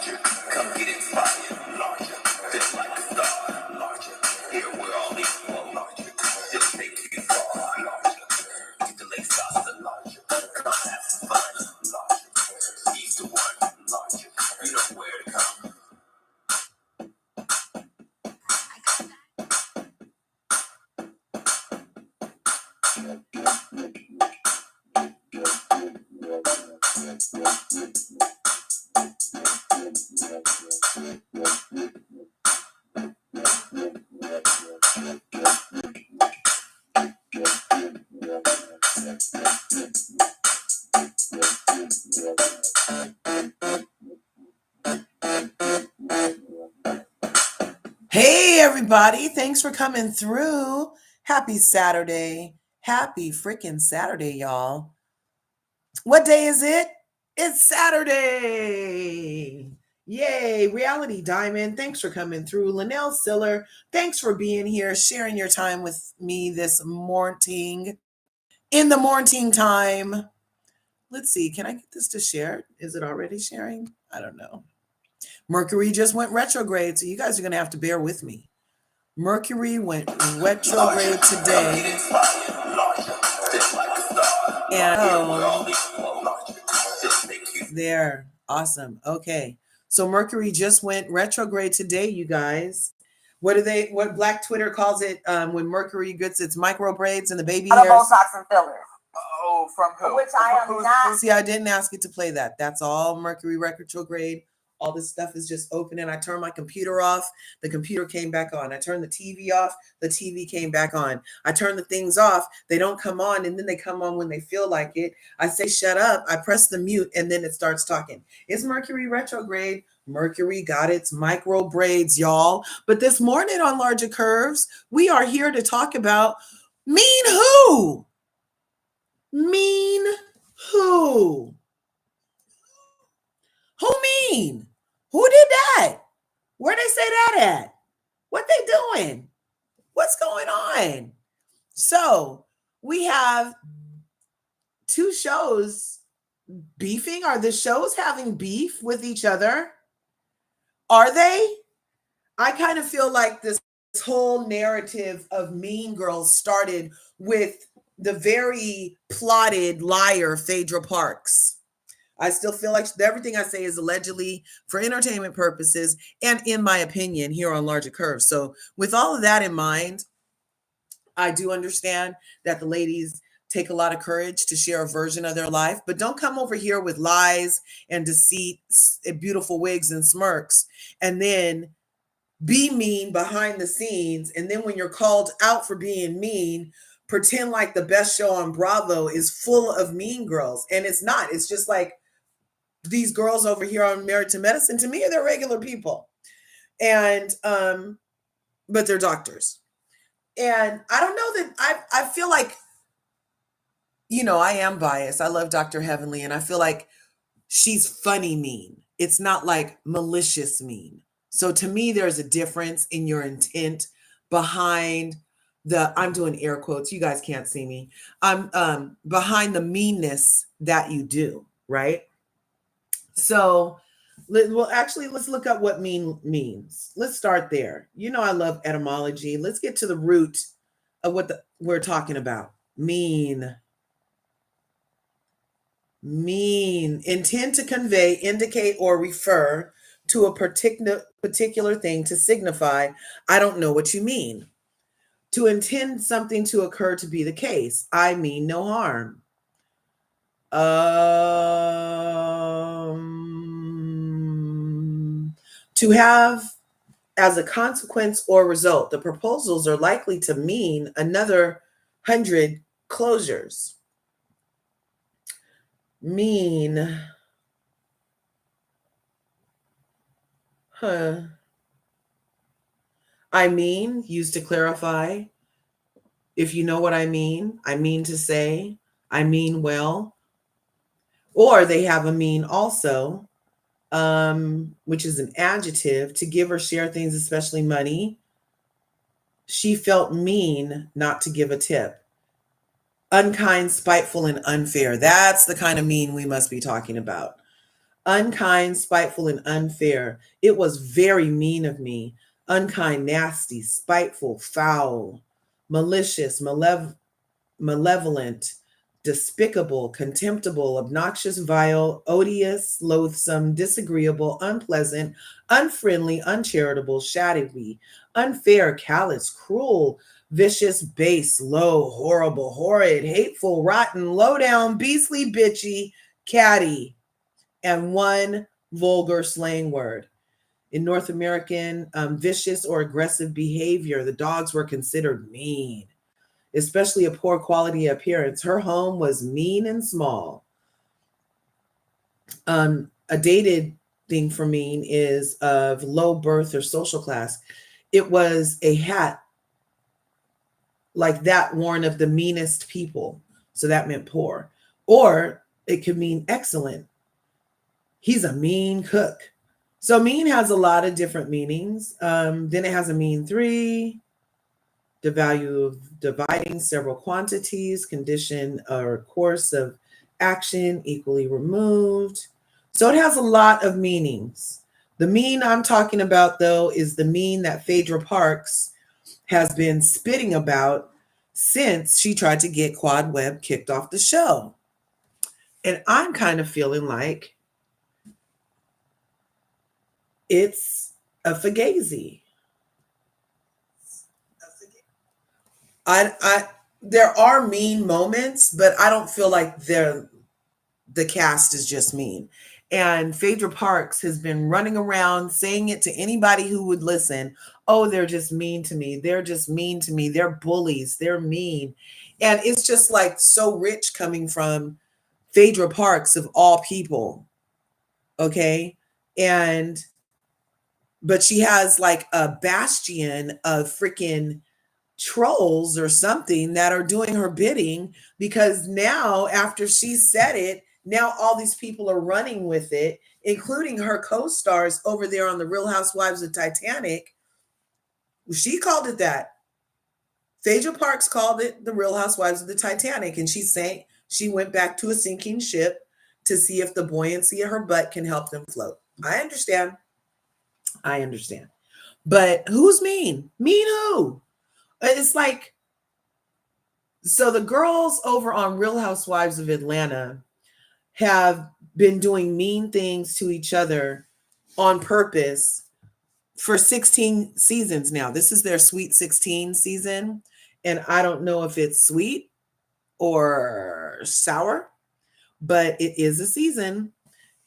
larger. Come get inspired, larger. Just like a star, larger. Here we're all equal, larger. Just take you far, larger. Get the lace off the larger. Come have some fun, larger. He's the one, larger. You know where to come. Hey everybody, thanks for coming through. Happy Saturday. Happy freaking Saturday, y'all. What day is it? It's Saturday. Yay, Reality Diamond, thanks for coming through. Linnell Siller, thanks for being here, sharing your time with me this morning. In the morning time. Let's see, can I get this to share? Is it already sharing? I don't know. Mercury just went retrograde, so you guys are going to have to bear with me. Mercury went retrograde today. And there. Awesome. Okay. So Mercury just went retrograde today, you guys. What Black Twitter calls it when Mercury gets its micro braids and the baby hairs? Botox and fillers. Oh, from who? Which I am not. See, I didn't ask it to play that. That's all Mercury retrograde. All this stuff is just opening. I turned my computer off. The computer came back on. I turned the TV off. The TV came back on. I turned the things off. They don't come on, and then they come on when they feel like it. I say, shut up. I press the mute, and then it starts talking. It's Mercury retrograde. Mercury got its micro braids, y'all. But this morning on LRGA Curves, we are here to talk about mean who? Mean who? Who mean? Who did that? Where they say that at? What they doing? What's going on? So we have two shows beefing. Are the shows having beef with each other? Are they? I kind of feel like this whole narrative of Mean Girls started with the very plotted liar, Phaedra Parks. I still feel like everything I say is allegedly for entertainment purposes and in my opinion here on LRGA Curves. So with all of that in mind, I do understand that the ladies take a lot of courage to share a version of their life, but don't come over here with lies and deceit, beautiful wigs and smirks, and then be mean behind the scenes. And then when you're called out for being mean, pretend like the best show on Bravo is full of mean girls. And it's not. It's just like, these girls over here on Married to Medicine, to me, they're regular people. And, but they're doctors. And I don't know that I feel like, you know, I am biased. I love Dr. Heavenly, and I feel like she's funny mean. It's not like malicious mean. So to me, there's a difference in your intent behind I'm doing air quotes. You guys can't see me. I'm behind the meanness that you do, right? So, let's look up what mean means. Let's start there. You know, I love etymology. Let's get to the root of what we're talking about. Mean. Mean. Intend to convey, indicate, or refer to a particular thing to signify, I don't know what you mean. To intend something to occur to be the case. I mean no harm. To have as a consequence or result, the proposals are likely to mean another 100 closures. Mean. I mean, used to clarify. If you know what I mean to say, I mean well. Or they have a mean also, which is an adjective, to give or share things, especially money. She felt mean not to give a tip. Unkind, spiteful, and unfair. That's the kind of mean we must be talking about. Unkind, spiteful, and unfair. It was very mean of me. Unkind, nasty, spiteful, foul, malicious, malevolent, despicable, contemptible, obnoxious, vile, odious, loathsome, disagreeable, unpleasant, unfriendly, uncharitable, shadowy, unfair, callous, cruel, vicious, base, low, horrible, horrid, hateful, rotten, low down, beastly, bitchy, catty, and one vulgar slang word. In North American, vicious or aggressive behavior, the dogs were considered mean, especially a poor quality appearance. Her home was mean and small. A dated thing for mean is of low birth or social class. It was a hat like that worn of the meanest people. So that meant poor. Or it could mean excellent. He's a mean cook. So mean has a lot of different meanings. Then it has a mean three, the value of dividing several quantities, condition or course of action equally removed. So it has a lot of meanings. The mean I'm talking about, though, is the mean that Phaedra Parks has been spitting about since she tried to get Quad Web kicked off the show. And I'm kind of feeling like it's a fugazi. I there are mean moments, but I don't feel like the cast is just mean. And Phaedra Parks has been running around saying it to anybody who would listen. Oh, they're just mean to me. They're just mean to me. They're bullies. They're mean. And it's just like so rich coming from Phaedra Parks of all people. Okay. And but she has like a bastion of freaking trolls or something that are doing her bidding, because now after she said it, now all these people are running with it, including her co-stars over there on the Real Housewives of Titanic. She called it that. Phaedra Parks called it the Real Housewives of the Titanic, and she's saying she went back to a sinking ship to see if the buoyancy of her butt can help them float. I understand. I understand. But who's mean? Mean who? It's like, so the girls over on Real Housewives of Atlanta have been doing mean things to each other on purpose for 16 seasons now. This is their Sweet 16 season. And I don't know if it's sweet or sour, but it is a season.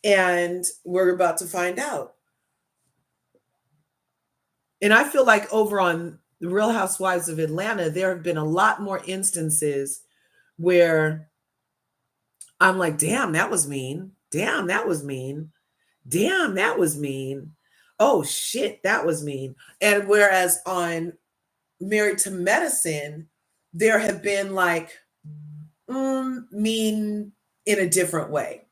And we're about to find out. And I feel like over on the Real Housewives of Atlanta, there have been a lot more instances where I'm like, damn, that was mean. Damn, that was mean. Damn, that was mean. Oh shit, that was mean. And whereas on Married to Medicine, there have been like mean in a different way.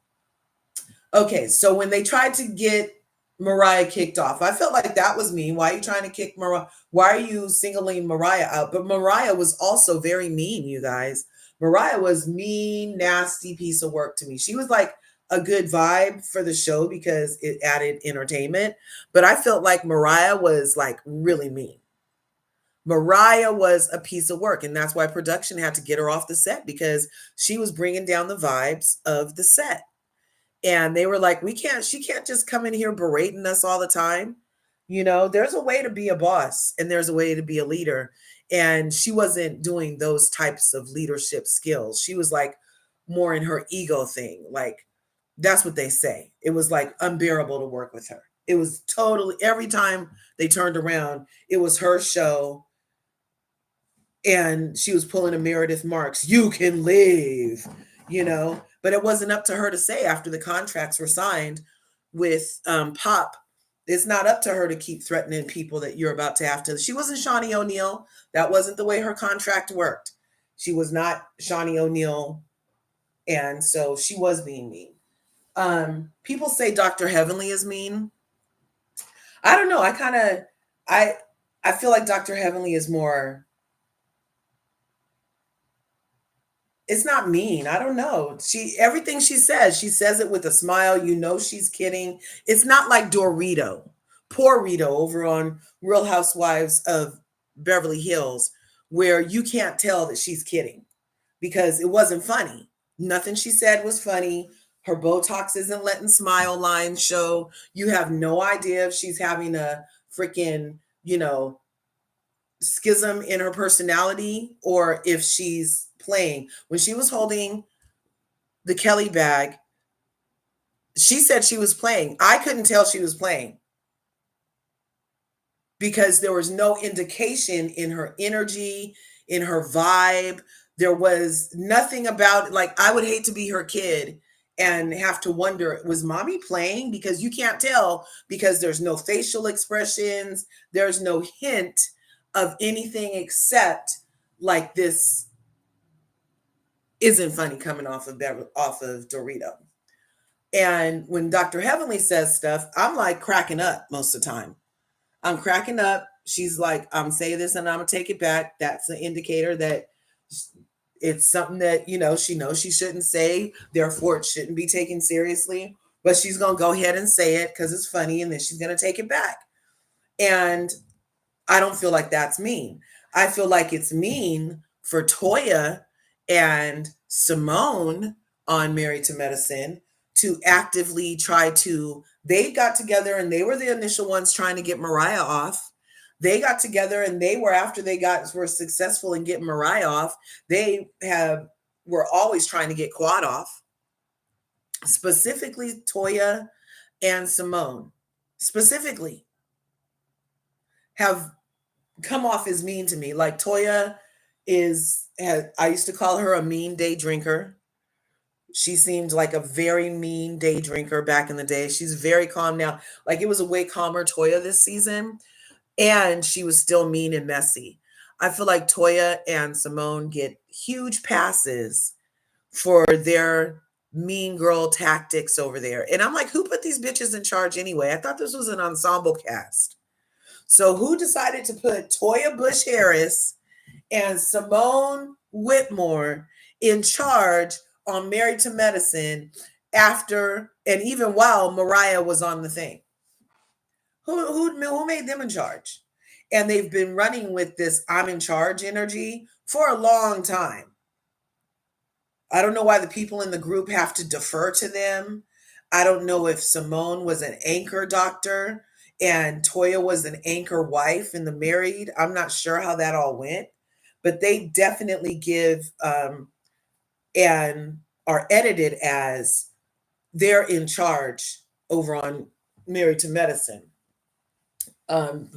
Okay, so when they tried to get Mariah kicked off, I felt like that was mean. Why are you trying to kick Mariah? Why are you singling Mariah out? But Mariah was also very mean, you guys. Mariah was mean, nasty piece of work to me. She was like a good vibe for the show because it added entertainment. But I felt like Mariah was like really mean. Mariah was a piece of work. And that's why production had to get her off the set, because she was bringing down the vibes of the set. And they were like, she can't just come in here berating us all the time. You know, there's a way to be a boss and there's a way to be a leader. And she wasn't doing those types of leadership skills. She was like more in her ego thing. Like, that's what they say. It was like unbearable to work with her. It was totally, every time they turned around, it was her show. And she was pulling a Meredith Marks, you can leave, you know, but it wasn't up to her to say after the contracts were signed with Pop. It's not up to her to keep threatening people that you're about to have to. She wasn't Shawnee O'Neal. That wasn't the way her contract worked. She was not Shawnee O'Neal. And so she was being mean. People say Dr. Heavenly is mean. I don't know. I feel like Dr. Heavenly is more It's not mean. I don't know. Everything she says it with a smile. You know she's kidding. It's not like Dorito. Poor Rito over on Real Housewives of Beverly Hills, where you can't tell that she's kidding because it wasn't funny. Nothing she said was funny. Her Botox isn't letting smile lines show. You have no idea if she's having a freaking, schism in her personality or if she's playing. When she was holding the Kelly bag, she said she was playing. I couldn't tell she was playing because there was no indication in her energy, in her vibe. There was nothing about, like, I would hate to be her kid and have to wonder, was mommy playing? Because you can't tell because there's no facial expressions. There's no hint of anything except like this isn't funny coming off of Dorito. And when Dr. Heavenly says stuff, I'm like cracking up most of the time. I'm cracking up. She's like, I'm saying this and I'm gonna take it back. That's an indicator that it's something that, she knows she shouldn't say, therefore it shouldn't be taken seriously. But she's gonna go ahead and say it because it's funny, and then she's gonna take it back. And I don't feel like that's mean. I feel like it's mean for Toya and Simone on Married to Medicine to actively try to, they got together and they were the initial ones trying to get Mariah off. They got together and they were, after were successful in getting Mariah off, were always trying to get Quad off. Specifically Toya and Simone specifically have come off as mean to me. Like Toya I used to call her a mean day drinker. She seemed like a very mean day drinker back in the day. She's very calm now. Like, it was a way calmer Toya this season, and she was still mean and messy. I feel like Toya and Simone get huge passes for their mean girl tactics over there. And I'm like, who put these bitches in charge anyway? I thought this was an ensemble cast. So who decided to put Toya Bush Harris and Simone Whitmore in charge on Married to Medicine after and even while Mariah was on the thing? Who made them in charge? And they've been running with this I'm in charge energy for a long time. I don't know why the people in the group have to defer to them. I don't know if Simone was an anchor doctor and Toya was an anchor wife in the Married. I'm not sure how that all went, but they definitely give and are edited as they're in charge over on Married to Medicine.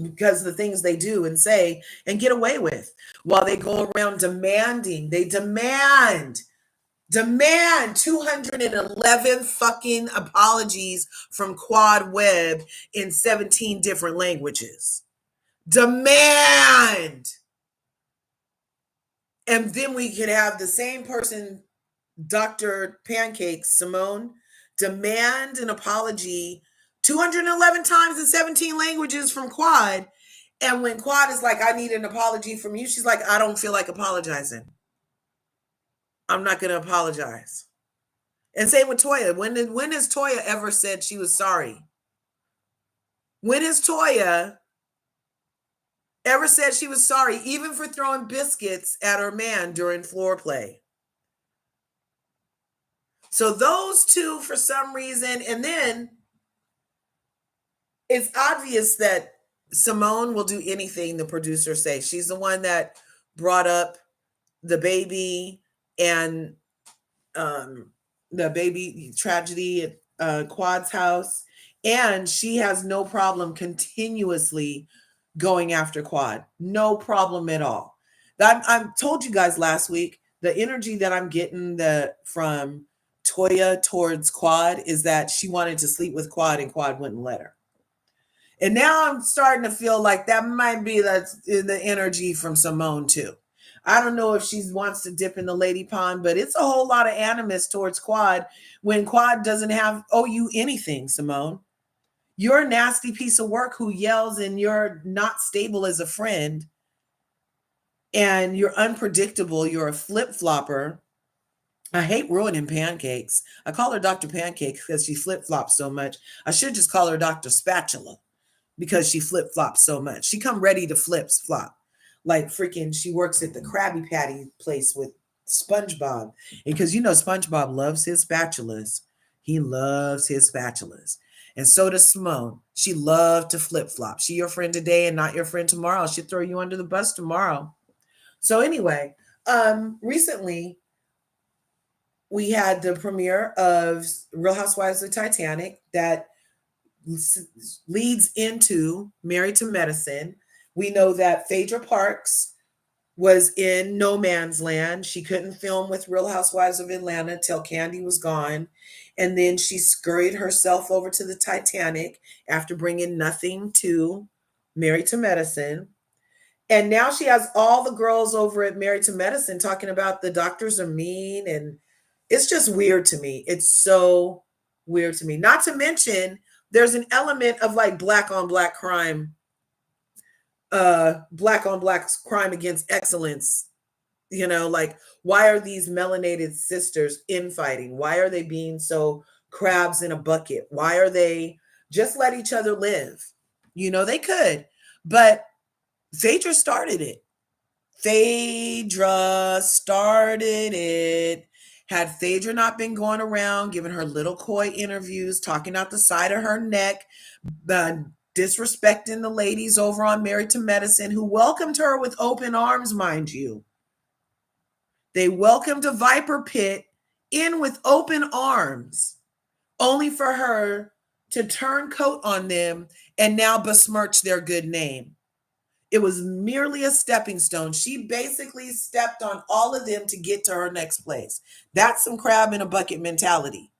Because the things they do and say and get away with while they go around demanding, they demand 211 fucking apologies from Quad Web in 17 different languages. Demand. And then we could have the same person, Dr. Pancakes, Simone, demand an apology 211 times in 17 languages from Quad. And when Quad is like, I need an apology from you, she's like, I don't feel like apologizing. I'm not going to apologize. And same with Toya. When has Toya ever said she was sorry? When has Toya ever said she was sorry, even for throwing biscuits at her man during floor play? So those two, for some reason, and then it's obvious that Simone will do anything the producer says. She's the one that brought up the baby and the baby tragedy at Quad's house. And she has no problem continuously going after Quad. No problem at all. I told you guys last week, the energy that I'm getting from Toya towards Quad is that she wanted to sleep with Quad and Quad wouldn't let her. And now I'm starting to feel like that might be the energy from Simone too. I don't know if she wants to dip in the lady pond, but it's a whole lot of animus towards Quad when Quad doesn't owe you anything, Simone. You're a nasty piece of work who yells and you're not stable as a friend and you're unpredictable. You're a flip-flopper. I hate ruining pancakes. I call her Dr. Pancake because she flip-flops so much. I should just call her Dr. Spatula because she flip-flops so much. She come ready to flip-flop. Like freaking, she works at the Krabby Patty place with SpongeBob. Because you know SpongeBob loves his spatulas. He loves his spatulas. And so does Simone. She loved to flip-flop. She your friend today and not your friend tomorrow. She'll throw you under the bus tomorrow. So anyway, recently we had the premiere of Real Housewives of Titanic that leads into Married to Medicine. We know that Phaedra Parks was in no man's land. She couldn't film with Real Housewives of Atlanta till Candy was gone. And then she scurried herself over to the Titanic after bringing nothing to Married to Medicine. And now she has all the girls over at Married to Medicine talking about the doctors are mean. And it's just weird to me. It's so weird to me. Not to mention, there's an element of like black on black crime, black on black crime against excellence. You know, like, why are these melanated sisters infighting? Why are they being so crabs in a bucket? Why are they just let each other live? You know, they could, but Phaedra started it. Phaedra started it. Had Phaedra not been going around giving her little coy interviews, talking out the side of her neck, disrespecting the ladies over on Married to Medicine, who welcomed her with open arms, mind you. They welcomed a Viper Pit in with open arms, only for her to turn coat on them and now besmirch their good name. It was merely a stepping stone. She basically stepped on all of them to get to her next place. That's some crab in a bucket mentality.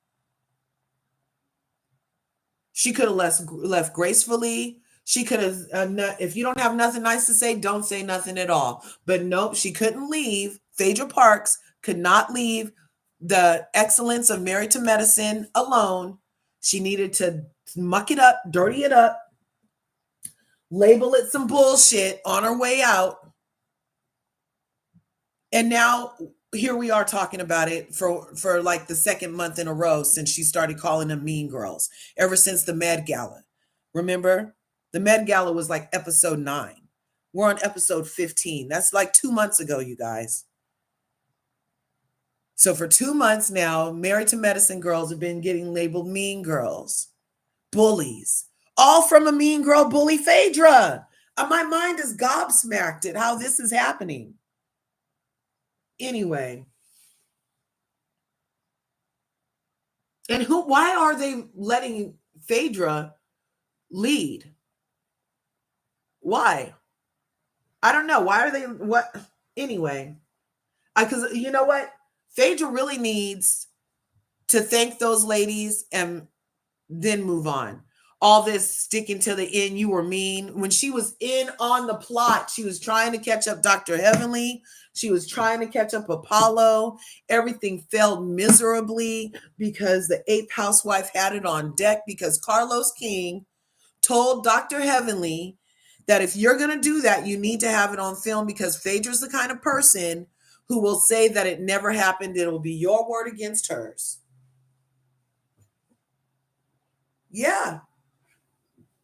She could have left gracefully. She could have, if you don't have nothing nice to say, don't say nothing at all. But nope, she couldn't leave. Phaedra Parks could not leave the excellence of Married to Medicine alone. She needed to muck it up, dirty it up, label it some bullshit on her way out. And now here we are talking about it for like the second month in a row since she started calling them mean girls, ever since the Med Gala. Remember? The Med Gala was like episode 9. We're on episode 15. That's like 2 months ago, you guys. So for 2 months now, Married to Medicine girls have been getting labeled mean girls, bullies, all from a mean girl bully Phaedra. My mind is gobsmacked at how this is happening. Anyway. And why are they letting Phaedra lead? Why? I don't know. Why are they, what? Anyway, because you know what? Phaedra really needs to thank those ladies and then move on. All this sticking to the end, you were mean. When she was in on the plot, she was trying to catch up Dr. Heavenly. She was trying to catch up Apollo. Everything failed miserably because the 8th housewife had it on deck because Carlos King told Dr. Heavenly that if you're going to do that, you need to have it on film because Phaedra's the kind of person who will say that it never happened. It'll be your word against hers. Yeah.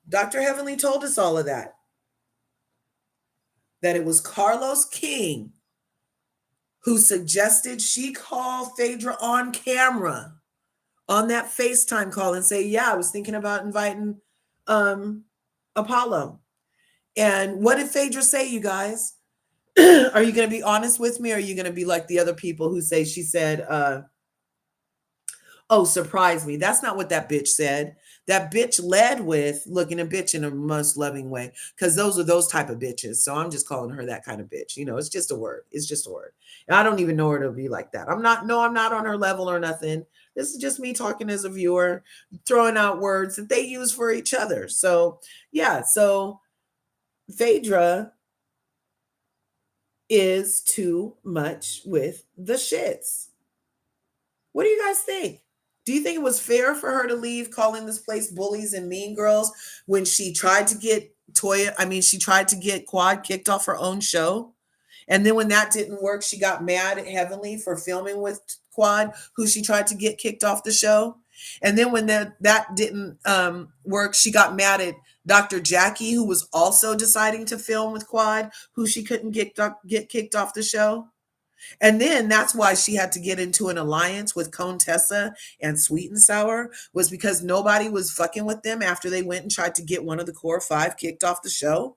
Dr. Heavenly told us all of that. That it was Carlos King who suggested she call Phaedra on camera on that FaceTime call and say, yeah, I was thinking about inviting Apollo. And what did Phaedra say, you guys? Are you going to be honest with me? Or are you going to be like the other people who say she said, oh, surprise me? That's not what that bitch said. That bitch led with looking a bitch in a most loving way, because those are those type of bitches. So I'm just calling her that kind of bitch. You know, it's just a word. It's just a word. And I don't even know her to be like that. I'm not on her level or nothing. This is just me talking as a viewer, throwing out words that they use for each other. So yeah, so Phaedra is too much with the shits. What do you guys think? Do you think it was fair for her to leave calling this place bullies and mean girls when she tried to get she tried to get Quad kicked off her own show? And then when that didn't work, she got mad at Heavenly for filming with Quad, who she tried to get kicked off the show. And then when that didn't work, she got mad at Dr. Jackie, who was also deciding to film with Quad, who she couldn't get kicked off the show. And then that's why she had to get into an alliance with Contessa and Sweet and Sour, was because nobody was fucking with them after they went and tried to get one of the core five kicked off the show.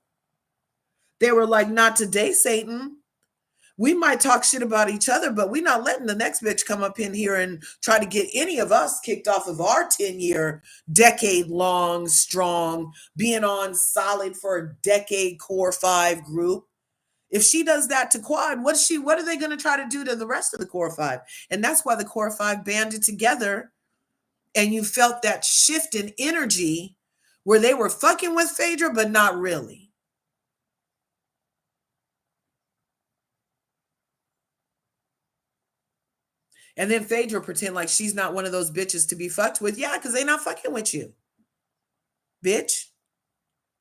They were like, not today, Satan. We might talk shit about each other, but we're not letting the next bitch come up in here and try to get any of us kicked off of our 10-year, decade-long, strong, being on solid for a decade core five group. If she does that to Quad, what are they going to try to do to the rest of the core five? And that's why the core five banded together, and you felt that shift in energy where they were fucking with Phaedra, but not really. And then Phaedra pretend like she's not one of those bitches to be fucked with. Yeah, because they not fucking with you. Bitch.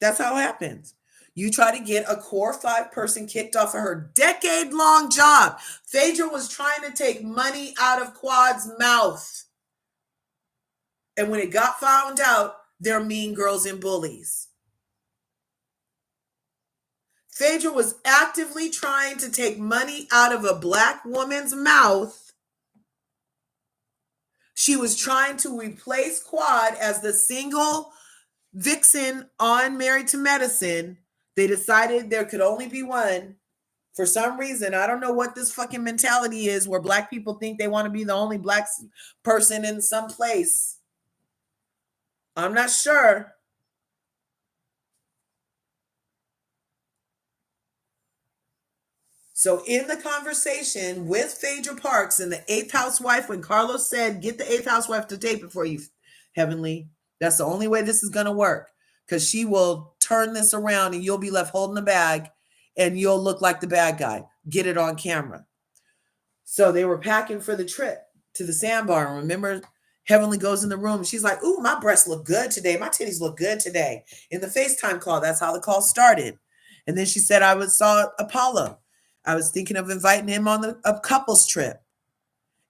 That's how it happens. You try to get a core five person kicked off of her decade-long job. Phaedra was trying to take money out of Quad's mouth. And when it got found out, they're mean girls and bullies. Phaedra was actively trying to take money out of a black woman's mouth. She was trying to replace Quad as the single vixen on Married to Medicine. They decided there could only be one. For some reason, I don't know what this fucking mentality is where black people think they want to be the only black person in some place. I'm not sure. So in the conversation with Phaedra Parks and the 8th housewife, when Carlos said, get the 8th housewife to tape it for you, Heavenly, that's the only way this is going to work, because she will turn this around and you'll be left holding the bag and you'll look like the bad guy. Get it on camera. So they were packing for the trip to the sandbar. And remember, Heavenly goes in the room and she's like, ooh, my breasts look good today. My titties look good today. In the FaceTime call, that's how the call started. And then she said, saw Apollo. I was thinking of inviting him on a couples trip.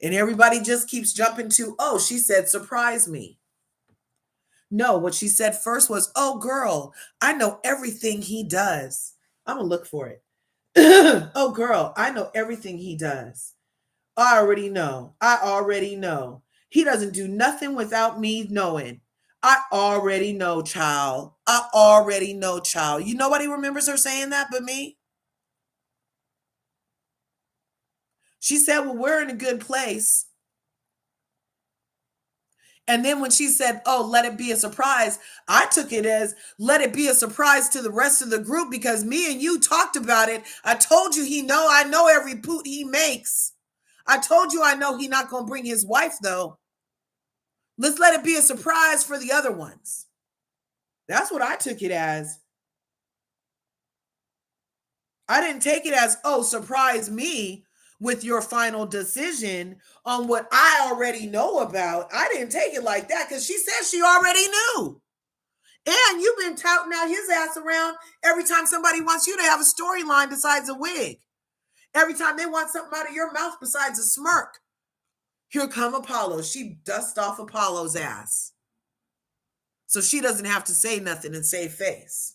And everybody just keeps jumping to, oh, she said, surprise me. No, what she said first was, oh, girl, I know everything he does. I'm going to look for it. Oh, girl, I know everything he does. I already know. He doesn't do nothing without me knowing. I already know, child. You nobody remembers her saying that but me? She said, well, we're in a good place. And then when she said, oh, let it be a surprise, I took it as, let it be a surprise to the rest of the group, because me and you talked about it. I told you I know every poot he makes. I told you I know he not going to bring his wife, though. Let's let it be a surprise for the other ones. That's what I took it as. I didn't take it as, oh, surprise me with your final decision on what I already know about. I didn't take it like that, because she said she already knew. And you've been touting out his ass around every time somebody wants you to have a storyline besides a wig. Every time they want something out of your mouth besides a smirk. Here come Apollo. She dusts off Apollo's ass. So she doesn't have to say nothing and save face.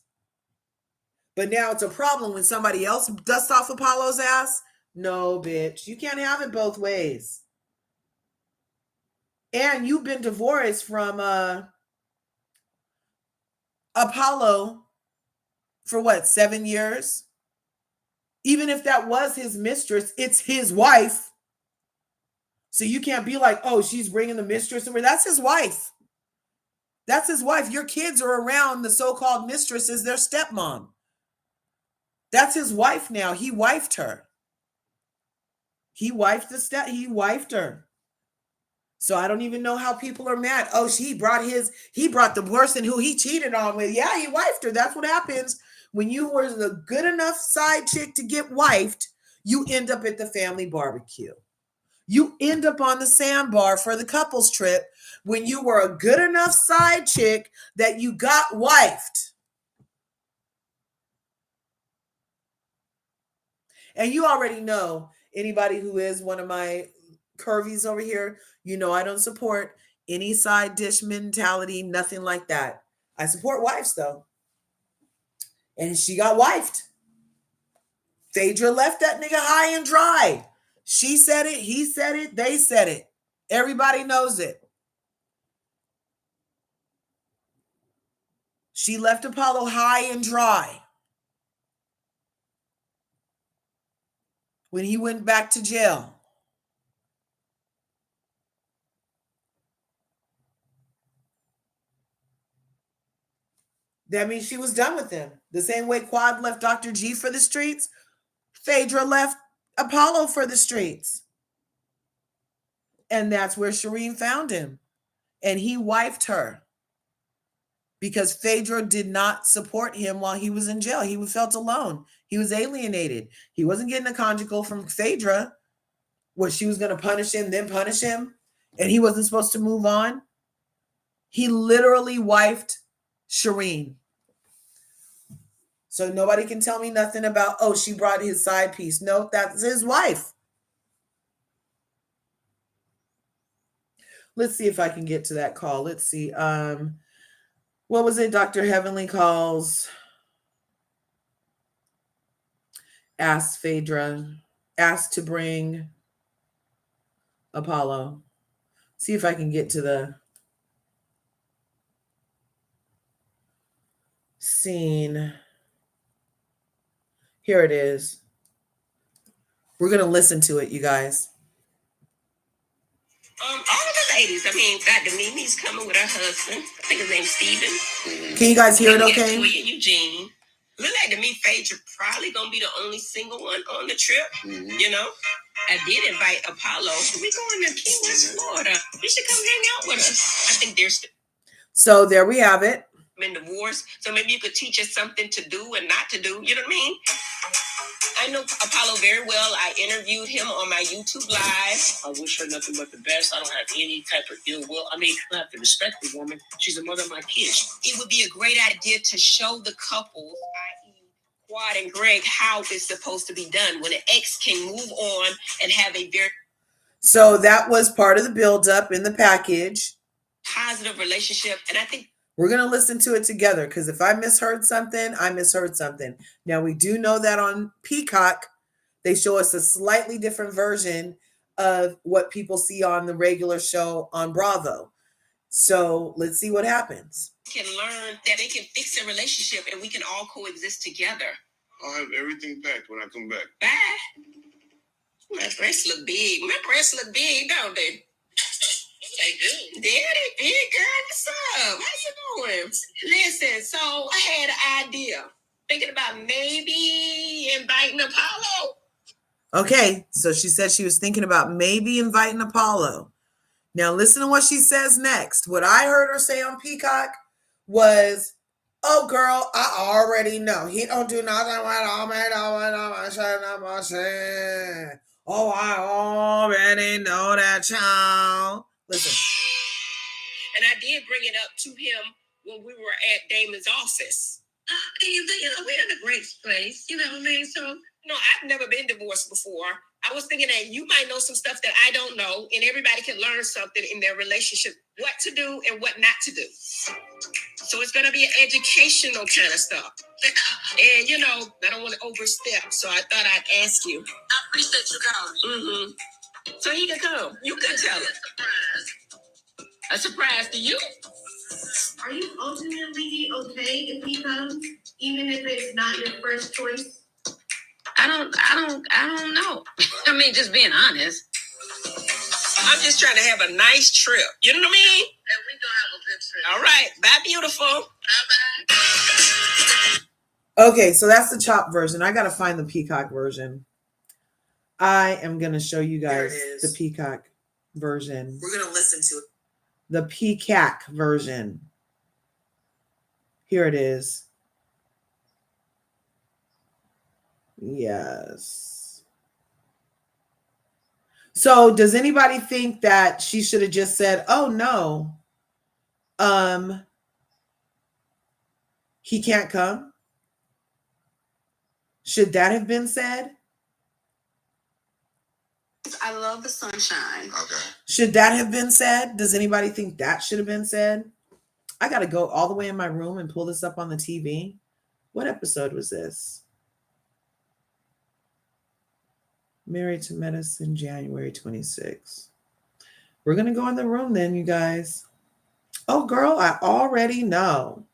But now it's a problem when somebody else dusts off Apollo's ass. No, bitch. You can't have it both ways. And you've been divorced from Apollo for what, 7 years? Even if that was his mistress, it's his wife. So you can't be like, oh, she's bringing the mistress over. That's his wife. That's his wife. Your kids are around the so-called mistress as their stepmom. That's his wife now. He wifed her. He wifed her. So I don't even know how people are mad. Oh, he brought the person who he cheated on with. Yeah, he wifed her. That's what happens. When you were the good enough side chick to get wifed, you end up at the family barbecue. You end up on the sandbar for the couples trip when you were a good enough side chick that you got wifed. And you already know, anybody who is one of my Curvies over here, you know I don't support any side dish mentality, nothing like that. I support wives though. And she got wifed. Phaedra left that nigga high and dry. She said it, he said it, they said it. Everybody knows it. She left Apollo high and dry when he went back to jail. That means she was done with him. The same way Quad left Dr. G for the streets, Phaedra left Apollo for the streets. And that's where Shireen found him. And he wifed her because Phaedra did not support him while he was in jail. He felt alone. He was alienated. He wasn't getting a conjugal from Phaedra. What, she was going to punish him, then punish him, and he wasn't supposed to move on. He literally wifed Shireen. So nobody can tell me nothing about, oh, she brought his side piece. No, that's his wife. Let's see if I can get to that call. Let's see. What was it? Dr. Heavenly calls. Asked Phaedra. Asked to bring Apollo. See if I can get to the scene. Here it is. We're going to listen to it, you guys. All of the ladies. I mean, Dr. Mimi's coming with her husband. I think his name's Steven. Can you guys hear it okay? Toya and Eugene. Look like to me, Phaedra probably going to be the only single one on the trip. You know? I did invite Apollo. We going to Key West, Florida. You should come hang out with us. I think there's... So there we have it. Been divorced. So maybe you could teach us something to do and not to do. You know what I mean? I know Apollo very well. I interviewed him on my YouTube live. I wish her nothing but the best. I don't have any type of ill will. I mean, I have to respect the woman. She's the mother of my kids. It would be a great idea to show the couples, i.e. Quad and Greg, how it's supposed to be done when an ex can move on and have a very... So that was part of the buildup in the package. Positive relationship. And I think we're going to listen to it together because if I misheard something, I misheard something. Now, we do know that on Peacock, they show us a slightly different version of what people see on the regular show on Bravo. So let's see what happens. Can learn that they can fix a relationship and we can all coexist together. I'll have everything packed when I come back. Bye. My breasts look big. My breasts look big, don't they? They do. Yeah, they big, girl. What's up? How you doing? Listen, so I had an idea. Thinking about maybe inviting Apollo. Okay, so she said she was thinking about maybe inviting Apollo. Now listen to what she says next. What I heard her say on Peacock was, oh, girl, I already know. He don't do nothing with me. Oh, I already know that, child. Listen. And I did bring it up to him when we were at Damon's office. You know, we're in a great place. You know what I mean? So, no, I've never been divorced before. I was thinking that you might know some stuff that I don't know, and everybody can learn something in their relationship, what to do and what not to do. So it's going to be an educational kind of stuff. And, you know, I don't want to overstep, so I thought I'd ask you. I appreciate you calling. Mm-hmm. So he can come. You can tell him. A surprise to you? Are you ultimately okay if he comes, even if it's not your first choice? I don't know. I mean, just being honest. I'm just trying to have a nice trip. You know what I mean? And we gonna have a good trip. All right. Bye, beautiful. Bye-bye. Okay, so that's the chopped version. I got to find the Peacock version. I am going to show you guys the Peacock version. We're going to listen to it. The Peacock version. Here it is. Yes. So does anybody think that she should have just said, oh no, he can't come? Should that have been said? I love the sunshine. Okay. Should that have been said? Does anybody think that should have been said? I got to go all the way in my room and pull this up on the TV. What episode was this? Married to Medicine, January 26th. We're going to go in the room then, you guys. Oh, girl, I already know.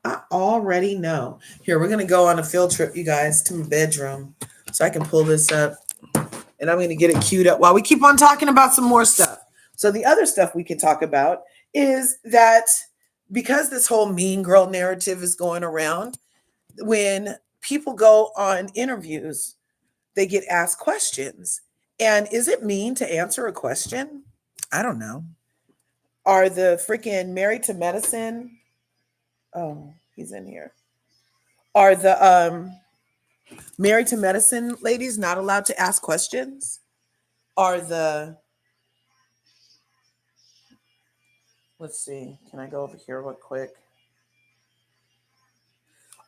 I already know. Here, we're going to go on a field trip, you guys, to my bedroom so I can pull this up. And I'm going to get it queued up while we keep on talking about some more stuff. So the other stuff we can talk about is that because this whole mean girl narrative is going around, when people go on interviews, they get asked questions. And is it mean to answer a question? I don't know. Are the freaking Married to Medicine? Oh, he's in here. Are the Married to Medicine ladies not allowed to ask questions? Are the Let's see. Can I go over here real quick?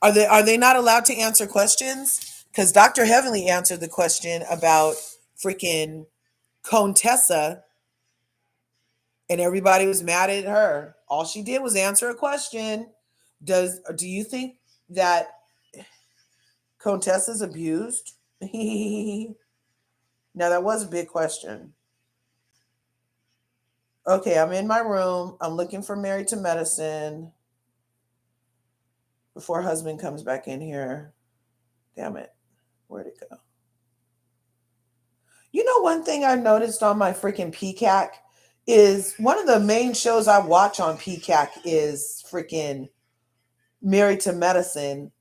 Are they not allowed to answer questions? Because Dr. Heavenly answered the question about freaking Contessa, and everybody was mad at her. All she did was answer a question. Do you think that Contessa's abused? Now that was a big question. Okay, I'm in my room. I'm looking for Married to Medicine before husband comes back in here. Damn it. Where'd it go? You know, one thing I noticed on my freaking Peacock is one of the main shows I watch on Peacock is freaking Married to Medicine.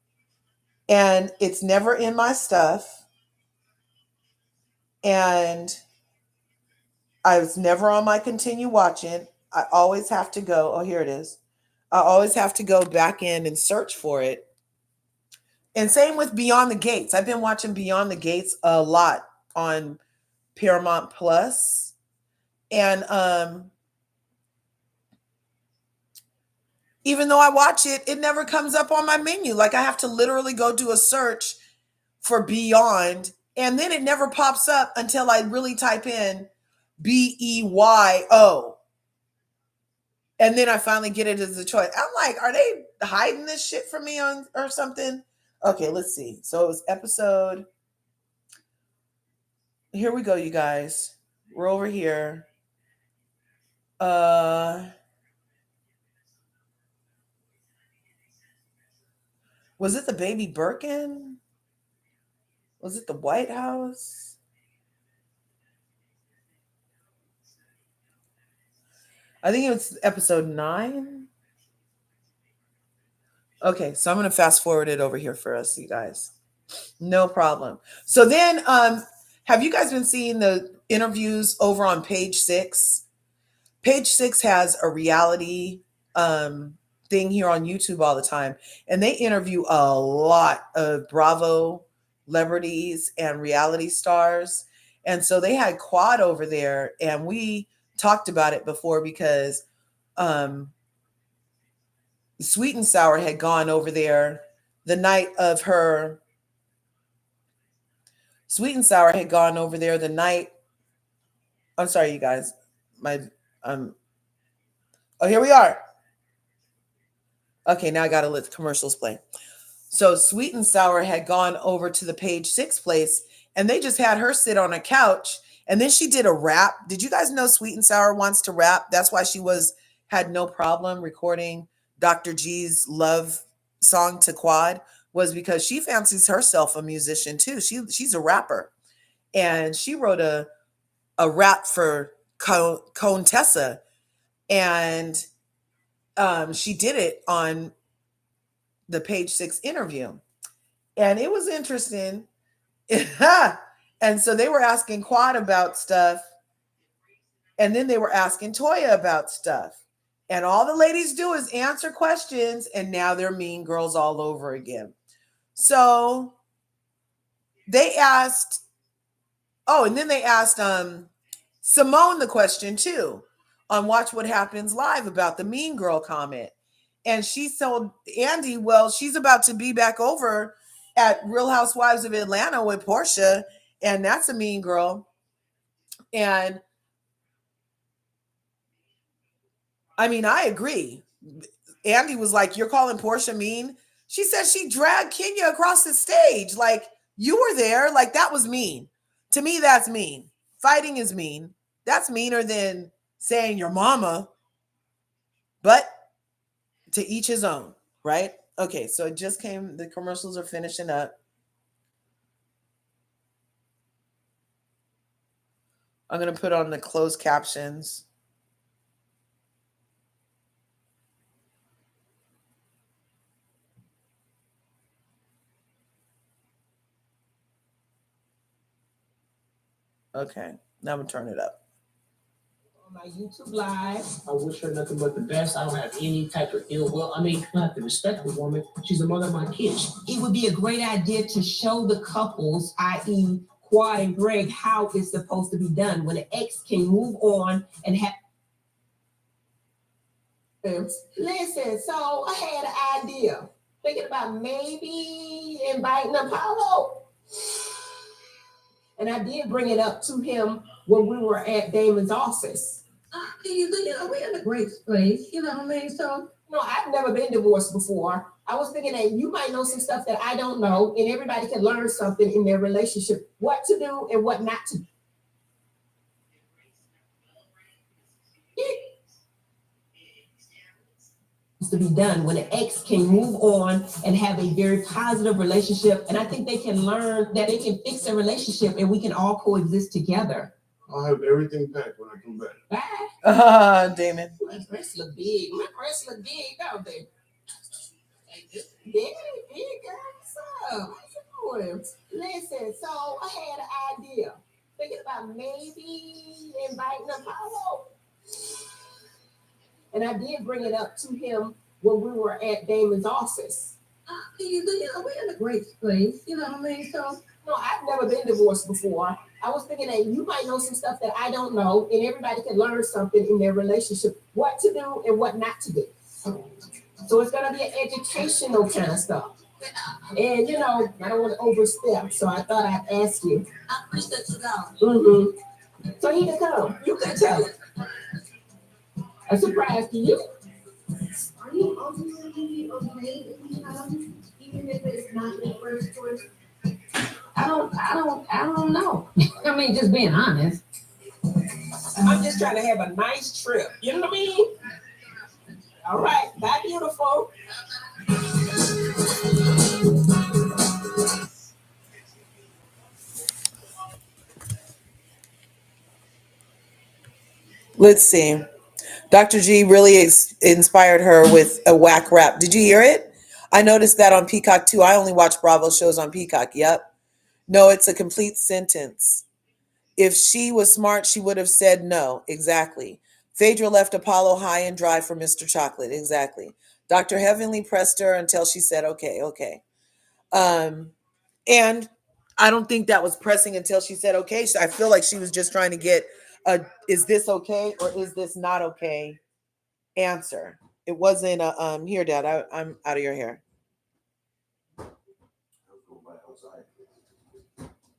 And it's never in my stuff. And I was never on my continue watching. I always have to go. Oh, here it is. I always have to go back in and search for it. And same with Beyond the Gates. I've been watching Beyond the Gates a lot on Paramount Plus. And even though I watch it, it never comes up on my menu. Like I have to literally go do a search for Beyond, and then it never pops up until I really type in BEYO. And then I finally get it as a choice. I'm like, are they hiding this shit from me on or something? Okay, let's see. So it was episode. Here we go, you guys. We're over here. Was it the baby Birkin? Was it the White House? I think it was episode 9. Okay, so I'm going to fast forward it over here for us, you guys. No problem. So then, have you guys been seeing the interviews over on Page 6? Page 6 has a reality thing here on YouTube all the time, and they interview a lot of Bravo celebrities and reality stars. And so they had Quad over there, and we talked about it before because Sweet and Sour had gone over there the night of her. Sweet and Sour had gone over there the night. I'm sorry, you guys. Oh, here we are. Okay, now I got to let the commercials play. So Sweet and Sour had gone over to the Page 6 place, and they just had her sit on a couch, and then she did a rap. Did you guys know Sweet and Sour wants to rap? That's why she had no problem recording Dr. G's love song to Quad, was because she fancies herself a musician too. She's a rapper, and she wrote a rap for Contessa, and she did it on the Page 6 interview, and it was interesting. And so they were asking Quad about stuff, and then they were asking Toya about stuff, and all the ladies do is answer questions, and now they're mean girls all over again. So they asked, and then they asked Simone the question too on Watch What Happens Live about the mean girl comment. And she told Andy, well, she's about to be back over at Real Housewives of Atlanta with Porsha, And that's a mean girl. And I mean, I agree. Andy was like, "You're calling Porsha mean?" She said she dragged Kenya across the stage. Like, you were there. Like, that was mean. To me, that's mean. Fighting is mean. That's meaner than saying your mama. But to each his own, right? Okay, so it just came. The commercials are finishing up. I'm going to put on the closed captions. Okay, now I'm going to turn it up. On my YouTube live, I wish her nothing but the best. I don't have any type of ill will. I mean, I have to respect the woman. She's the mother of my kids. It would be a great idea to show the couples, i.e., Quad and Greg, how it's supposed to be done when an ex can move on and have. Listen, so I had an idea. Thinking about maybe inviting Apollo. And I did bring it up to him when we were at Damon's office. We're in a great place, you know what I mean? So, no, I've never been divorced before. I was thinking that you might know some stuff that I don't know, and everybody can learn something in their relationship, what to do and what not to do. To be done when an ex can move on and have a very positive relationship, and I think they can learn that they can fix a relationship and we can all coexist together. I'll have everything packed when I come back. Bye. Damon. My breasts look big. My breasts look big, don't they? Big, girl. What's up? How you doing? Listen, so I had an idea. Thinking about maybe inviting Apollo. And I did bring it up to him when we were at Damon's office. We're in a great place, you know what I mean? So, no, I've never been divorced before. I was thinking that you might know some stuff that I don't know, and everybody can learn something in their relationship, what to do and what not to do. So it's going to be an educational kind of stuff. And, you know, I don't want to overstep, so I thought I'd ask you. I appreciate you going. So he can come. You can tell him. A surprise to you. Are you ultimately okay if you come, even if it's not your first choice? I don't know. I mean, just being honest. I'm just trying to have a nice trip. You know what I mean? All right. Bye, beautiful. Let's see. Dr. G really inspired her with a whack rap. Did you hear it? I noticed that on Peacock too. I only watch Bravo shows on Peacock. Yep. No, it's a complete sentence. If she was smart, she would have said no. Exactly. Phaedra left Apollo high and dry for Mr. Chocolate. Exactly. Dr. Heavenly pressed her until she said, okay, okay. And I don't think that was pressing until she said, okay. I feel like she was just trying to get a, is this okay or is this not okay answer. It wasn't a, here, Dad, I'm out of your hair.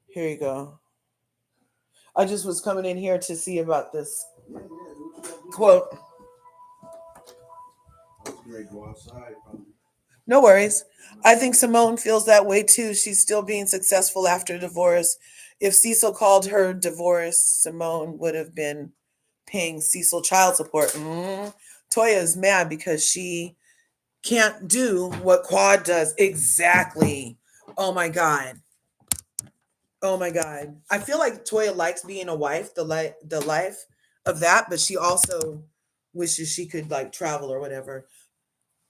Here you go. I just was coming in here to see about this quote. No worries. I think Simone feels that way too. She's still being successful after divorce. If Cecil called her divorce, Simone would have been paying Cecil child support. Toya is mad because she can't do what Quad does. Exactly. Oh my God. Oh my God. I feel like Toya likes being a wife, the life of that, but she also wishes she could like travel or whatever.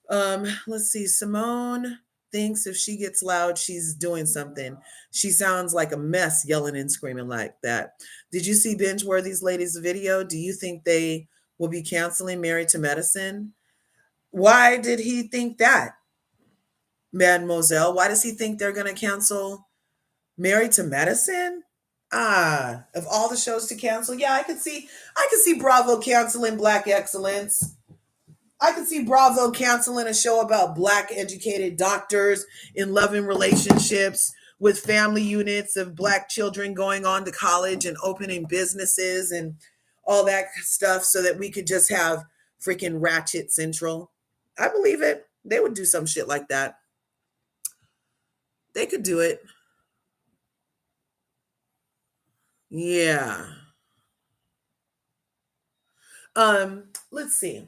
Let's see. Simone thinks if she gets loud, she's doing something. She sounds like a mess yelling and screaming like that. Did you see Bingeworthy's latest video? Do you think they will be canceling Married to Medicine? Why did he think that? Mademoiselle, why does he think they're going to cancel Married to Medicine? Of all the shows to cancel, yeah, I could see Bravo canceling Black Excellence. I could see Bravo canceling a show about Black educated doctors in loving relationships with family units of Black children going on to college and opening businesses and all that stuff so that we could just have freaking Ratchet Central. I believe it. They would do some shit like that. They could do it. Yeah. Let's see.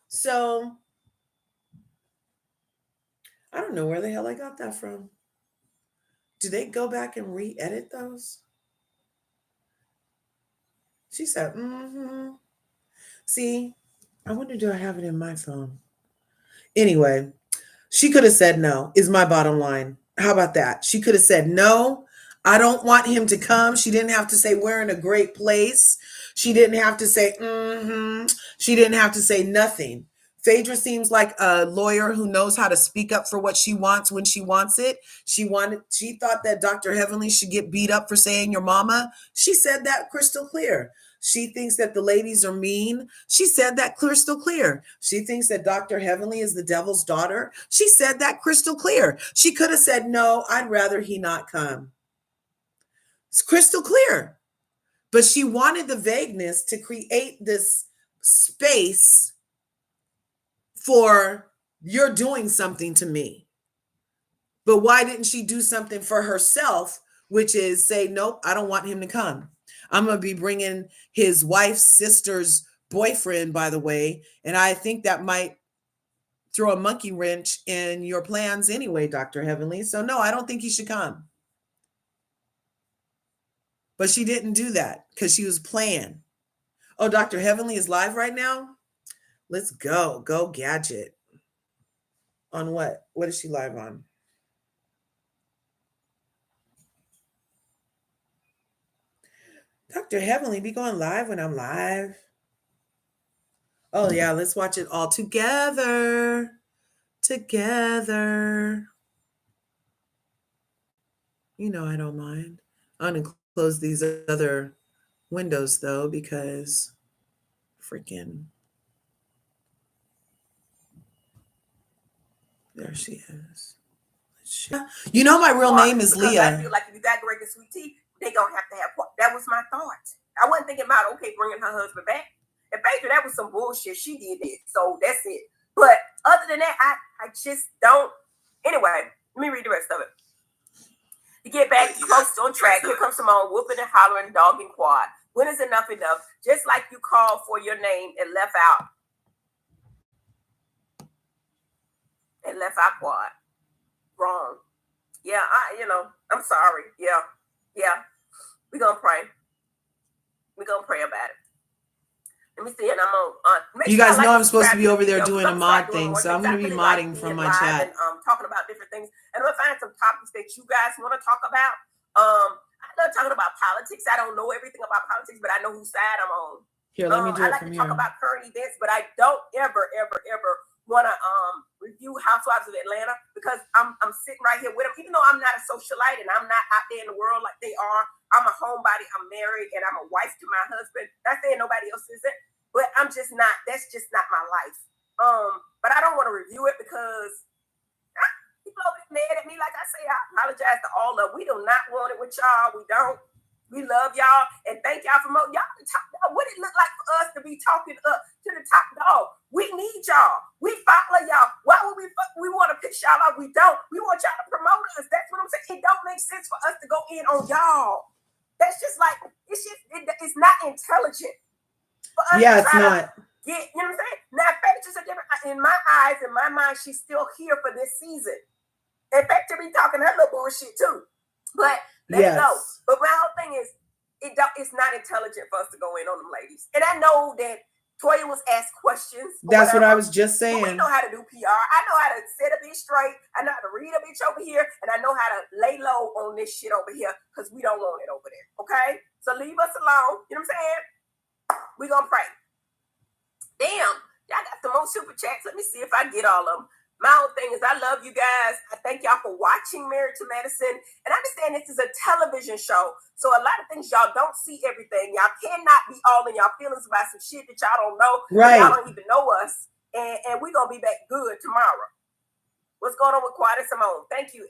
So I don't know where the hell I got that from. Do they go back and re-edit those? She said, mm-hmm. See, I wonder, do I have it in my phone? Anyway, she could have said no, is my bottom line. How about that? She could have said no. I don't want him to come. She didn't have to say we're in a great place. She didn't have to say mm-hmm. She didn't have to say nothing. Phaedra seems like a lawyer who knows how to speak up for what she wants when she wants it. She thought that Dr. Heavenly should get beat up for saying your mama. She said that crystal clear. She thinks that the ladies are mean. She said that crystal clear. She thinks that Dr. Heavenly is the devil's daughter. She said that crystal clear. She could have said, no, I'd rather he not come. It's crystal clear. But she wanted the vagueness to create this space for you're doing something to me. But why didn't she do something for herself, which is say, nope, I don't want him to come. I'm going to be bringing his wife's sister's boyfriend, by the way, and I think that might throw a monkey wrench in your plans anyway, Dr. Heavenly. So no, I don't think he should come. But she didn't do that because she was playing. Oh, Dr. Heavenly is live right now? Let's go. Go Gadget. On what? What is she live on? Dr. Heavenly be going live when I'm live. Oh, yeah. Let's watch it all together. Together. You know I don't mind. I'm going to close these other windows, though, because freaking... There she is. You know my real name is Leah. I feel like if you got great and sweet tea, they gonna have to have pork. That was my thought. I wasn't thinking about bringing her husband back. And Phaedra, that was some bullshit. She did it, so that's it. But other than that, I just don't. Anyway, let me read the rest of it. To get back close on track, here comes Simone whooping and hollering, dog and quad. When is enough enough? Just like you called for your name and left out. And left out quad. Wrong. Yeah, I'm sorry. Yeah. We're going to pray. We're going to pray about it. Let me see, and I'm on. You guys know I'm supposed to be over there doing a mod thing, so I'm going to be modding from my chat. And talking about different things. And we'll find some topics that you guys want to talk about. I love talking about politics. I don't know everything about politics, but I know whose side I'm on. Here, let me do it I like from to here. talk about current events, but I don't ever want to review Housewives of Atlanta because I'm sitting right here with them. Even though I'm not a socialite and I'm not out there in the world like they are, I'm a homebody, I'm married, and I'm a wife to my husband. Not saying nobody else isn't, but I'm just not. That's just not my life. But I don't want to review it because people over there mad at me. Like I say, I apologize to all of them. We do not want it with y'all. We don't. We love y'all and thank y'all for y'all the top dog. What it look like for us to be talking up to the top dog? We need y'all. We follow y'all. Why would we want to piss y'all off? We don't. We want y'all to promote us. That's what I'm saying. It don't make sense for us to go in on y'all. That's just like it's not intelligent for us. Yeah, it's not. You know what I'm saying? Now, Phaedra's a different. In my eyes, in my mind, she's still here for this season. In fact, to be talking her little bullshit too. But let it go. But my whole thing is, it's not intelligent for us to go in on them ladies. And I know that Toya was asked questions. That's what I was just saying. But we know how to do PR. I know how to set a bitch straight. I know how to read a bitch over here. And I know how to lay low on this shit over here because we don't want it over there. Okay? So leave us alone. You know what I'm saying? We're going to pray. Damn. Y'all got some more super chats. Let me see if I get all of them. My whole thing is I love you guys. I thank y'all for watching Married to Medicine. And I understand this is a television show. So a lot of things y'all don't see everything. Y'all cannot be all in y'all feelings about some shit that y'all don't know. Right. Y'all don't even know us. And we're going to be back good tomorrow. What's going on with Quad and Simone? Thank you,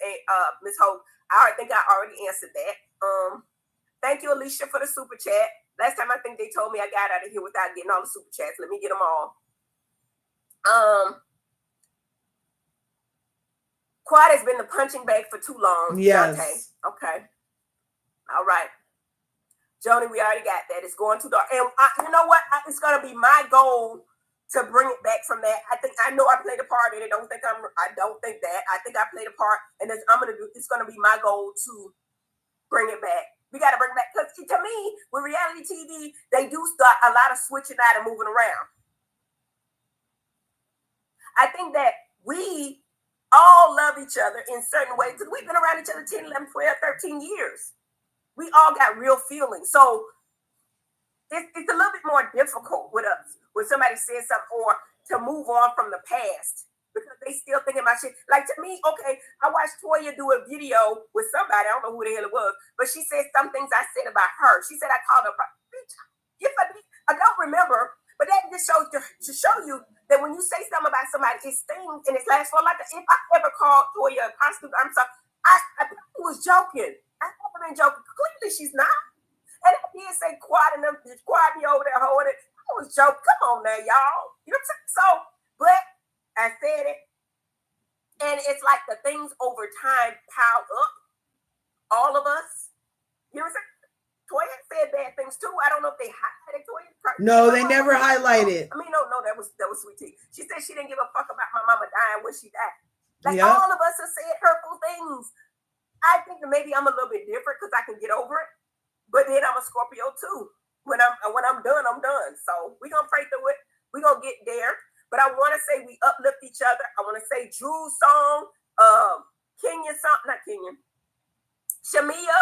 Ms. Hope. I think I already answered that. Thank you, Alicia, for the super chat. Last time I think they told me I got out of here without getting all the super chats. Let me get them all. Quad has been the punching bag for too long. Yes. Deontay. Okay. All right. Joni, we already got that. It's going too dark. And you know what? It's going to be my goal to bring it back from that. I know I played a part in it. I don't think that. I think I played a part. And it's going to be my goal to bring it back. We got to bring it back. Because to me, with reality TV, they do start a lot of switching out and moving around. I think that we all love each other in certain ways. Because we've been around each other 10, 11, 12, 13 years. We all got real feelings. So it's a little bit more difficult with us when somebody says something or to move on from the past because they still thinking about shit. Like to me, okay, I watched Toya do a video with somebody. I don't know who the hell it was, but she said some things I said about her. She said I called her bitch. Yes, I don't remember, but that just shows to show you that when you say something about somebody, it stings and it lasts for like. If I ever called Toya a prostitute, I'm sorry. I was joking. I haven't been joking. Clearly, she's not. And I did say Quad and them, Quad be over there holding it. I was joking. Come on now, y'all. You know what I'm saying? So, but I said it. And it's like the things over time pile up. All of us. You know what I'm saying? Toya said bad things too. I don't know if they highlighted Toya. No, they never highlighted. I mean, no, that was sweet tea. She said she didn't give a fuck about my mama dying when she died. Like all of us have said hurtful things. I think that maybe I'm a little bit different because I can get over it. But then I'm a Scorpio too. When I'm done, I'm done. So we're gonna pray through it. We're gonna get there. But I want to say we uplift each other. I want to say Drew's song, Kenyan song, not Kenyan, Shamia,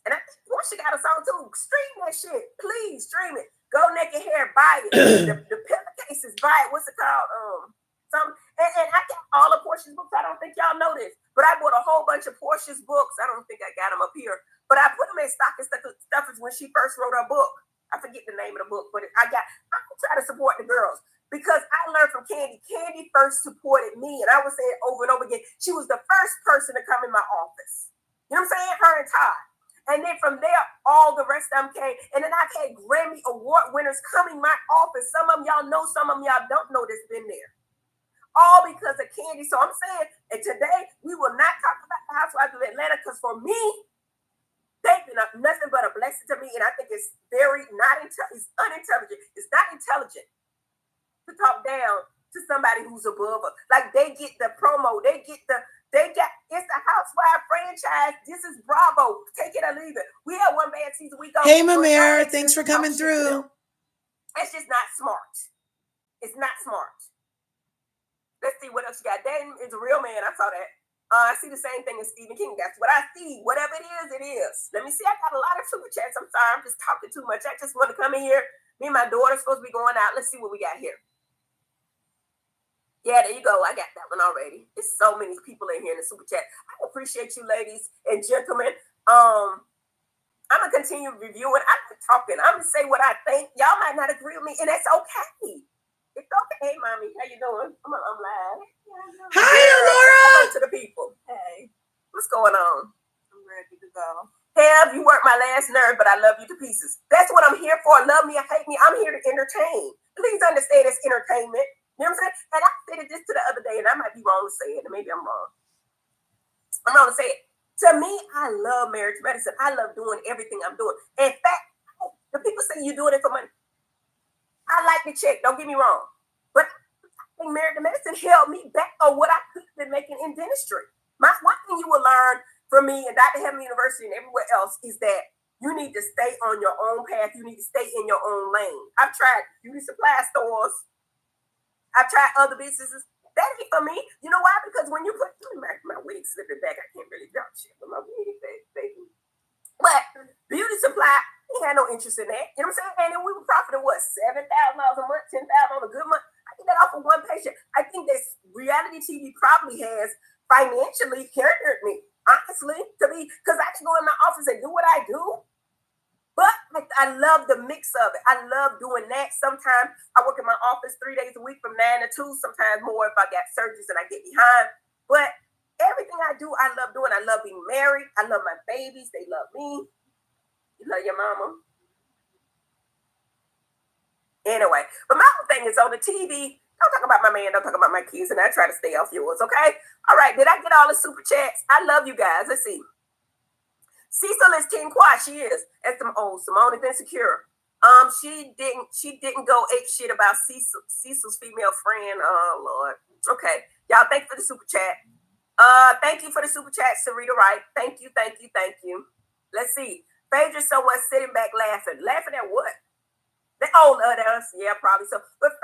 and I think Porsha got a song too. Stream that shit, please stream it. Go Naked Hair, buy it. the pillowcases, buy it. What's it called? And I got all of Porsha's books. I don't think y'all know this, but I bought a whole bunch of Porsha's books. I don't think I got them up here. But I put them in stock and stuff is when she first wrote her book. I forget the name of the book, but I try to support the girls because I learned from Candy. Candy first supported me, and I would say it over and over again. She was the first person to come in my office. You know what I'm saying? Her and Todd. And then from there, all the rest of them came. And then I've had Grammy Award winners come in my office. Some of y'all know, some of y'all don't know that's been there. All because of Candy. So I'm saying, and today we will not talk about the Housewives of Atlanta because for me, they've been nothing but a blessing to me, and I think it's it's unintelligent. It's not intelligent to talk down to somebody who's above us. Like they get the promo, it's the Housewives franchise. This is Bravo. Take it or leave it. We had one bad season. We go. Hey, Mamir, thanks for coming through. It's just not smart. It's not smart. Let's see what else you got. Dan is a real man. I saw that. I see the same thing as Stephen King. That's what I see. Whatever it is, it is. Let me see. I got a lot of super chats. I'm sorry. I'm just talking too much. I just want to come in here. Me and my daughter's supposed to be going out. Let's see what we got here. Yeah, there you go. I got that one already. There's so many people in here in the super chat. I appreciate you, ladies and gentlemen. I'm going to continue reviewing. I'm talking. I'm going to say what I think. Y'all might not agree with me, and that's okay. It's okay, mommy. How you doing? I'm live. Hi, Laura. Hello to the people. Hey, what's going on? I'm ready to go. Have you worked my last nerve, but I love you to pieces. That's what I'm here for. Love me or hate me. I'm here to entertain. Please understand it's entertainment. You know what I'm saying? And I said this to the other day, and I might be wrong to say it, and maybe I'm wrong. I'm wrong to say it. To me, I love marriage medicine. I love doing everything I'm doing. In fact, the people say you're doing it for money. I like the check, don't get me wrong. But I think married to medicine held me back on what I could have been making in dentistry. One thing you will learn from me and Dr. Hemley University and everywhere else is that you need to stay on your own path. You need to stay in your own lane. I've tried beauty supply stores. I've tried other businesses. That ain't for me. You know why? Because when you put my wig slipping back, I can't really drop shit with my wig, baby. But beauty supply, he had no interest in that. You know what I'm saying? And then we were profiting what, $7,000 a month, $10,000 on a good month. I get that off of one patient. I think this reality TV probably has financially carried me, honestly, because I can go in my office and do what I do. But I love the mix of it. I love doing that. Sometimes I work in my office 3 days a week from 9 to 2, sometimes more if I got surgeries and I get behind. But everything I do, I love doing. I love being married. I love my babies. They love me. You love your mama. Anyway, but my whole thing is on the TV. Don't talk about my man. Don't talk about my kids. And I try to stay off yours, okay? All right. Did I get all the super chats? I love you guys. Let's see. Cecil is Team Quad. She is. That's Simone is insecure. She didn't go ape shit about Cecil's female friend. Oh Lord. Okay. Y'all, thank you for the super chat. Thank you for the super chat, Sarita Wright. Thank you. Let's see. Phaedra someone sitting back laughing. Laughing at what? At us. Yeah, probably so. But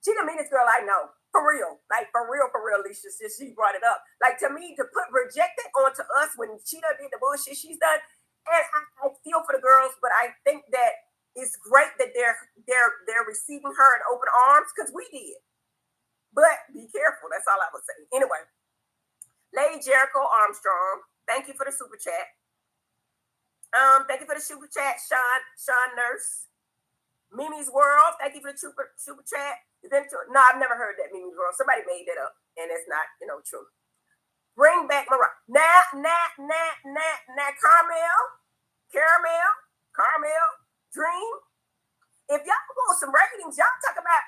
she the meanest girl I know. For real. Like, for real, Alicia. Since she brought it up. Like, to me, to put rejected onto us when she done did the bullshit she's done. And I feel for the girls, but I think that it's great that they're receiving her in open arms because we did. But be careful. That's all I would say. Anyway, Lady Jericho Armstrong, thank you for the super chat. Thank you for the super chat, Sean Nurse. Mimi's World, thank you for the super chat. No, I've never heard that Mimi's World. Somebody made that up, and it's not, true. Bring back Mariah. Caramel, Dream. If y'all want some ratings, y'all talk about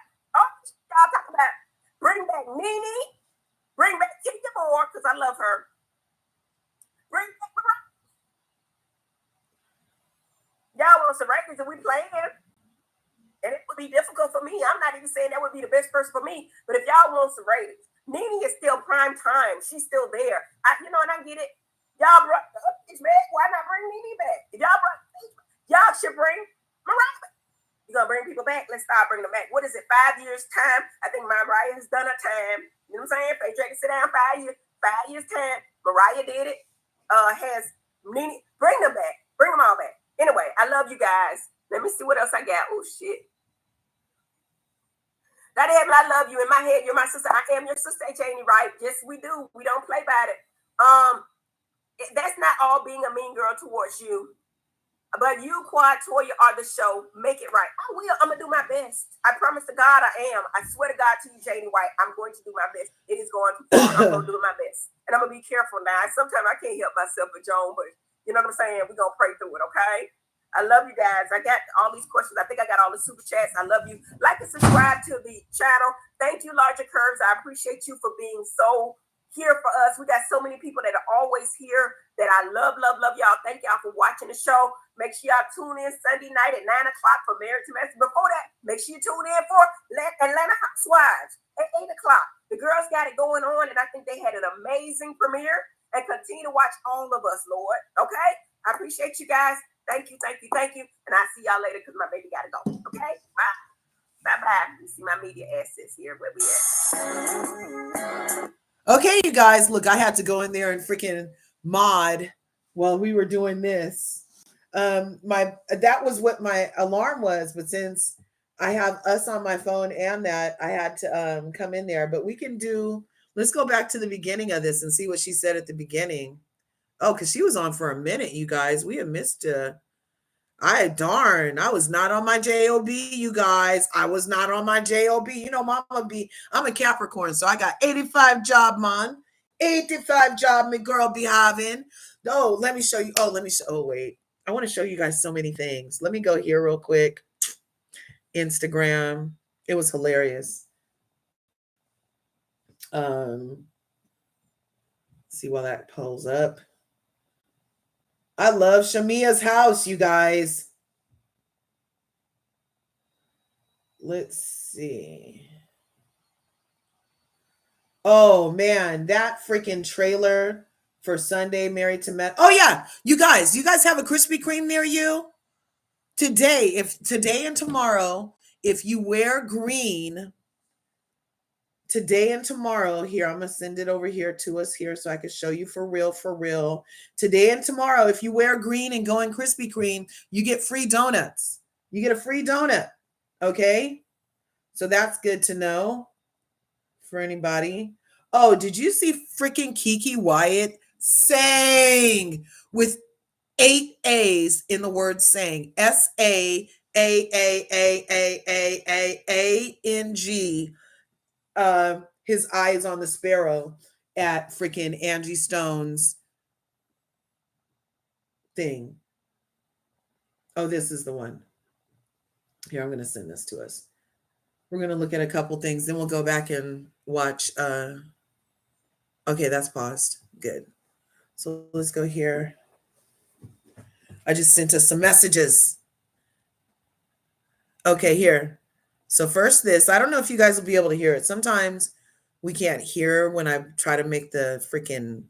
bring back Nene, bring back Kenya Moore, because I love her. Bring back Mariah. Y'all want some ratings and we playing. And it would be difficult for me. I'm not even saying that would be the best person for me. But if y'all want some ratings, Nene is still prime time. She's still there. And I get it. Y'all brought the updates back. Why not bring Nene back? If y'all should bring Mariah back. You're going to bring people back? Let's start bringing them back. What is it, 5 years time? I think Mariah has done her time. You know what I'm saying? Phaedra can sit down 5 years. 5 years time. Mariah did it. Has Nene. Bring them back. Bring them all back. Anyway, I love you guys. Let me see what else I got. Oh, shit. That heaven, I love you. In my head, you're my sister. I am your sister, Janie, right? Yes, we do. We don't play about it. That's not all being a mean girl towards you. But you, Quad, Toya, are the show. Make it right. I will. I'm going to do my best. I promise to God I am. I swear to God to you, Janie White, I'm going to do my best. It is going to I'm going to do my best. And I'm going to be careful now. Sometimes I can't help myself with Joan, but you know what I'm saying? We're going to pray through it, okay? I love you guys. I got all these questions. I think I got all the super chats. I love you. Like and subscribe to the channel. Thank you, LRGA Curves. I appreciate you for being so here for us. We got so many people that are always here that I love y'all. Thank y'all for watching the show. Make sure y'all tune in Sunday night at 9 o'clock for Married to Message. Before that, make sure you tune in for Atlanta Housewives at 8 o'clock. The girls got it going on, and I think they had an amazing premiere. And continue to watch all of us, Lord. Okay? I appreciate you guys. Thank you. And I'll see y'all later because my baby got to go. Okay? Bye. Bye-bye. You see my media assets here. Where we at? Okay, you guys. Look, I had to go in there and freaking mod while we were doing this. That was what my alarm was. But since I have us on my phone and that, I had to come in there. But we can let's go back to the beginning of this and see what she said at the beginning. Oh, because she was on for a minute, you guys. We have missed I was not on my JOB, you guys. I was not on my JOB. I'm a Capricorn, so I got 85 job, man. 85 job, my girl be having. Oh, let me show you. Oh, wait. I want to show you guys so many things. Let me go here real quick. Instagram. It was hilarious. See while that pulls up. I love Shamia's house, you guys. Let's see. Oh, man, that freaking trailer for Sunday Married to Met. Oh, yeah, you guys have a Krispy Kreme near you? Today and tomorrow, if you wear green, today and tomorrow, here, I'm going to send it over here to us here so I can show you for real. Today and tomorrow, if you wear green and go in Krispy Kreme, you get free donuts. You get a free donut, okay? So that's good to know for anybody. Oh, did you see freaking Kiki Wyatt sang with 8 A's in the word sang? SAAAAAAANG. his eyes on the sparrow at freaking Angie Stone's thing. Oh, this is the one. Here, I'm going to send this to us. We're going to look at a couple things, then we'll go back and watch. Okay, that's paused. Good. So let's go here. I just sent us some messages. Okay, here. So first this, I don't know if you guys will be able to hear it. Sometimes we can't hear when I try to make the freaking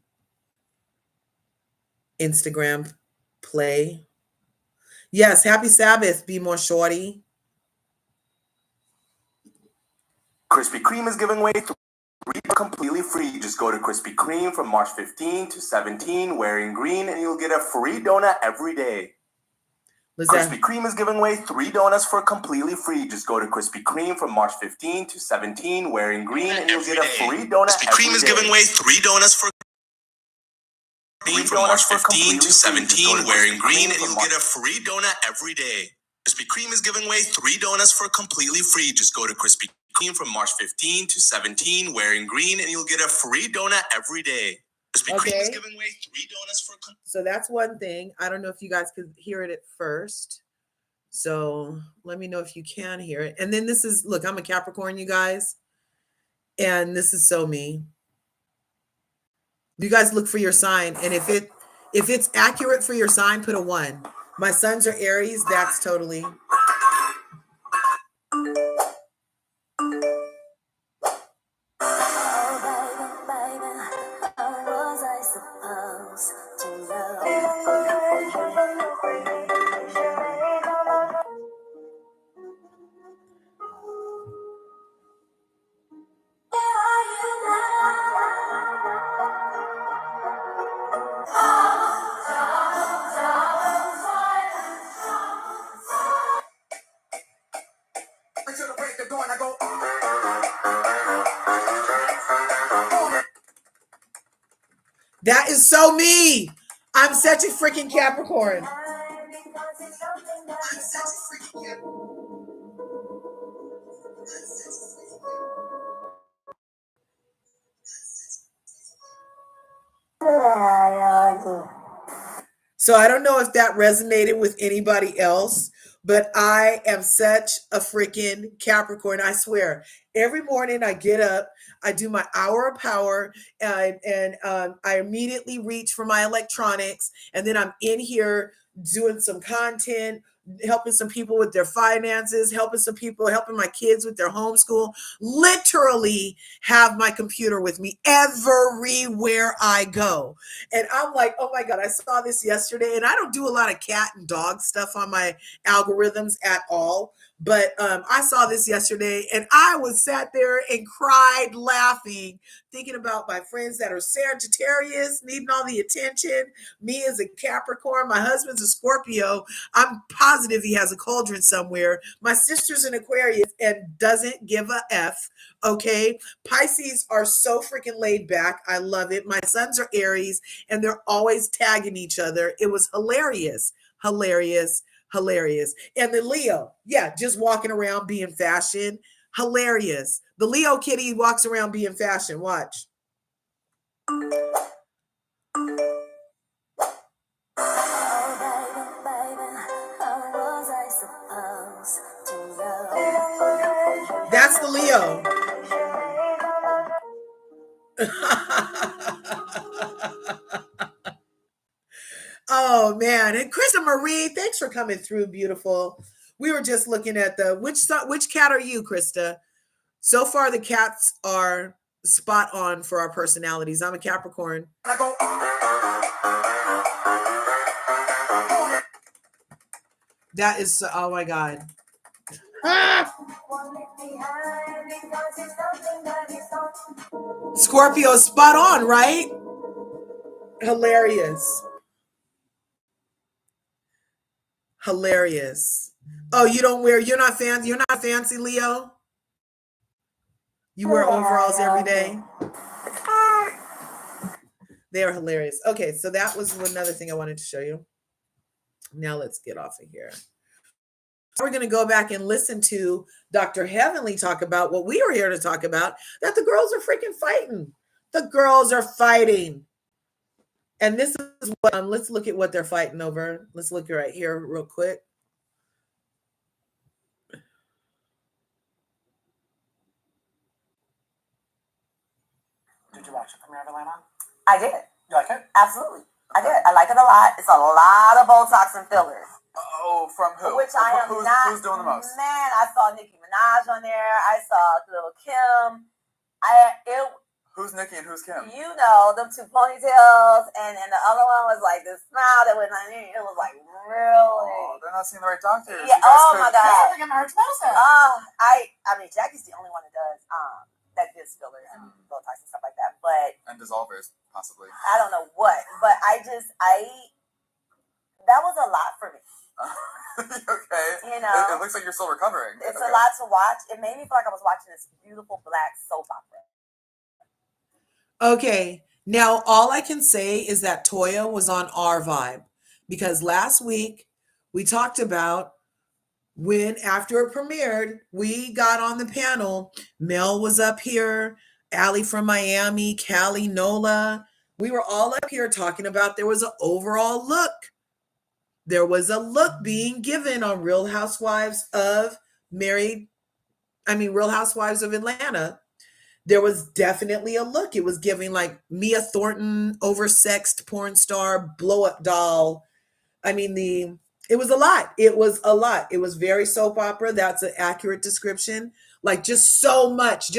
Instagram play. Yes, happy Sabbath, Be More Shorty. Krispy Kreme is giving away 3 completely free. Just go to Krispy Kreme from March 15 to 17 wearing green and you'll get a free donut every day. Krispy Kreme is giving away 3 donuts for completely free. Just go to Krispy Kreme from March 15 to 17 wearing green and you'll get a free donut Krispy Kreme is giving away 3 donuts for from March 15 to 17 wearing green and you'll get a free donut every day. Krispy Kreme is giving away 3 donuts for completely free. Just go to Krispy Kreme from March 15 to 17 wearing green and you'll get a free donut every day. Krispy Kreme is giving away 3 donuts for So that's one thing. I don't know if you guys could hear it at first. So let me know if you can hear it. And then this is, look, I'm a Capricorn, you guys. And this is so me. You guys look for your sign. And if it's accurate for your sign, put a 1. My sons are Aries. That's totally. That is so me. I'm such a freaking Capricorn. So I don't know if that resonated with anybody else, but I am such a freaking Capricorn. I swear, every morning I get up, I do my hour of power, and I immediately reach for my electronics, and then I'm in here doing some content, helping some people with their finances, helping my kids with their homeschool. Literally have my computer with me everywhere I go. And I'm like, oh my God, I saw this yesterday. And I don't do a lot of cat and dog stuff on my algorithms at all. But I saw this yesterday and I was sat there and cried laughing, thinking about my friends that are Sagittarius, needing all the attention. Me as a Capricorn, my husband's a Scorpio. I'm positive he has a cauldron somewhere. My sister's an Aquarius and doesn't give a F. Okay. Pisces are so freaking laid back. I love it. My sons are Aries and they're always tagging each other. It was hilarious. And the Leo, yeah, just walking around being fashion. Hilarious. The Leo kitty walks around being fashion. Watch. That's the Leo. Oh man. And Krista Marie, thanks for coming through, beautiful. We were just looking at which cat are you, Krista? So far the cats are spot on for our personalities. I'm a Capricorn. That is, oh my God. Scorpio, spot on, right? Hilarious. Oh, you're not fancy, Leo? You wear overalls every day? They are hilarious. Okay, so that was another thing I wanted to show you. Now let's get off of here. we're going to go back and listen to Dr. Heavenly talk about what we were here to talk about, that the girls are freaking fighting. The girls are fighting. And this is what, let's look at what they're fighting over. Let's look right here real quick. Did you watch the premiere of Atlanta? I did. You like it? Absolutely. I did. I like it a lot. It's a lot of Botox and fillers. Oh, from who? Which I am Who's doing the most? Man, I saw Nicki Minaj on there. I saw Lil Kim. Who's Nicki and who's Kim? You know, them two ponytails, and the other one was like this smile that went on it. It was like really. Oh, they're not seeing the right doctors. Yeah. Oh my God. They're getting her medicine. I mean, Jackie's the only one that does that gives fillers and Botox and stuff like that. But and dissolvers, possibly. I don't know what. But that was a lot for me. Okay. You know, it looks like you're still recovering. It's a lot to watch. It made me feel like I was watching this beautiful black soap opera. Okay, now all I can say is that Toya was on our vibe, because last week we talked about when, after it premiered, we got on the panel. Mel was up here, Allie from Miami, Callie, Nola. We were all up here talking about there was an overall look. There was a look being given on Real Housewives of Real Housewives of Atlanta. There was definitely a look. It was giving like Mia Thornton, oversexed porn star, blow up doll. I mean, it was a lot. It was a lot. It was very soap opera. That's an accurate description. Like just so much.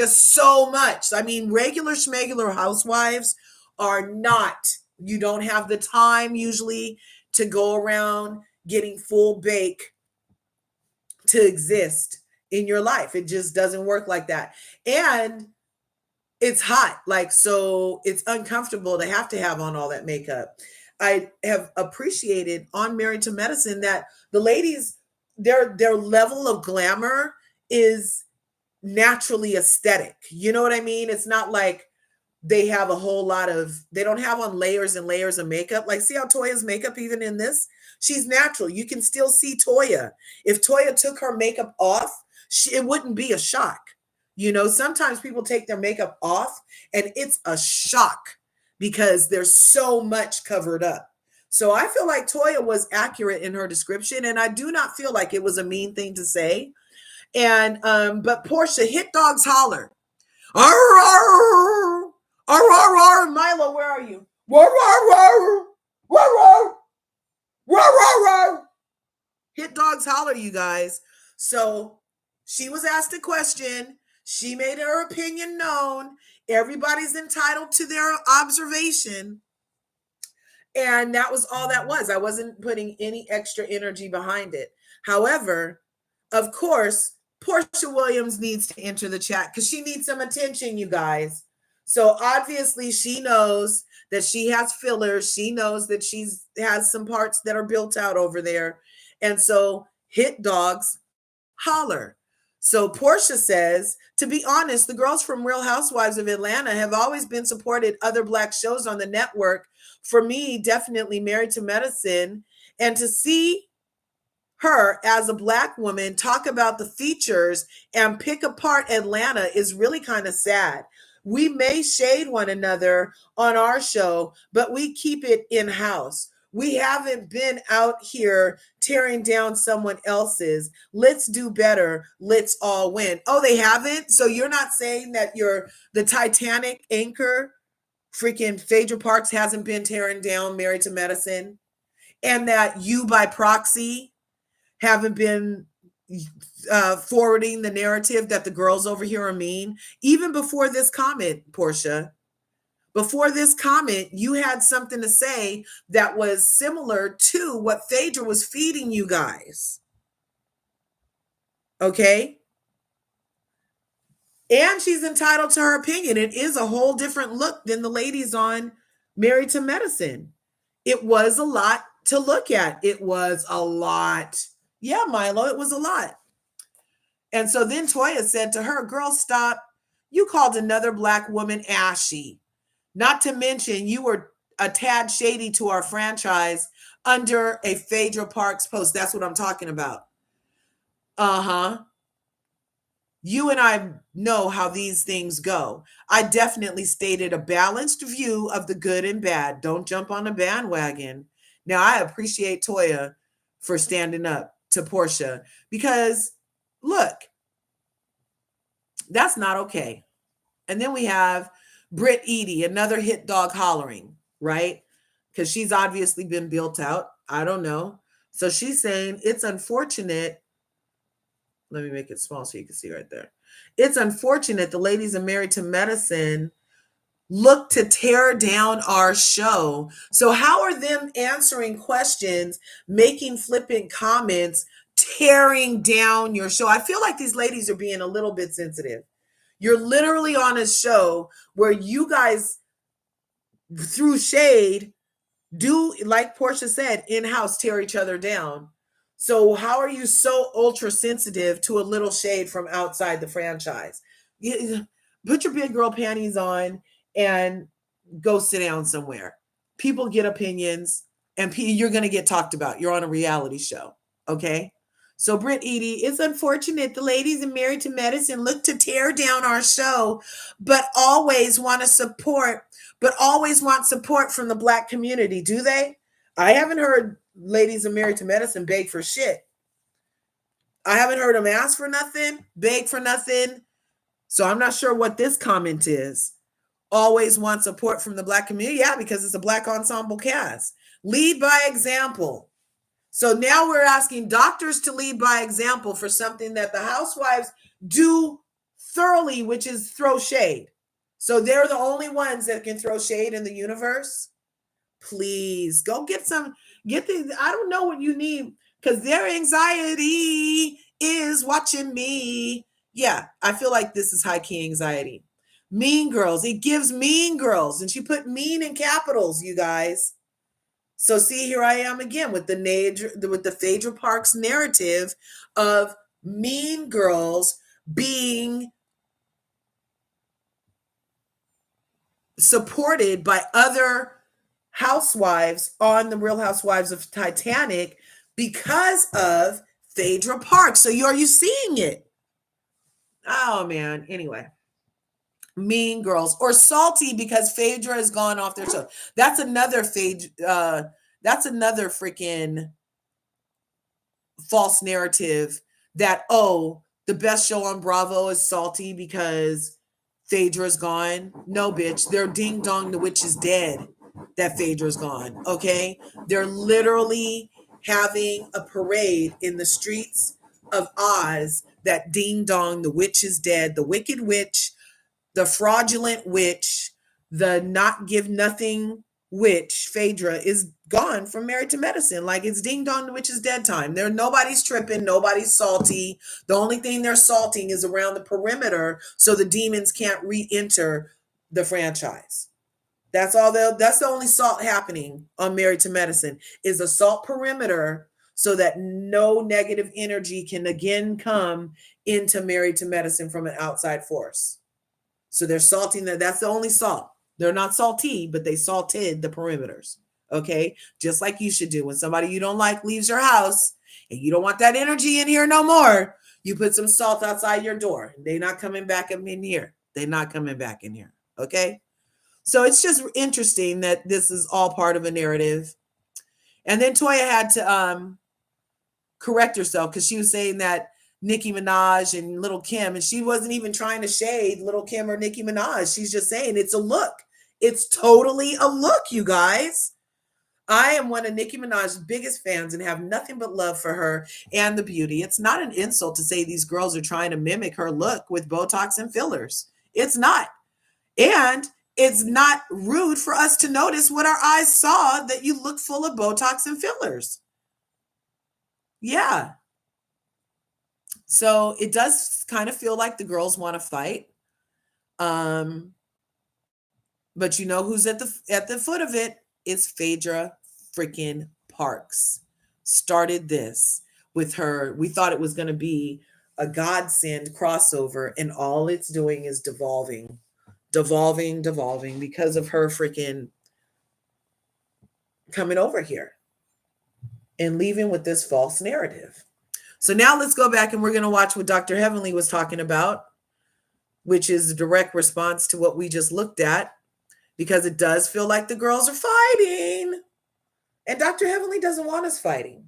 I mean, regular schmegular housewives are not, you don't have the time usually to go around getting full bake to exist in your life. It just doesn't work like that. And it's hot, so it's uncomfortable to have on all that makeup. I have appreciated on Married to Medicine that the ladies, their level of glamour is naturally aesthetic. You know what I mean? It's not like they have a whole lot of, they don't have on layers and layers of makeup. Like, see how Toya's makeup, even in this, she's natural. You can still see Toya. If Toya took her makeup off, it wouldn't be a shock. You know, sometimes people take their makeup off and it's a shock because there's so much covered up. So I feel like Toya was accurate in her description, and I do not feel like it was a mean thing to say. And but Porsha, hit dogs holler. Arr, arr, arr, arr. Milo, where are you? Hit dogs holler, you guys. So she was asked a question. She made her opinion known. Everybody's entitled to their observation. And that was all that was. I wasn't putting any extra energy behind it. However, of course, Porsha Williams needs to enter the chat because she needs some attention, you guys. So obviously she knows that she has fillers. She knows that she has some parts that are built out over there. And so hit dogs holler. So Porsha says, to be honest, the girls from Real Housewives of Atlanta have always been supported other Black shows on the network. For me, definitely Married to Medicine. And to see her as a Black woman talk about the features and pick apart Atlanta is really kind of sad. We may shade one another on our show, but we keep it in-house. We haven't been out here tearing down someone else's. Let's do better. Let's all win. Oh, they haven't? So you're not saying that the Titanic anchor, freaking Phaedra Parks, hasn't been tearing down Married to Medicine? And that you, by proxy, haven't been forwarding the narrative that the girls over here are mean? Even before this comment, Porsha, before this comment, you had something to say that was similar to what Phaedra was feeding you guys. Okay? And she's entitled to her opinion. It is a whole different look than the ladies on Married to Medicine. It was a lot to look at. It was a lot. Yeah, Milo, it was a lot. And so then Toya said to her, girl, stop. You called another Black woman ashy. Not to mention you were a tad shady to our franchise under a Phaedra Parks post. That's what I'm talking about. You and I know how these things go. I definitely stated a balanced view of the good and bad. Don't jump on the bandwagon. Now, I appreciate Toya for standing up to Porsha because, look, that's not okay. And then we have Britt Edie, another hit dog hollering, right? Because she's obviously been built out. I don't know. So she's saying it's unfortunate. Let me make it small so you can see right there. It's unfortunate the ladies in Married to Medicine look to tear down our show. So how are them answering questions, making flippant comments, tearing down your show? I feel like these ladies are being a little bit sensitive. You're literally on a show where you guys, through shade, do, like Porsha said, in-house tear each other down. So how are you so ultra sensitive to a little shade from outside the franchise? Put your big girl panties on and go sit down somewhere. People get opinions and you're going to get talked about. You're on a reality show. Okay. So Britt Edie, it's unfortunate the ladies in Married to Medicine look to tear down our show, but always want support from the Black community. Do they? I haven't heard ladies in Married to Medicine beg for shit. I haven't heard them ask for nothing, beg for nothing. So I'm not sure what this comment is. Always want support from the Black community. Yeah, because it's a Black ensemble cast. Lead by example. So now we're asking doctors to lead by example for something that the Housewives do thoroughly, which is throw shade. So they're the only ones that can throw shade in the universe. Please go get the, I don't know what you need, because their anxiety is watching me. Yeah, I feel like this is high key anxiety. Mean Girls, it gives Mean Girls, and she put mean in capitals, you guys. So see, here I am again with the Phaedra Parks narrative of Mean Girls being supported by other housewives on the Real Housewives of Titanic because of Phaedra Parks. So are you seeing it? Oh man. Anyway, Mean Girls, or salty because Phaedra has gone off their show. That's another that's another freaking false narrative that, oh, the best show on Bravo is salty because Phaedra's gone. No, bitch. They're ding dong, the witch is dead that Phaedra's gone. Okay. They're literally having a parade in the streets of Oz that ding dong, the witch is dead. The wicked witch, the fraudulent witch, the not give nothing witch, Phaedra, is gone from Married to Medicine. Like, it's ding dong, the witch is dead time. Nobody's tripping, nobody's salty. The only thing they're salting is around the perimeter so the demons can't re-enter the franchise. That's the only salt happening on Married to Medicine, is a salt perimeter so that no negative energy can again come into Married to Medicine from an outside force. So they're salting that. That's the only salt. They're not salty, but they salted the perimeters. Okay. Just like you should do when somebody you don't like leaves your house and you don't want that energy in here no more. You put some salt outside your door. They're not coming back in here. They're not coming back in here. Okay. So it's just interesting that this is all part of a narrative. And then Toya had to correct herself because she was saying that Nicki Minaj and Little Kim, and she wasn't even trying to shade Little Kim or Nicki Minaj. She's just saying it's a look. It's totally a look, you guys. I am one of Nicki Minaj's biggest fans and have nothing but love for her and the beauty. It's not an insult to say these girls are trying to mimic her look with Botox and fillers. It's not. And it's not rude for us to notice what our eyes saw, that you look full of Botox and fillers. Yeah. So it does kind of feel like the girls want to fight. But you know who's at the foot of it? It's Phaedra freaking Parks. Started this with her. We thought it was going to be a godsend crossover, and all it's doing is devolving because of her freaking coming over here and leaving with this false narrative. So now let's go back and we're going to watch what Dr. Heavenly was talking about, which is a direct response to what we just looked at, because it does feel like the girls are fighting. And Dr. Heavenly doesn't want us fighting.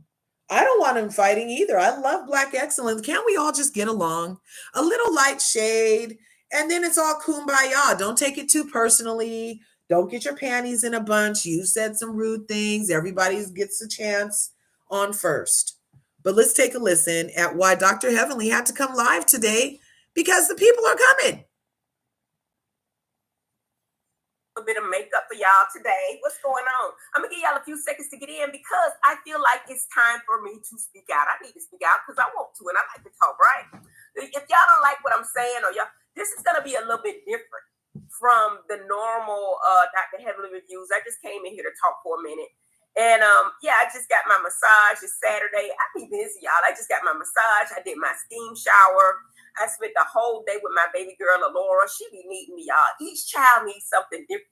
I don't want him fighting either. I love Black excellence. Can't we all just get along? A little light shade, and then it's all kumbaya. Don't take it too personally. Don't get your panties in a bunch. You said some rude things. Everybody gets a chance on first. But let's take a listen at why Dr. Heavenly had to come live today, because the people are coming. A bit of makeup for y'all today. What's going on? I'm gonna give y'all a few seconds to get in because I feel like it's time for me to speak out. I need to speak out because I want to and I like to talk, right? If y'all don't like what I'm saying, or y'all, this is gonna be a little bit different from the normal Dr. Heavenly reviews. I just came in here to talk for a minute. And yeah, I just got my massage. It's Saturday. I be busy, y'all. I just got my massage. I did my steam shower. I spent the whole day with my baby girl, Alora. She be needing me, y'all. Each child needs something different.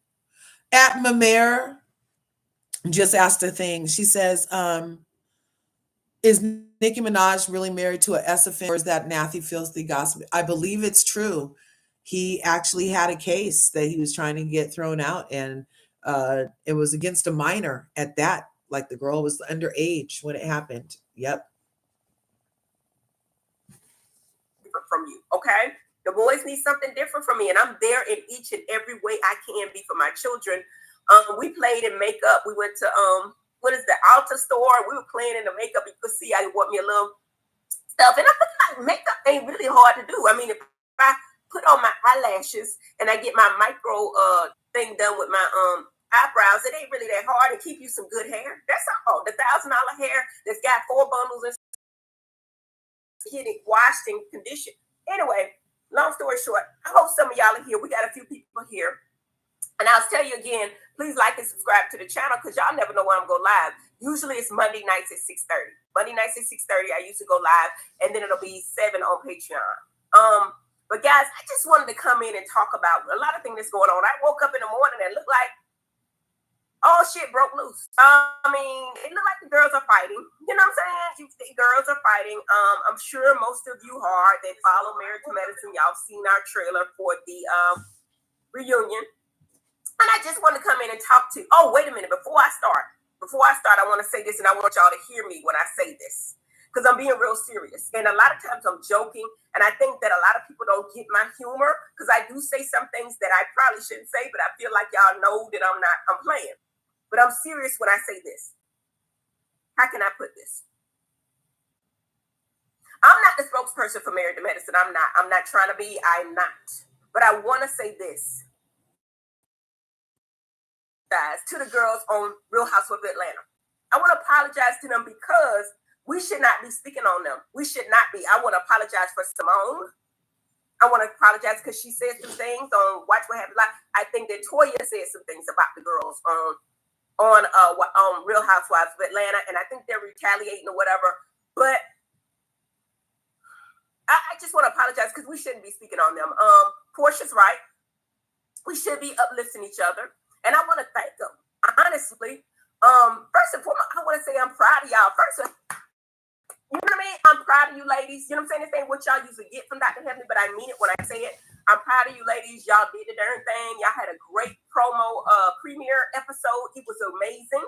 At Mamere just asked a thing. She says, is Nicki Minaj really married to a SFN, or is that Nathy filthy gossip? I believe it's true. He actually had a case that he was trying to get thrown out, and it was against a minor at that. Like the girl was underage when it happened. Yep. From you, okay? The boys need something different from me, and I'm there in each and every way I can be for my children. We played in makeup. We went to what is the Ulta store? We were playing in the makeup. You could see I want me a little stuff, and I feel like makeup ain't really hard to do. I mean, if I put on my eyelashes and I get my micro thing done with my eyebrows, it ain't really that hard to keep you some good hair. That's all. The $1,000 hair that's got 4 bundles and getting washed and conditioned. Anyway, long story short, I hope some of y'all are here. We got a few people here. And I'll tell you again, please like and subscribe to the channel because y'all never know when I'm going live. Usually it's Monday nights at 6:30. Monday nights at 6:30, I usually go live, and then it'll be 7 on Patreon. But guys, I just wanted to come in and talk about a lot of things that's going on. I woke up in the morning and looked like all shit broke loose. I mean, it looked like the girls are fighting. You know what I'm saying? The girls are fighting. I'm sure most of you that follow Married to Medicine, y'all seen our trailer for the reunion. And I just want to come in and talk to. Oh, wait a minute. Before I start, I want to say this, and I want y'all to hear me when I say this, because I'm being real serious. And a lot of times I'm joking, and I think that a lot of people don't get my humor because I do say some things that I probably shouldn't say, but I feel like y'all know that I'm playing. But I'm serious when I say this. How can I put this? I'm not the spokesperson for Married to Medicine. I'm not trying to be. I'm not. But I want to say this, guys, to the girls on Real Housewives of Atlanta. I want to apologize to them because we should not be speaking on them. We should not be. I want to apologize for Simone. I want to apologize because she said some things on Watch What Happens Live. I think that Toya said some things about the girls on Real Housewives of Atlanta, and I think they're retaliating or whatever. But I just want to apologize because we shouldn't be speaking on them. Porsha's right. We should be uplifting each other, and I want to thank them. Honestly, first and foremost, I want to say I'm proud of y'all. First, you know what I mean? I'm proud of you ladies. You know what I'm saying? This ain't what y'all usually get from Dr. Heavenly, but I mean it when I say it. I'm proud of you ladies. Y'all did the darn thing. Y'all had a great promo premiere episode. It was amazing.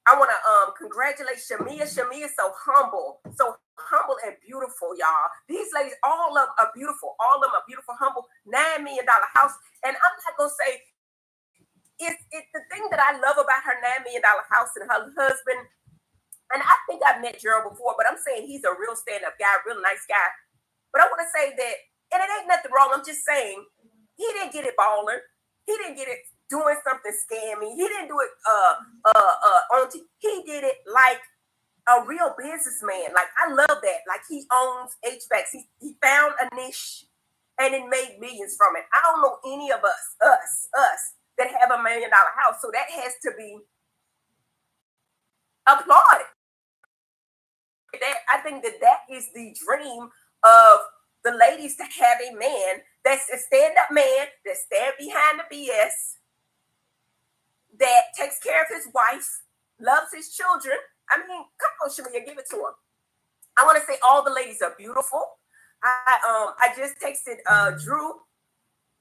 I want to congratulate Shamia. Shamia is so humble and beautiful, y'all. These ladies, all of them are beautiful. All of them are beautiful, humble. $9 million house. And I'm not going to say, it's the thing that I love about her $9 million house and her husband. And I think I've met Gerald before, but I'm saying he's a real stand-up guy, real nice guy. But I want to say that, and it ain't nothing wrong. I'm just saying he didn't get it balling. He didn't get it doing something scammy. He didn't do it he did it like a real businessman. Like, I love that. Like, he owns HVACs. He found a niche and it made millions from it. I don't know any of us that have $1 million house. So that has to be applauded. I think that is the dream of the ladies, to have a man that's a stand-up man that stand behind the BS, that takes care of his wife, loves his children. I mean, come on, Shamia, give it to him. I want to say all the ladies are beautiful. I just texted Drew.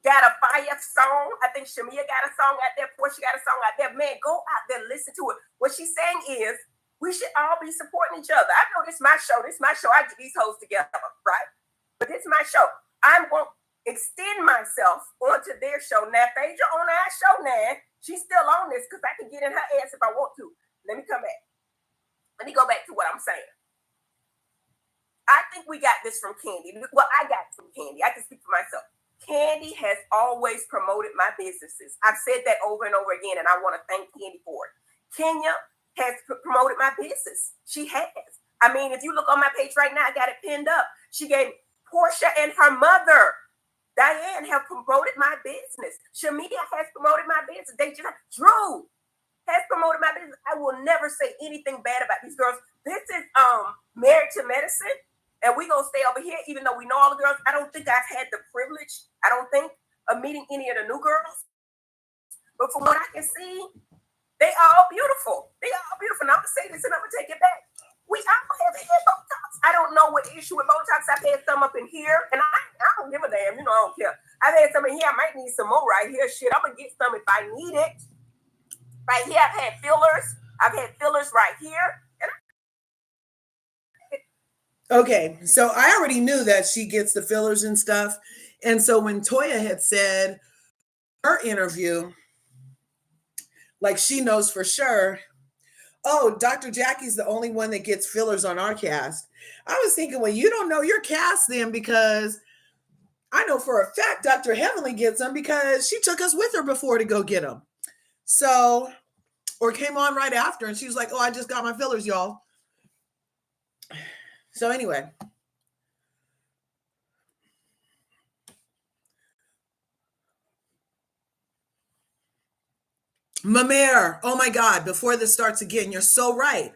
Got a fire song. I think Shamia got a song out there. Porsha got a song out there. Man, go out there, listen to it. What she's saying is we should all be supporting each other. I know this is my show. This is my show. I get these hoes together, right? But this is my show. I'm going to extend myself onto their show. Now, Phaedra on our show now, she's still on this because I can get in her ass if I want to. Let me come back. Let me go back to what I'm saying. I think we got this from Candy. Well, I got it from Candy. I can speak for myself. Candy has always promoted my businesses. I've said that over and over again, and I want to thank Candy for it. Kenya has promoted my business. She has. I mean, if you look on my page right now, I got it pinned up. She gave Porsha and her mother, Diane, have promoted my business. Shamia has promoted my business. Drew has promoted my business. I will never say anything bad about these girls. This is Married to Medicine. And we're going to stay over here, even though we know all the girls. I don't think I've had the privilege, of meeting any of the new girls. But from what I can see, they are all beautiful. They are all beautiful. And I'm going to say this and I'm going to take it back. We all have had Botox. I don't know what issue with Botox. I've had some up in here. And I don't give a damn. I don't care. I've had some in here. I might need some more right here. Shit, I'm going to get some if I need it. Right here, I've had fillers. I've had fillers right here. Okay, so I already knew that she gets the fillers and stuff. And so when Toya had said her interview, like she knows for sure, oh, Dr. Jackie's the only one that gets fillers on our cast. I was thinking, well, you don't know your cast then, because I know for a fact Dr. Heavenly gets them because she took us with her before to go get them. So, or came on right after and she was like, oh, I just got my fillers, y'all. So anyway. Mamere, oh my God, before this starts again, you're so right.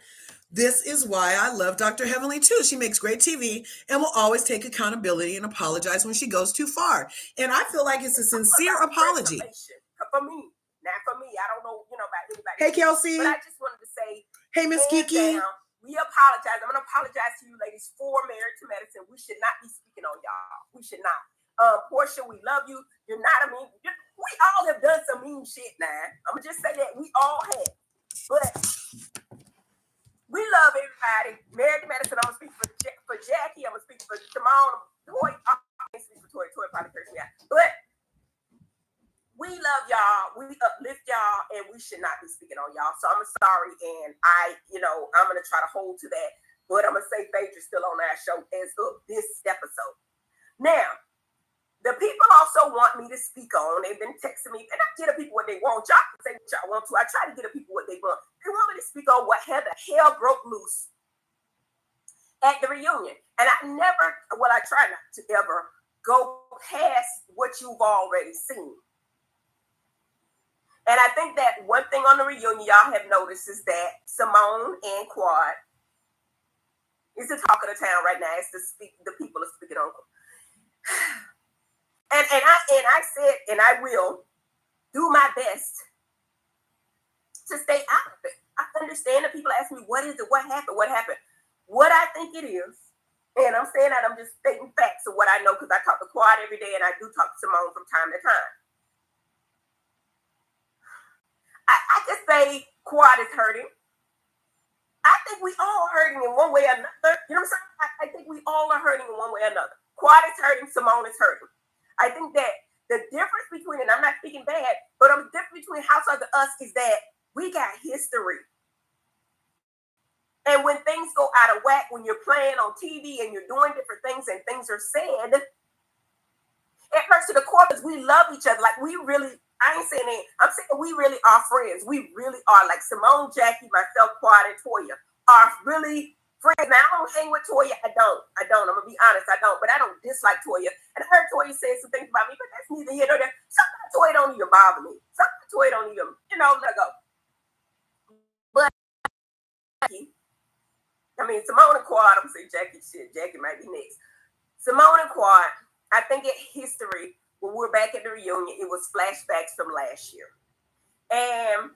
This is why I love Dr. Heavenly too. She makes great TV and will always take accountability and apologize when she goes too far. And I feel like it's a sincere apology. For me, not for me. I don't know, about anybody. Hey, Kelsey. But I just wanted to say, hey, Miss Kiki. We apologize. I'm going to apologize to you ladies for Married to Medicine. We should not be speaking on y'all. We should not. Porsha, we love you. You're not a mean. We all have done some mean shit now. I'm going to just say that. We all have. But we love everybody. Married to Medicine, I'm going to speak for Jackie. I'm going to speak for Simone. Toya, I can't speak for Toya. Toya probably cursed me out. But we love y'all. We uplift y'all. And we should not be speaking on y'all. So I'm sorry. And I'm going to try to hold to that. But I'm going to say Phaedra's still on our show as of this episode. Now, the people also want me to speak on. They've been texting me, and I get the people what they want. Y'all can say what y'all want to. I try to get the people what they want. They want me to speak on what the hell broke loose at the reunion. And I try not to ever go past what you've already seen. And I think that one thing on the reunion y'all have noticed is that Simone and Quad is the talk of the town right now. It's the people are speaking on. And I said, and I will do my best to stay out of it. I understand that people ask me, what is it? What happened? What happened? What I think it is, and I'm saying that I'm just stating facts of what I know because I talk to Quad every day and I do talk to Simone from time to time. I just say Quad is hurting. I think we all hurting in one way or another. You know what I'm saying? I think we all are hurting in one way or another. Quad is hurting. Simone is hurting. I think that the difference between, and I'm not speaking bad, but the difference between Housewives and us is that we got history. And when things go out of whack, when you're playing on TV and you're doing different things and things are said, it hurts to the core because we love each other. Like we really, I ain't saying it, I'm saying we really are friends. We really are. Like Simone, Jackie, myself, Quad, and Toya are really friends. Now, I don't hang with Toya. I don't. I'm going to be honest. I don't. But I don't dislike Toya. And I heard Toya say some things about me, but that's neither here nor there. Sometimes Toya don't even bother me. Sometimes Toya don't even, let go. But, Simone and Quad, I'm going to say Jackie shit. Jackie might be next. Simone and Quad, I think in history, when we were back at the reunion, it was flashbacks from last year. And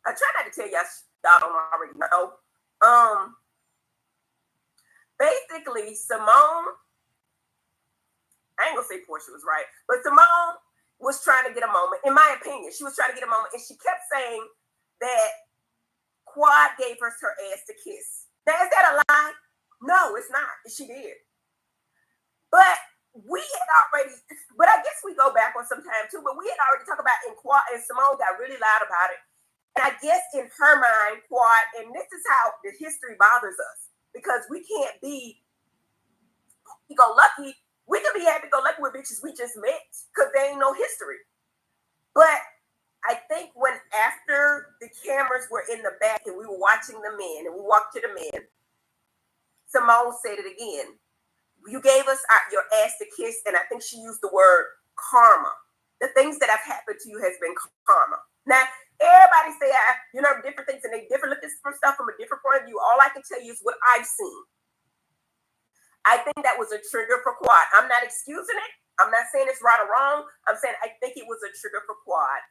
I try not to tell y'all don't already know. basically Simone, I ain't gonna say Porsha was right, but Simone was trying to get a moment. In my opinion, she was trying to get a moment, and she kept saying that Quad gave her ass to kiss. Now, is that a lie? No, it's not. She did. But we had already, but I guess we go back on some time too, but we had already talked about in Quad, and Simone got really loud about it. And I guess in her mind, Quad, and this is how the history bothers us, because we can't be happy-go-lucky. We can be happy-go-lucky with bitches we just met, because there ain't no history. But I think when after the cameras were in the back and we were watching the men, and we walked to the men, Simone said it again. You gave us your ass to kiss, and I think she used the word karma. The things that have happened to you has been karma. Now, everybody say, different things, and they different look at stuff from a different point of view. All I can tell you is what I've seen. I think that was a trigger for Quad. I'm not excusing it. I'm not saying it's right or wrong. I'm saying I think it was a trigger for Quad.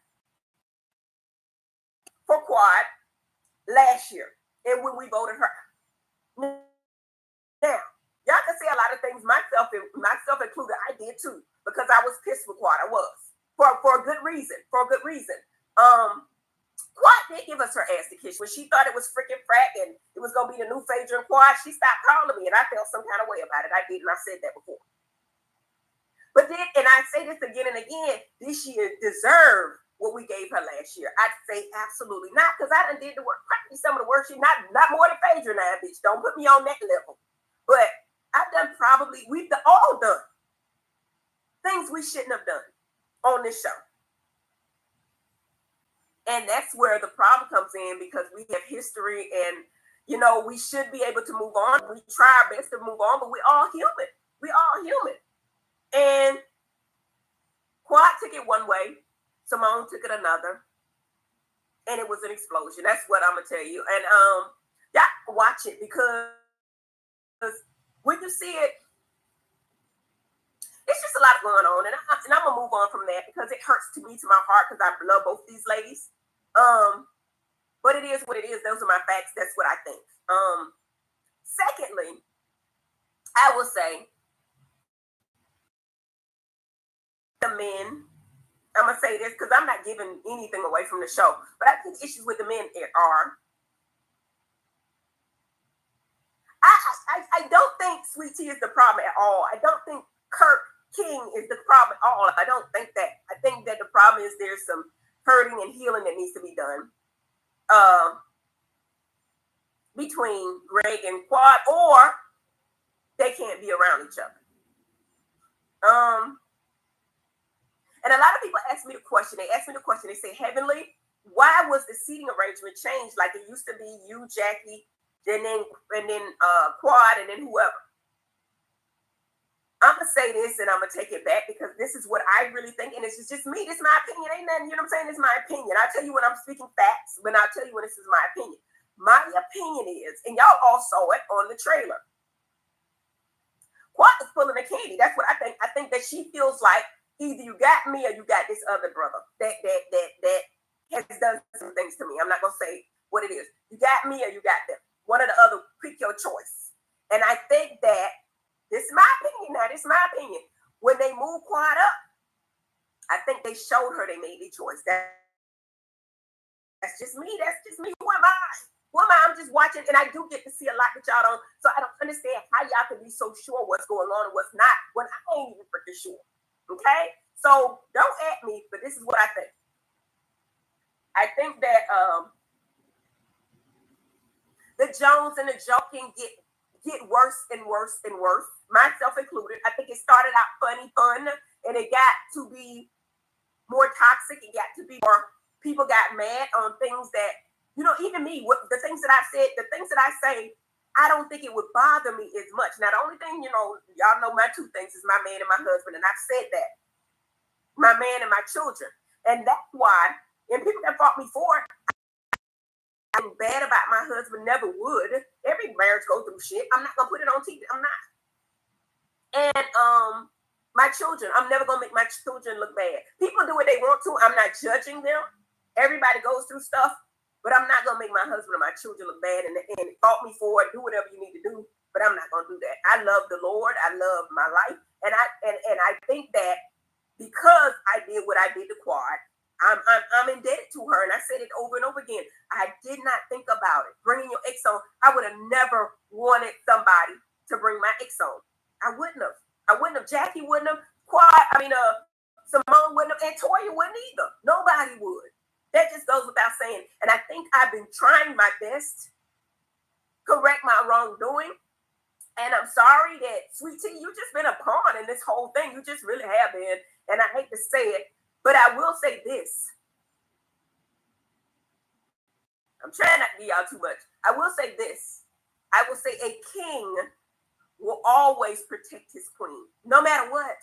Last year, and when we voted her. Now, y'all can say a lot of things, myself included. I did too, because I was pissed with Quad. I was for a good reason. Quad did give us her ass to kiss when she thought it was freaking frack and it was gonna be the new Phaedra and Quad. She stopped calling me, and I felt some kind of way about it. I did, and I've said that before. But then, and I say this again and again, this year deserved what we gave her last year. I'd say absolutely not, because I done did the work, practically some of the work. Not more than Phaedra now, bitch. Don't put me on that level. But I've done we've all done things we shouldn't have done on this show. And that's where the problem comes in, because we have history and, we should be able to move on. We try our best to move on, but we're all human. And Quad took it one way, Simone took it another, and it was an explosion. That's what I'm going to tell you. And y'all watch it, because when you see it, it's just a lot going on, and I'm gonna move on from that, because it hurts to my heart, because I love both these ladies. But it is what it is. Those are my facts. That's what I think. Secondly, I will say the men. I'm gonna say this because I'm not giving anything away from the show, but I think issues with the men are. I don't think Sweet Tea is the problem at all. I don't think Kirk King is the problem at all. I don't think that. I think that the problem is there's some hurting and healing that needs to be done between Greg and Quad, or they can't be around each other. And a lot of people ask me the question. They say, Heavenly, why was the seating arrangement changed? Like it used to be you, Jackie, and then Quad, and then whoever. I'm going to say this, and I'm going to take it back, because this is what I really think, and it's just me. This is my opinion. Ain't nothing, you know what I'm saying? It's my opinion. I'll tell you when I'm speaking facts, when I'll tell you when this is my opinion. My opinion is, and y'all all saw it on the trailer, Quad is pulling a candy. That's what I think. I think that she feels like either you got me or you got this other brother that has done some things to me. I'm not going to say what it is. You got me or you got them. One or the other, pick your choice. And I think that, this is my opinion now. This is my opinion. When they moved Quad up, I think they showed her they made their choice. That's just me. That's just me. Who am I? I'm just watching, and I do get to see a lot that y'all don't. So I don't understand how y'all can be so sure what's going on and what's not when I ain't even freaking sure. Okay? So don't at me, but this is what I think. I think that the Jones and the joking get worse and worse and worse, myself included. I think it started out fun, and it got to be more toxic. It got to be more, people got mad on things that, even me, the things that I said, the things that I say, I don't think it would bother me as much. Now, the only thing, y'all know my two things is my man and my husband, and I've said that. My man and my children. And that's why, and people that fought me for it, I'm bad about my husband, never would. Every marriage go through shit. I'm not gonna put it on TV. I'm not. And my children, I'm never gonna make my children look bad. People do what they want to. I'm not judging them. Everybody goes through stuff, but I'm not gonna make my husband or my children look bad and fault me for it. Do whatever you need to do. but I'm not gonna do that. I love the Lord. I love my life, and I think that because I did what I did to Quad, I'm indebted to her, and I said it over and over again. I did not think about it. Bringing your ex on, I would have never wanted somebody to bring my ex on. I wouldn't have. Jackie wouldn't have. Simone wouldn't have, and Toya wouldn't either. Nobody would. That just goes without saying. And I think I've been trying my best to correct my wrongdoing. And I'm sorry that, Sweet Tea, you just been a pawn in this whole thing. You just really have been. And I hate to say it, but I will say this. I'm trying not to give y'all too much. I will say this. I will say a king will always protect his queen, no matter what.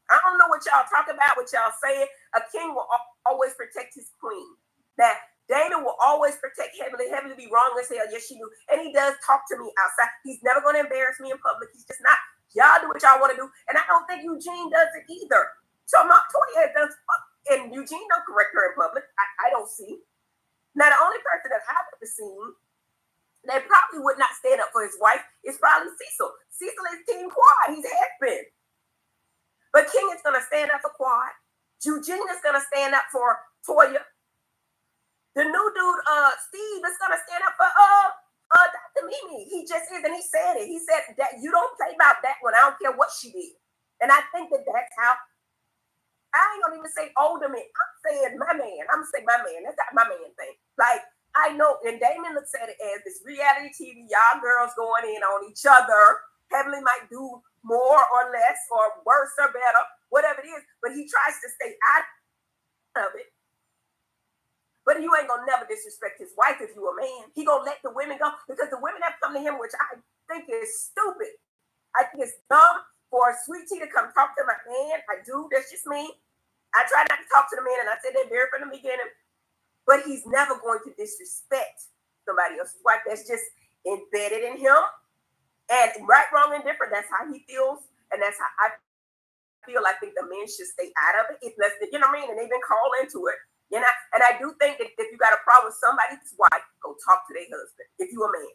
I don't know what y'all talk about, what y'all saying. A king will always protect his queen. Now, Damon will always protect Heavenly. Heavenly be wrong as hell. Yes, she do. And he does talk to me outside. He's never going to embarrass me in public. He's just not. Y'all do what y'all want to do. And I don't think Eugene does it either. So my Toya does, and Eugene don't correct her in public. I don't see. Now, the only person that I would have seen that probably would not stand up for his wife is probably Cecil. Cecil is Team Quad. He's has been. But King is going to stand up for Quad. Eugene is going to stand up for Toya. The new dude, Steve, is going to stand up for Dr. Mimi. He just is, and he said it. He said that you don't play about that one. I don't care what she did. And I think that that's how, I ain't going to even say older man. I'm saying my man. I'm going to say my man. That's not my man thing. Like, I know, and Damon looks at it as this reality TV, y'all girls going in on each other. Heavenly might do more or less or worse or better, whatever it is, but he tries to stay out of it. But you ain't gonna never disrespect his wife if you a man. He gonna let the women go because the women have come to him, which I think is stupid. I think it's dumb for a Sweet Tea to come talk to my man. I do. That's just me. I try not to talk to the man, and I said that very from the beginning. But he's never going to disrespect somebody else's wife. That's just embedded in him. And right, wrong, and different, that's how he feels. And that's how I feel. I think the men should stay out of it. You know what I mean? And they've been called into it. You know? And I do think that if you got a problem with somebody's wife, go talk to their husband. If you a man.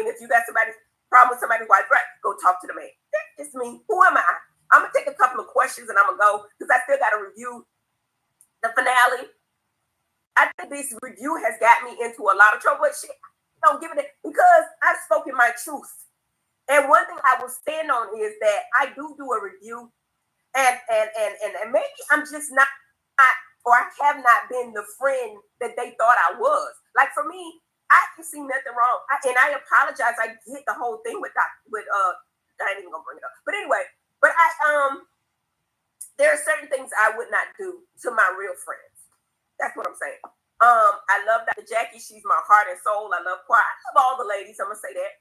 If you got somebody's problem with somebody's wife, right, go talk to the man. That's just me. Who am I? I'm going to take a couple of questions and I'm going to go because I still got to review the finale. I think this review has got me into a lot of trouble. But shit, don't give it because I've spoken my truth. And one thing I will stand on is that I do a review, and maybe I'm just not, or I have not been the friend that they thought I was. Like for me, I can see nothing wrong, and I apologize. I get the whole thing with I ain't even gonna bring it up, but anyway, there are certain things I would not do to my real friends. That's what I'm saying. I love Dr. Jackie. She's my heart and soul. I love Quad. I love all the ladies. I'm gonna say that.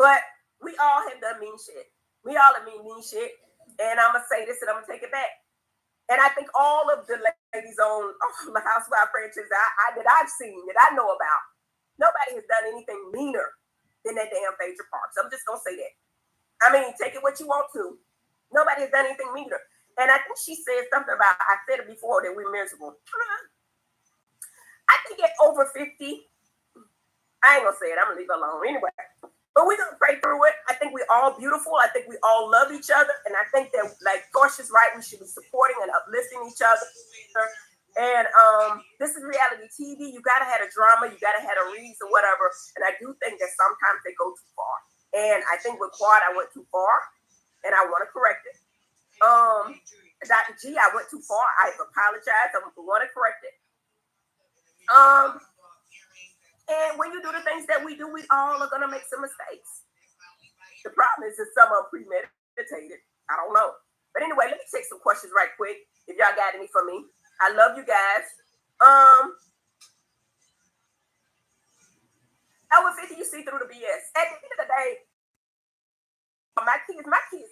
But we all have done mean shit. We all have mean shit. And I'm going to say this and I'm going to take it back. And I think all of the ladies on the Housewives franchise that I've seen, that I know about, nobody has done anything meaner than that damn Phaedra Parks. I'm just going to say that. I mean, take it what you want to. Nobody has done anything meaner. And I think she said something about, I said it before, that we're miserable. I think at over 50, I ain't going to say it. I'm going to leave it alone. Anyway. But we're going to pray through it. I think we're all beautiful. I think we all love each other. And I think that, like Porsha's right, we should be supporting and uplifting each other. And this is reality TV. You got to have a drama. You got to have a reads or whatever. And I do think that sometimes they go too far. And I think with Quad, I went too far. And I want to correct it. Dr. G, I went too far. I apologize. I want to correct it. And when you do the things that we do, we all are going to make some mistakes. The problem is that some are premeditated. I don't know. But anyway, let me take some questions right quick. If y'all got any for me. I love you guys. Over 50, you see through the BS. At the end of the day, my kids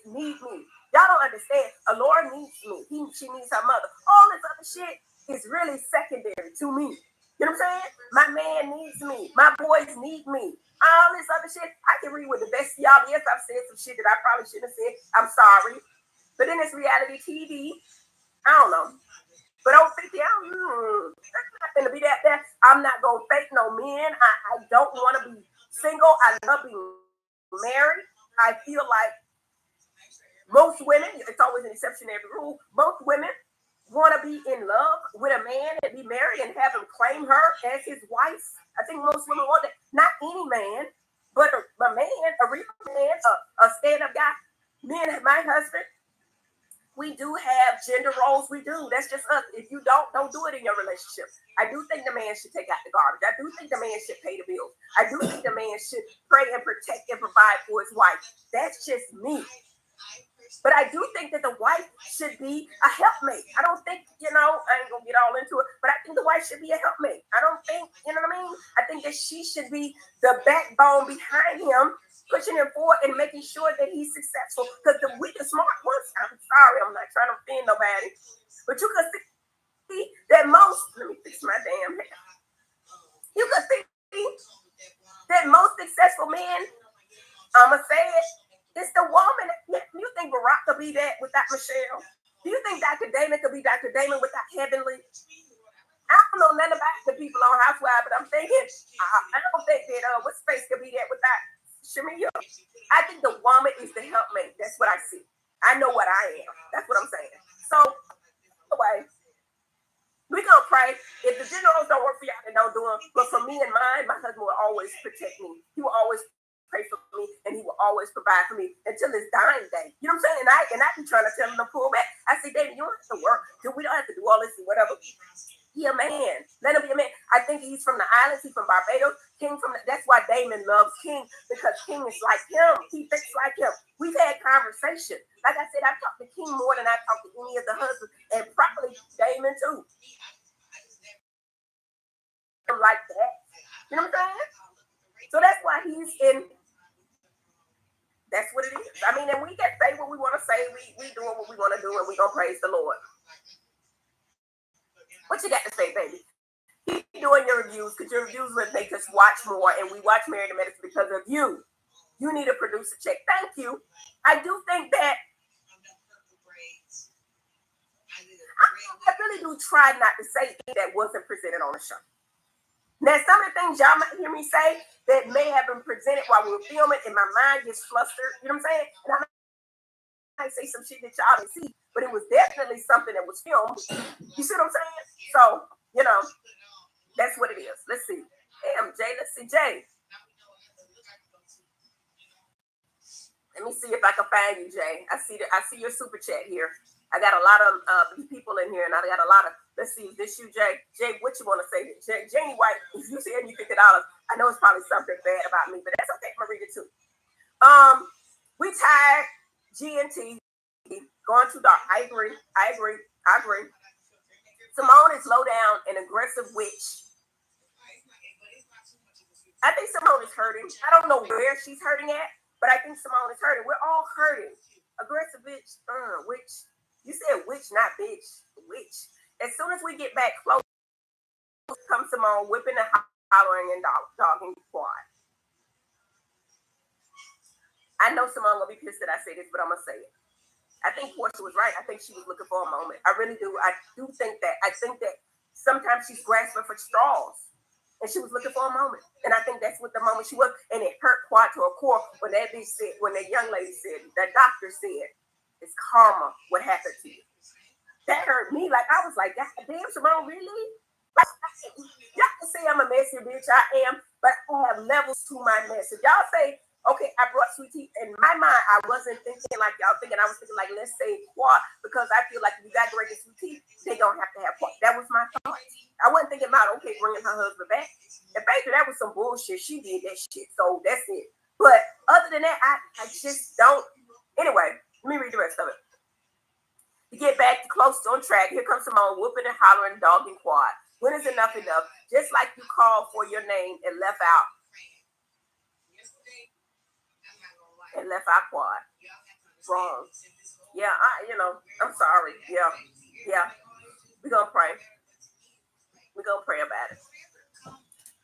need me. Y'all don't understand. Alora needs me. She needs her mother. All this other shit is really secondary to me. You know what I'm saying? My man needs me. My boys need me. All this other shit. I can read with the best of y'all. Yes, I've said some shit that I probably shouldn't have said. I'm sorry. But then it's reality TV. I don't know. But over 50, that's not going to be that. I'm not going to fake no men. I don't want to be single. I love being married, I feel like most women, it's always an exception to every rule, most women want to be in love with a man and be married and have him claim her as his wife. I think most women want that. Not any man, but a man, a real man, a stand-up guy. Me and my husband, we do have gender roles. We do. That's just us. If you don't do it in your relationship. I do think the man should take out the garbage. I do think the man should pay the bills. I do think the man should pray and protect and provide for his wife. That's just me. But I do think that the wife should be a helpmate. I don't think, I ain't going to get all into it, but I think the wife should be a helpmate. I don't think, you know what I mean? I think that she should be the backbone behind him, pushing him forward and making sure that he's successful. Because we the smart ones, I'm sorry, I'm not trying to offend nobody, but you can see that most, let me fix my damn hair. You can see that most successful men, I'm going to say it, it's the woman. You think Barack could be that without Michelle? Do you think Dr. Damon could be Dr. Damon without Heavenly? I don't know nothing about the people on Housewives, but I'm thinking, I don't think that what space could be that without Shamia. I think the woman is the helpmate. That's what I see. I know what I am. That's what I'm saying. So, anyway, we're going to pray. If the generals don't work for y'all, then don't do them. But for me and mine, my husband will always protect me. He will always pray for me, and he will always provide for me until his dying day. You know what I'm saying? And I be trying to tell him to pull back. I say, David, you don't have to work. We don't have to do all this and whatever. He a man. Let him be a man. I think he's from the islands. He's from Barbados. That's why Damon loves King, because King is like him. He thinks like him. We've had conversation. Like I said, I've talked to King more than I've talked to any of the husbands, and probably Damon too. Like that. You know what I'm saying? So that's why he's in. That's what it is. I mean, and we can say what we want to say. We doing what we want to do, and we gonna praise the Lord. What you got to say, baby? Keep doing your reviews, because your reviews will make us watch more, and we watch Married to Medicine because of you. You need a producer check. Thank you. I do think that I really do try not to say that wasn't presented on the show. Now, some of the things y'all might hear me say that may have been presented while we were filming, and my mind gets flustered. You know what I'm saying? And I might say some shit that y'all didn't see, but it was definitely something that was filmed. You see what I'm saying? So, that's what it is. Let's see. Damn, Jay. Let's see, Jay. Let me see if I can find you, Jay. I see your super chat here. I got a lot of people in here, and I got a lot of. Let's see, is this you, Jay? Jay, what you want to say? Janie White, if you send me $50, I know it's probably something bad about me, but that's okay. I'm gonna read it too. We tired. G&T going too dark. I agree. Simone is low down and aggressive witch. I think Simone is hurting. I don't know where she's hurting at, but I think Simone is hurting. We're all hurting. Aggressive bitch, witch. You said witch, not bitch. Witch. As soon as we get back close, comes Simone whipping and hollering and dogging quad. I know Simone gonna be pissed that I say this, but I'm gonna say it. I think Porsha was right. I think she was looking for a moment. I really do. I do think that. I think that sometimes she's grasping for straws. And she was looking for a moment. And I think that's what the moment she was. And it hurt Quad to a core when that bitch said, when that young lady said, that doctor said, it's karma what happened to you. That hurt me. Like, I was like, God damn, Simone, really? Like, y'all can say I'm a messy bitch. I am. But I have levels to my mess. If y'all say, okay, I brought sweet tea. In my mind, I wasn't thinking like y'all thinking. I was thinking like, let's say Quad, because I feel like if you got great sweet tea, they don't have to have Quad. That was my thought. I wasn't thinking about, okay, bringing her husband back. And basically, that was some bullshit. She did that shit. So that's it. But other than that, I just don't. Anyway, let me read the rest of it. To get back close on track, here comes Simone whooping and hollering, dogging Quad. When is enough enough? Just like you called for your name and left out. And left out Quad. Wrong. Yeah, I'm sorry. Yeah. We're going to pray. We're going to pray about it.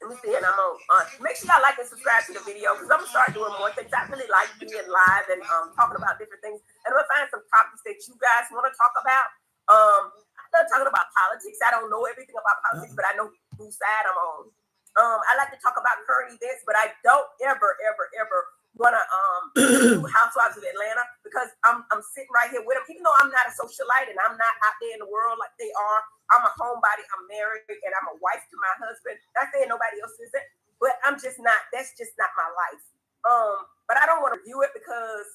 Let me see, and I'm on. Make sure y'all like and subscribe to the video, because I'm going to start doing more things. I really like being live and talking about different things. And I'm going to find some topics that you guys want to talk about. I love talking about politics. I don't know everything about politics, but I know whose side I'm on. I like to talk about current events, but I don't ever gonna do Housewives of Atlanta because I'm sitting right here with them, even though I'm not a socialite and I'm not out there in the world like they are. I'm a homebody, I'm married, and I'm a wife to my husband. Not saying nobody else isn't, but I'm just not, that's just not my life. But I don't want to review it because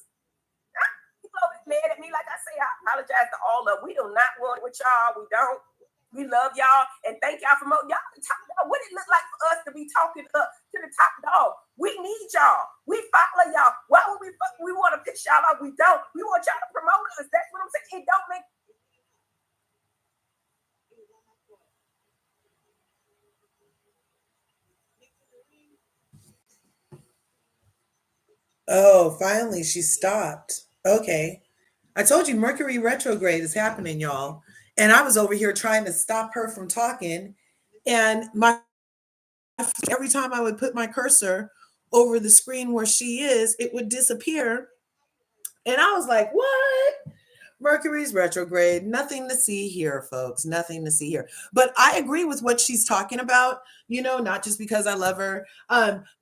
people are mad at me. Like I say, I apologize to all of them. We do not want it with y'all. We don't. We love y'all and thank y'all for y'all talk about what it look like for us to be talking up to the top dog. We need y'all. We follow y'all. Why would we want to piss y'all off? We don't. We want y'all to promote us. That's what I'm saying. It don't make. Oh, finally she stopped. Okay. I told you Mercury retrograde is happening, y'all. And I was over here trying to stop her from talking. And every time I would put my cursor over the screen where she is, it would disappear. And I was like, what? Mercury's retrograde. Nothing to see here, folks. Nothing to see here. But I agree with what she's talking about, not just because I love her,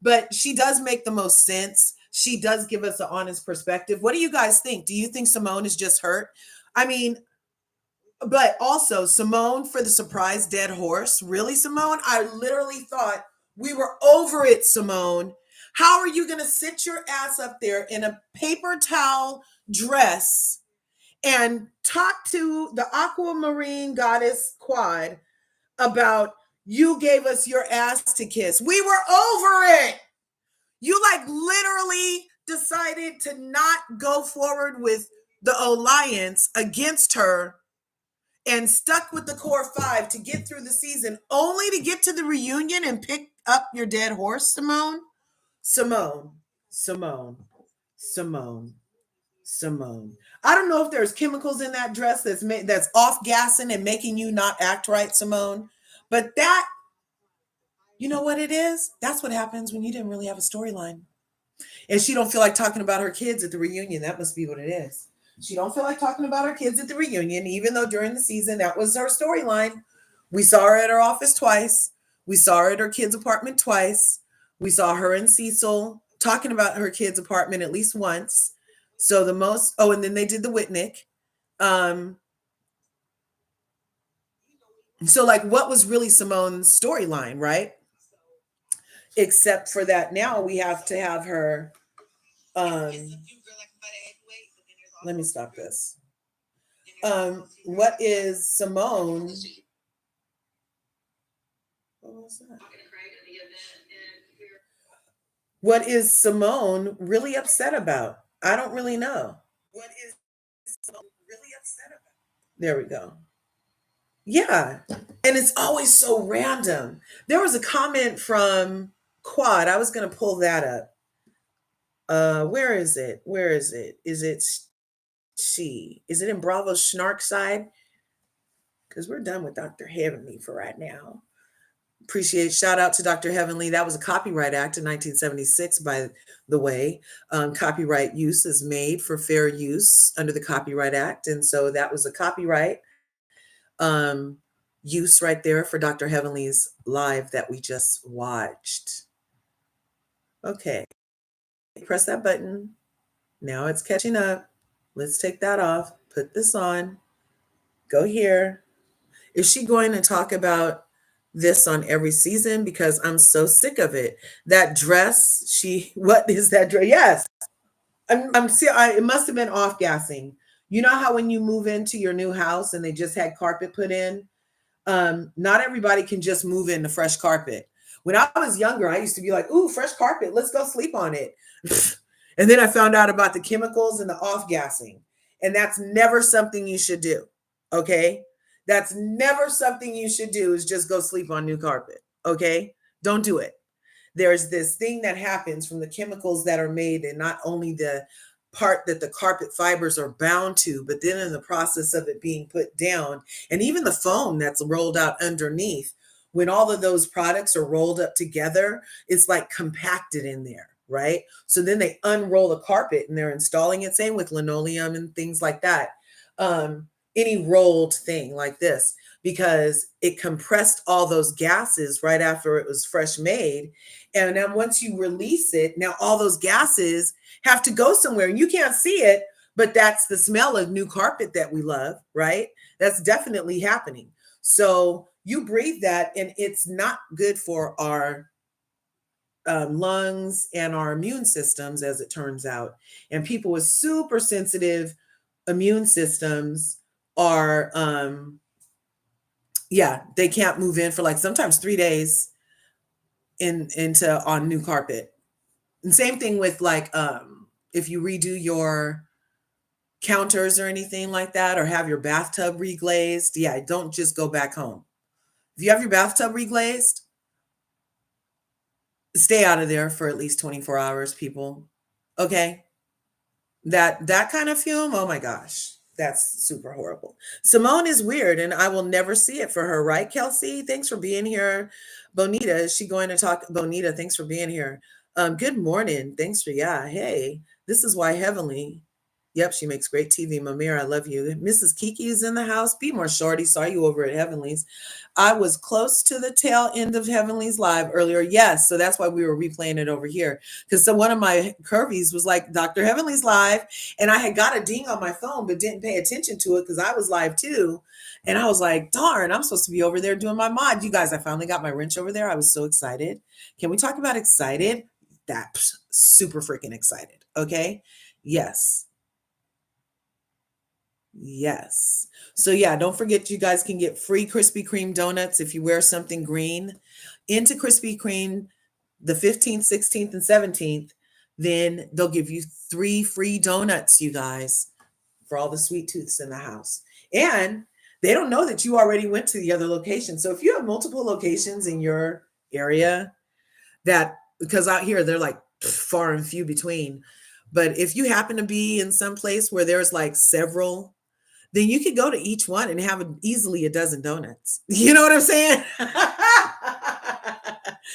but she does make the most sense. She does give us an honest perspective. What do you guys think? Do you think Simone is just hurt? I mean, but also Simone for the surprise dead horse. Really, Simone? I literally thought we were over it, Simone. How are you going to sit your ass up there in a paper towel dress and talk to the aquamarine goddess Quad about you gave us your ass to kiss? We were over it. You literally decided to not go forward with the alliance against her and stuck with the core five to get through the season, only to get to the reunion and pick up your dead horse, Simone. I don't know if there's chemicals in that dress that's off gassing and making you not act right, Simone. But that, you know what it is? That's what happens when you didn't really have a storyline. And she don't feel like talking about her kids at the reunion. That must be what it is. She don't feel like talking about her kids at the reunion, even though during the season that was her storyline. We saw her at her office twice. We saw her at her kids' apartment twice. We saw her and Cecil talking about her kids' apartment at least once. So and then they did the Whitnick. So what was really Simone's storyline, right? Except for that now we have to have her. Let me stop this. What is Simone? What was that? What is Simone really upset about? I don't really know. What is Simone really upset about? There we go. Yeah. And it's always so random. There was a comment from Quad. I was going to pull that up. Where is it? Is it she? Is it in Bravo Snark side? Because we're done with Dr. Heavenly for right now. Shout out to Dr. Heavenly. That was a copyright act in 1976, by the way. Copyright use is made for fair use under the Copyright Act. And so that was a copyright use right there for Dr. Heavenly's live that we just watched. Okay. Press that button. Now it's catching up. Let's take that off. Put this on. Go here. Is she going to talk about this on every season? Because I'm so sick of it. That dress, what is that dress? Yes. It must have been off gassing. You know how when you move into your new house and they just had carpet put in, not everybody can just move into fresh carpet. When I was younger, I used to be like, ooh, fresh carpet, let's go sleep on it. And then I found out about the chemicals and the off gassing. And that's never something you should do. Okay. That's never something you should do, is just go sleep on new carpet. Okay. Don't do it. There's this thing that happens from the chemicals that are made, and not only the part that the carpet fibers are bound to, but then in the process of it being put down, and even the foam that's rolled out underneath, when all of those products are rolled up together, it's like compacted in there, right? So then they unroll the carpet and they're installing it, same with linoleum and things like that. any rolled thing like this, because it compressed all those gases right after it was fresh made. And then once you release it, now all those gases have to go somewhere, and you can't see it, but that's the smell of new carpet that we love, right? That's definitely happening. So you breathe that, and it's not good for our lungs and our immune systems, as it turns out. And people with super sensitive immune systems are, they can't move in for like sometimes 3 days into on new carpet. And same thing with like, if you redo your counters or anything like that, or have your bathtub reglazed, don't just go back home. If you have your bathtub reglazed, stay out of there for at least 24 hours, people. Okay? That kind of fume, oh my gosh, that's super horrible. Simone is weird, and I will never see it for her, right, Kelsey? Thanks for being here. Bonita, is she going to talk? Bonita, thanks for being here. Good morning. Thanks for, hey, this is why Heavenly. Yep, she makes great TV. Mamira, I love you. Mrs. Kiki is in the house. Be more shorty. Saw you over at Heavenly's. I was close to the tail end of Heavenly's live earlier. Yes, so that's why we were replaying it over here. Because so one of my Curvies was like, Dr. Heavenly's live. And I had got a ding on my phone, but didn't pay attention to it because I was live too. And I was like, darn, I'm supposed to be over there doing my mod. You guys, I finally got my wrench over there. I was so excited. Can we talk about excited? That's super freaking excited. Okay. Yes. Yes. So don't forget, you guys can get free Krispy Kreme donuts if you wear something green into Krispy Kreme the 15th, 16th, and 17th. Then they'll give you 3 free donuts, you guys, for all the sweet tooths in the house. And they don't know that you already went to the other location. So if you have multiple locations in your area, because out here they're like far and few between, but if you happen to be in some place where there's like several, then you could go to each one and have easily a dozen donuts. You know what I'm saying?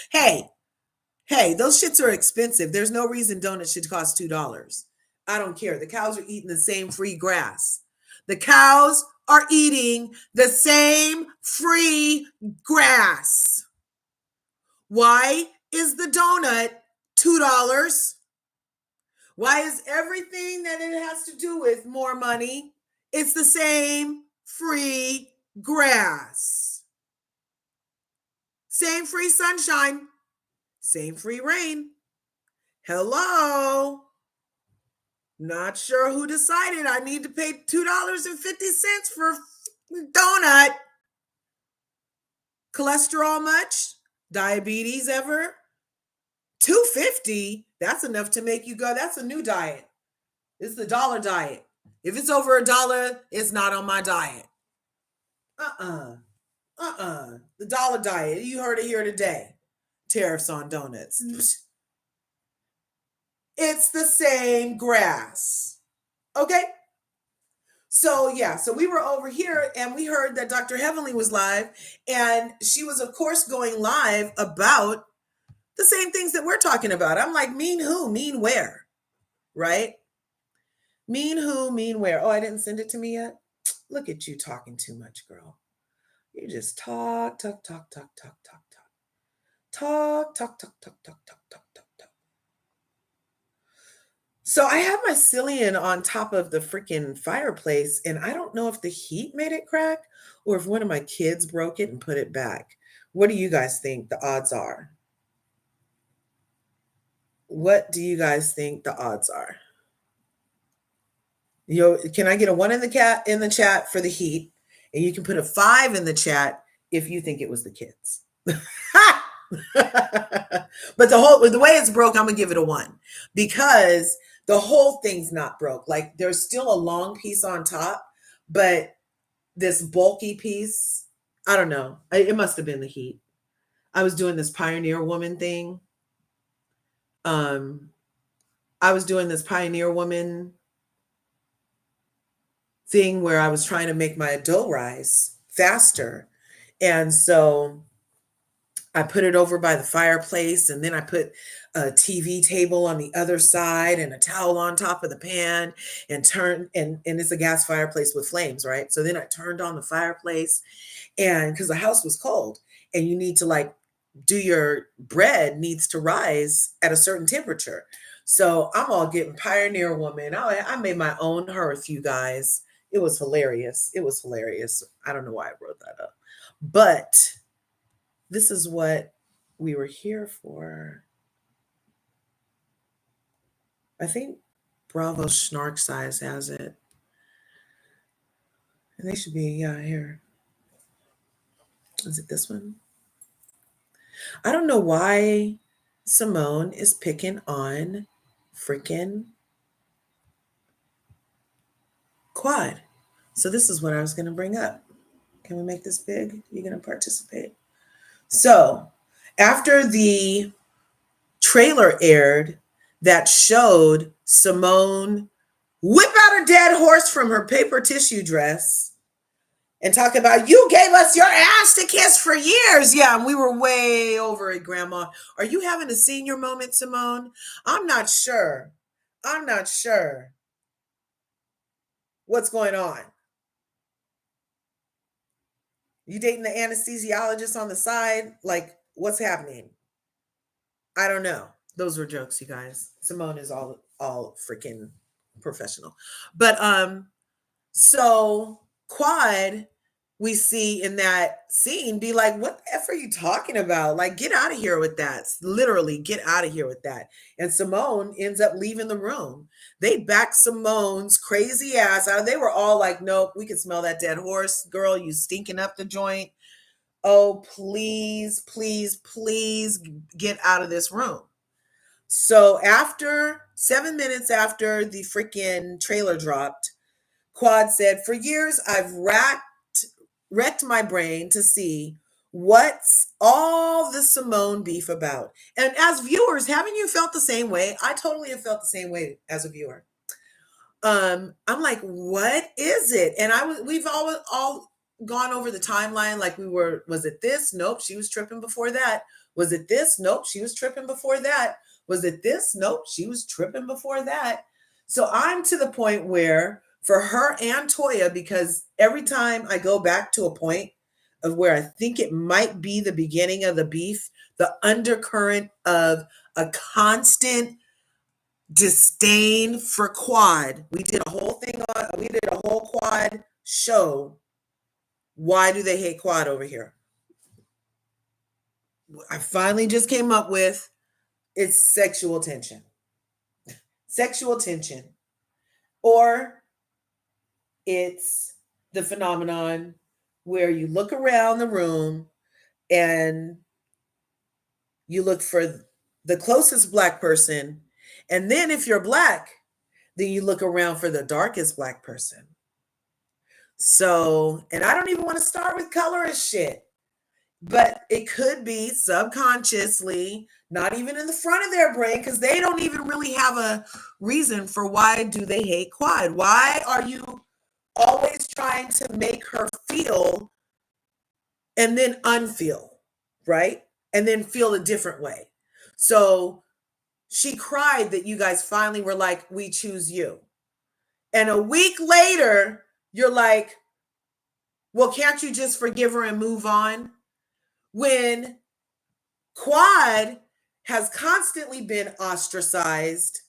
Hey, those shits are expensive. There's no reason donuts should cost $2. I don't care. The cows are eating the same free grass. The cows are eating the same free grass. Why is the donut $2? Why is everything that it has to do with more money? It's the same free grass. Same free sunshine. Same free rain. Hello? Not sure who decided I need to pay $2.50 for a donut. Cholesterol much? Diabetes ever? $2.50? That's enough to make you go. That's a new diet. It's the dollar diet. If it's over $1, it's not on my diet. The dollar diet. You heard it here today. Tariffs on donuts. It's the same grass. Okay? So we were over here and we heard that Dr. Heavenly was live, and she was, of course, going live about the same things that we're talking about. I'm like, mean who? Mean where? Right? Mean who? Mean where? Oh, I didn't send it to me yet? Look at you talking too much, girl. You just talk. So I have my Cillian on top of the freaking fireplace, and I don't know if the heat made it crack or if one of my kids broke it and put it back. What do you guys think the odds are? What do you guys think the odds are? Can I get a 1 in the chat for the heat? And you can put a 5 in the chat if you think it was the kids. But the way it's broke, I'm gonna give it a 1, because the whole thing's not broke. Like, there's still a long piece on top, but this bulky piece, I don't know. It must have been the heat. I was doing this Pioneer Woman thing. Where I was trying to make my dough rise faster. And so I put it over by the fireplace, and then I put a TV table on the other side and a towel on top of the pan and and it's a gas fireplace with flames, right? So then I turned on the fireplace, and because the house was cold, and you need to like do your bread needs to rise at a certain temperature. So I'm all getting pioneer woman. I made my own hearth, you guys. It was hilarious. It was hilarious. I don't know why I wrote that up, but this is what we were here for. I think Bravo Snark Size has it. And they should be, yeah, here. Is it this one? I don't know why Simone is picking on freaking Quad. So this is what I was going to bring up. Can we make this big? You're going to participate. So after the trailer aired that showed Simone whip out a dead horse from her paper tissue dress and talk about, you gave us your ass to kiss for years. Yeah, and we were way over it, Grandma. Are you having a senior moment, Simone? I'm not sure. I'm not sure what's going on. You dating the anesthesiologist on the side? Like, what's happening? I don't know. Those were jokes, you guys. Simone is all freaking professional. But so Quad, we see in that scene be like, what the F are you talking about? Like, get out of here with that. Literally, get out of here with that. And Simone ends up leaving the room. They back Simone's crazy ass out. They were all like, nope, we can smell that dead horse. Girl, you stinking up the joint. Oh, please, please, please get out of this room. So after 7 minutes after the freaking trailer dropped, Quad said, for years, I've wrecked my brain to see what's all the Simone beef about. And as viewers, haven't you felt the same way? I totally have felt the same way as a viewer. I'm like, what is it? And we've all gone over the timeline like was it this? Nope, she was tripping before that. Was it this? Nope, she was tripping before that. Was it this? Nope, she was tripping before that. So I'm to the point where for her and Toya, because every time I go back to a point of where I think it might be the beginning of the beef, the undercurrent of a constant disdain for Quad. We did a whole Quad show. Why do they hate Quad over here? I finally just came up with it's sexual tension. Sexual tension. Or it's the phenomenon where you look around the room and you look for the closest Black person. And then if you're Black, then you look around for the darkest Black person. So, and I don't even want to start with color and shit, but it could be subconsciously, not even in the front of their brain, because they don't even really have a reason for why do they hate Quad. Why are you always trying to make her feel and then unfeel, right? And then feel a different way. So she cried that you guys finally were like, we choose you. And a week later, you're like, well, can't you just forgive her and move on? When Quad has constantly been ostracized,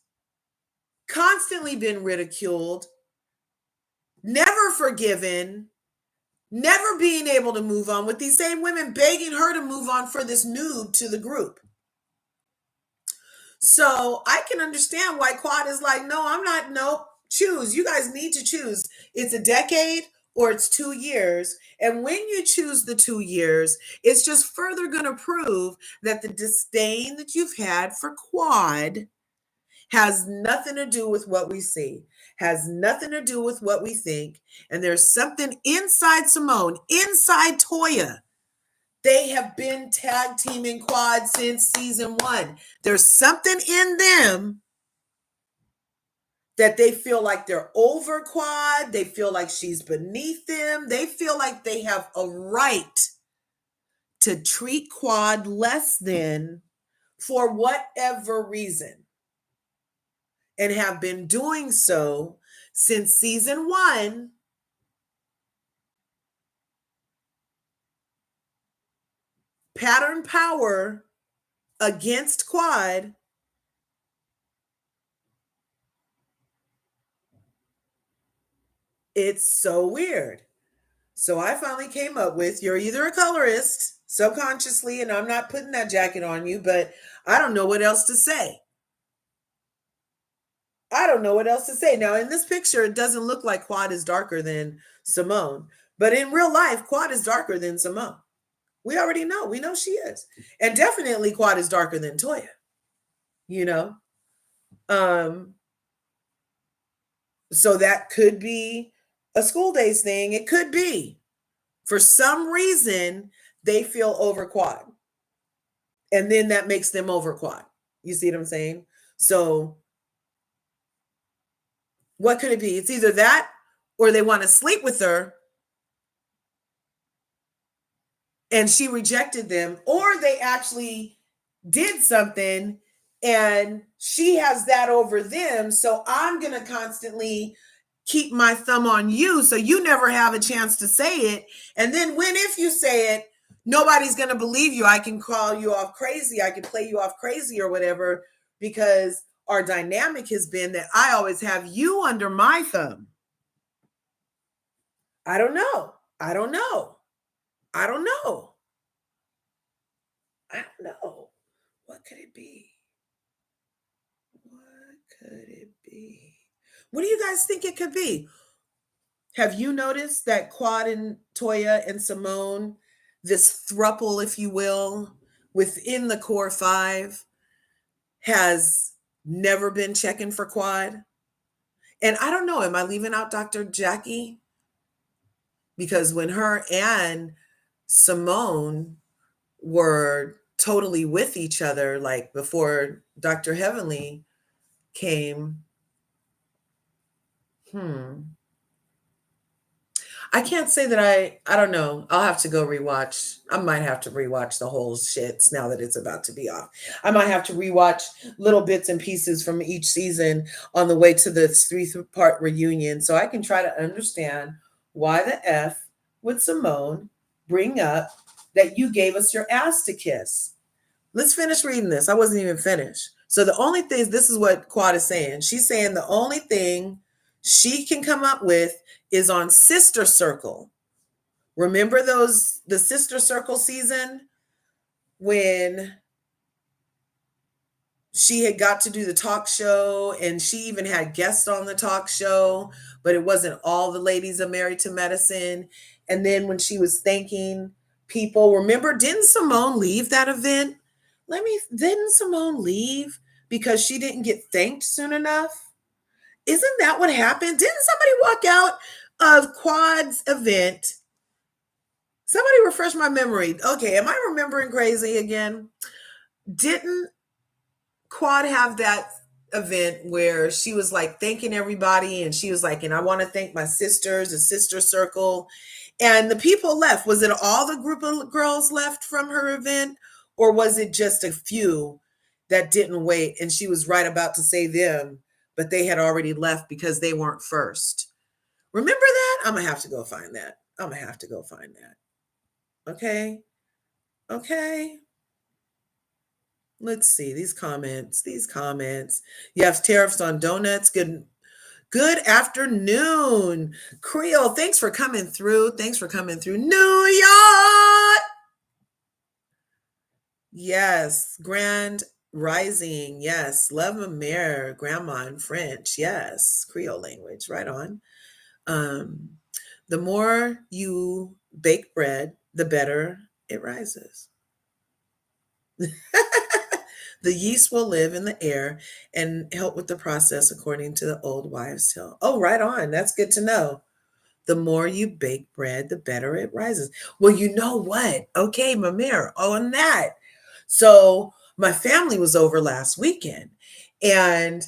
constantly been ridiculed, never forgiven, never being able to move on, with these same women begging her to move on for this noob to the group. So I can understand why Quad is like, no, I'm not, nope, choose. You guys need to choose. It's a decade or it's 2 years. And when you choose the 2 years, it's just further going to prove that the disdain that you've had for Quad has nothing to do with what we see, has nothing to do with what we think. And there's something inside Simone, inside Toya. They have been tag teaming Quad since season 1. There's something in them that they feel like they're over Quad. They feel like she's beneath them. They feel like they have a right to treat quad less than for whatever reason, and have been doing so since season 1. Pattern power against quad. It's so weird. So I finally came up with, you're either a colorist subconsciously, and I'm not putting that jacket on you, but I don't know what else to say. I don't know what else to say. Now, in this picture, it doesn't look like Quad is darker than Simone, but in real life, Quad is darker than Simone. We already know. We know she is. And definitely Quad is darker than Toya, you know? So that could be a school days thing. It could be. For some reason, they feel over Quad. And then that makes them over Quad. You see what I'm saying? So what could it be? It's either that, or they want to sleep with her and she rejected them, or they actually did something and she has that over them. So I'm going to constantly keep my thumb on you so you never have a chance to say it. And then if you say it, nobody's going to believe you. I can call you off crazy. I can play you off crazy or whatever, because our dynamic has been that I always have you under my thumb. I don't know. What could it be? What do you guys think it could be? Have you noticed that Quad and Toya and Simone, this throuple, if you will, within the core 5, has never been checking for Quad? And I don't know, am I leaving out Dr. Jackie? Because when her and Simone were totally with each other, like before Dr. Heavenly came, I can't say that I don't know. I'll have to go rewatch. I might have to rewatch the whole shits now that it's about to be off. I might have to rewatch little bits and pieces from each season on the way to the 3-part reunion so I can try to understand why the F would Simone bring up that you gave us your ass to kiss. Let's finish reading this. I wasn't even finished. So the only thing, this is what Quad is saying. She's saying the only thing she can come up with is on Sister Circle. Remember the Sister Circle season when she had got to do the talk show and she even had guests on the talk show, but it wasn't all the ladies of Married to Medicine. And then when she was thanking people, remember, didn't Simone leave that event? Didn't Simone leave because she didn't get thanked soon enough? Isn't that what happened? Didn't somebody walk out of Quad's event? Somebody refresh my memory. Okay, am I remembering crazy again? Didn't Quad have that event where she was like thanking everybody and she was like, and I want to thank my sisters, the Sister Circle, and the people left? Was it all the group of girls left from her event, or was it just a few that didn't wait and she was right about to say them, but they had already left because they weren't first? Remember that? I'm gonna have to go find that. Okay. Let's see these comments. You have tariffs on donuts. Good afternoon, Creole. Thanks for coming through. New York. Yes. Grand Rising. Yes. Love Amere. Grandma in French. Yes. Creole language. Right on. The more you bake bread, the better it rises. The yeast will live in the air and help with the process, according to the old wives' tale. Oh, right on. That's good to know. The more you bake bread, the better it rises. Well, you know what? Okay, Mamir, on that. So my family was over last weekend. And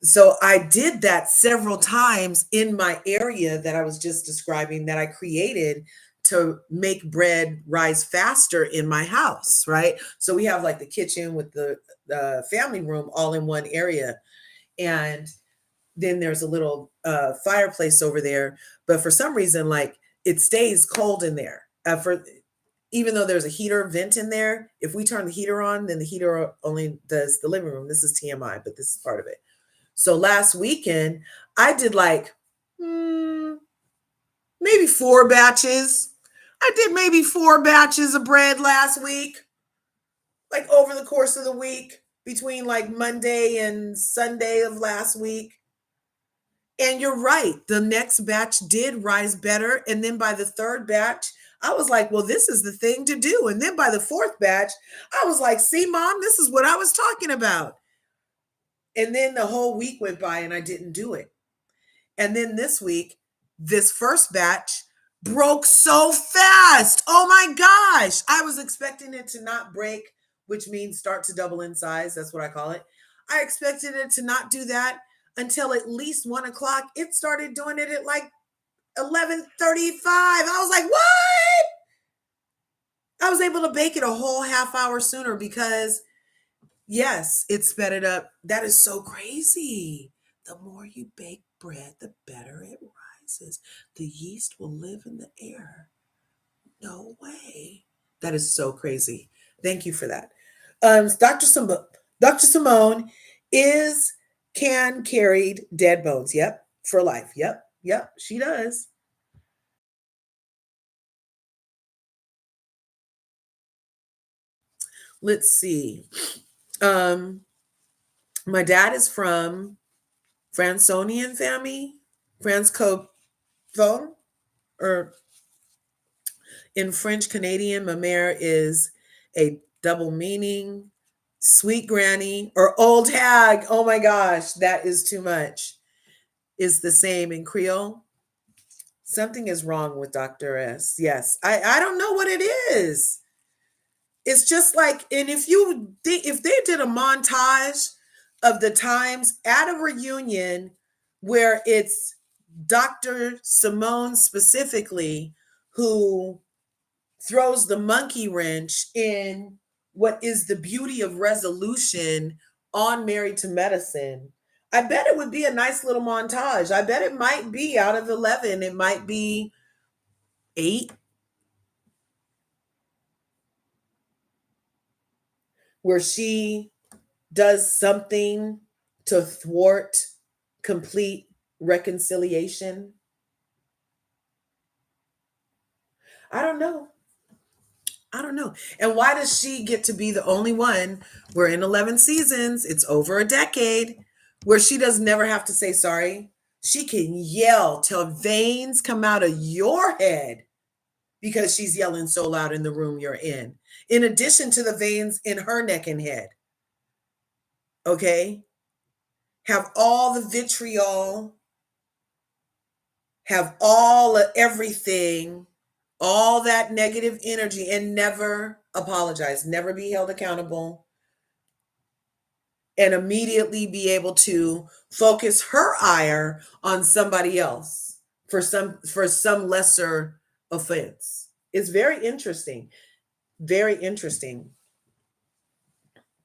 so I did that several times in my area that I was just describing, that I created to make bread rise faster in my house, right? So we have like the kitchen with the family room all in one area. And then there's a little fireplace over there. But for some reason, like it stays cold in there. Even though there's a heater vent in there, if we turn the heater on, then the heater only does the living room. This is TMI, but this is part of it. So last weekend, I did like maybe 4 batches. I did maybe 4 batches of bread last week, like over the course of the week, between like Monday and Sunday of last week. And you're right, the next batch did rise better. And then by the 3rd batch, I was like, well, this is the thing to do. And then by the 4th batch, I was like, see, Mom, this is what I was talking about. And then the whole week went by and I didn't do it. And then this week, this first batch broke so fast. Oh my gosh. I was expecting it to not break, which means start to double in size. That's what I call it. I expected it to not do that until at least 1 o'clock. It started doing it at like 11:35. I was like, what? I was able to bake it a whole half hour sooner because, yes, it sped it up. That is so crazy. The more you bake bread, the better it rises. The yeast will live in the air. No way. That is so crazy. Thank you for that. Dr. Simone is can carried dead bones. Yep. For life. Yep. She does. Let's see. My dad is from Franconian family, Francophone, or in French Canadian, ma mère is a double meaning, sweet granny, or old hag. Oh my gosh, that is too much. Is the same in Creole. Something is wrong with Dr. S. Yes, I don't know what it is. It's just like, and if they did a montage of the times at a reunion where it's Dr. Simone specifically who throws the monkey wrench in what is the beauty of resolution on Married to Medicine, I bet it would be a nice little montage. I bet it might be out of 11, it might be 8. Where she does something to thwart complete reconciliation. I don't know. And why does she get to be the only one? We're in 11 seasons. It's over a decade where she does never have to say sorry. She can yell till veins come out of your head because she's yelling so loud in the room you're in addition to the veins in her neck and head. Okay? Have all the vitriol, have all of everything, all that negative energy, and never apologize, never be held accountable, and immediately be able to focus her ire on somebody else for some lesser offense. It's very interesting. Very interesting.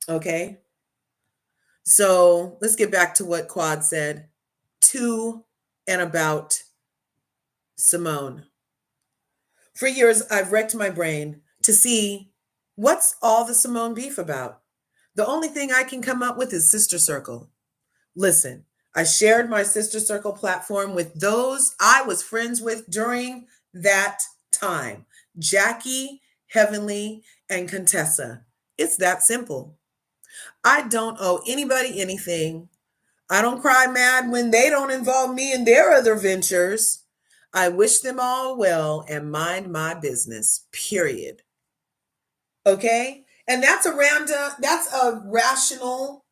Okay. So let's get back to what Quad said to and about Simone. For years, I've wrecked my brain to see what's all the Simone beef about. The only thing I can come up with is Sister Circle. Listen, I shared my Sister Circle platform with those I was friends with during that time. Jackie, Heavenly, and Contessa. It's that simple. I don't owe anybody anything. I don't cry mad when they don't involve me in their other ventures. I wish them all well and mind my business, period. Okay? And that's a rational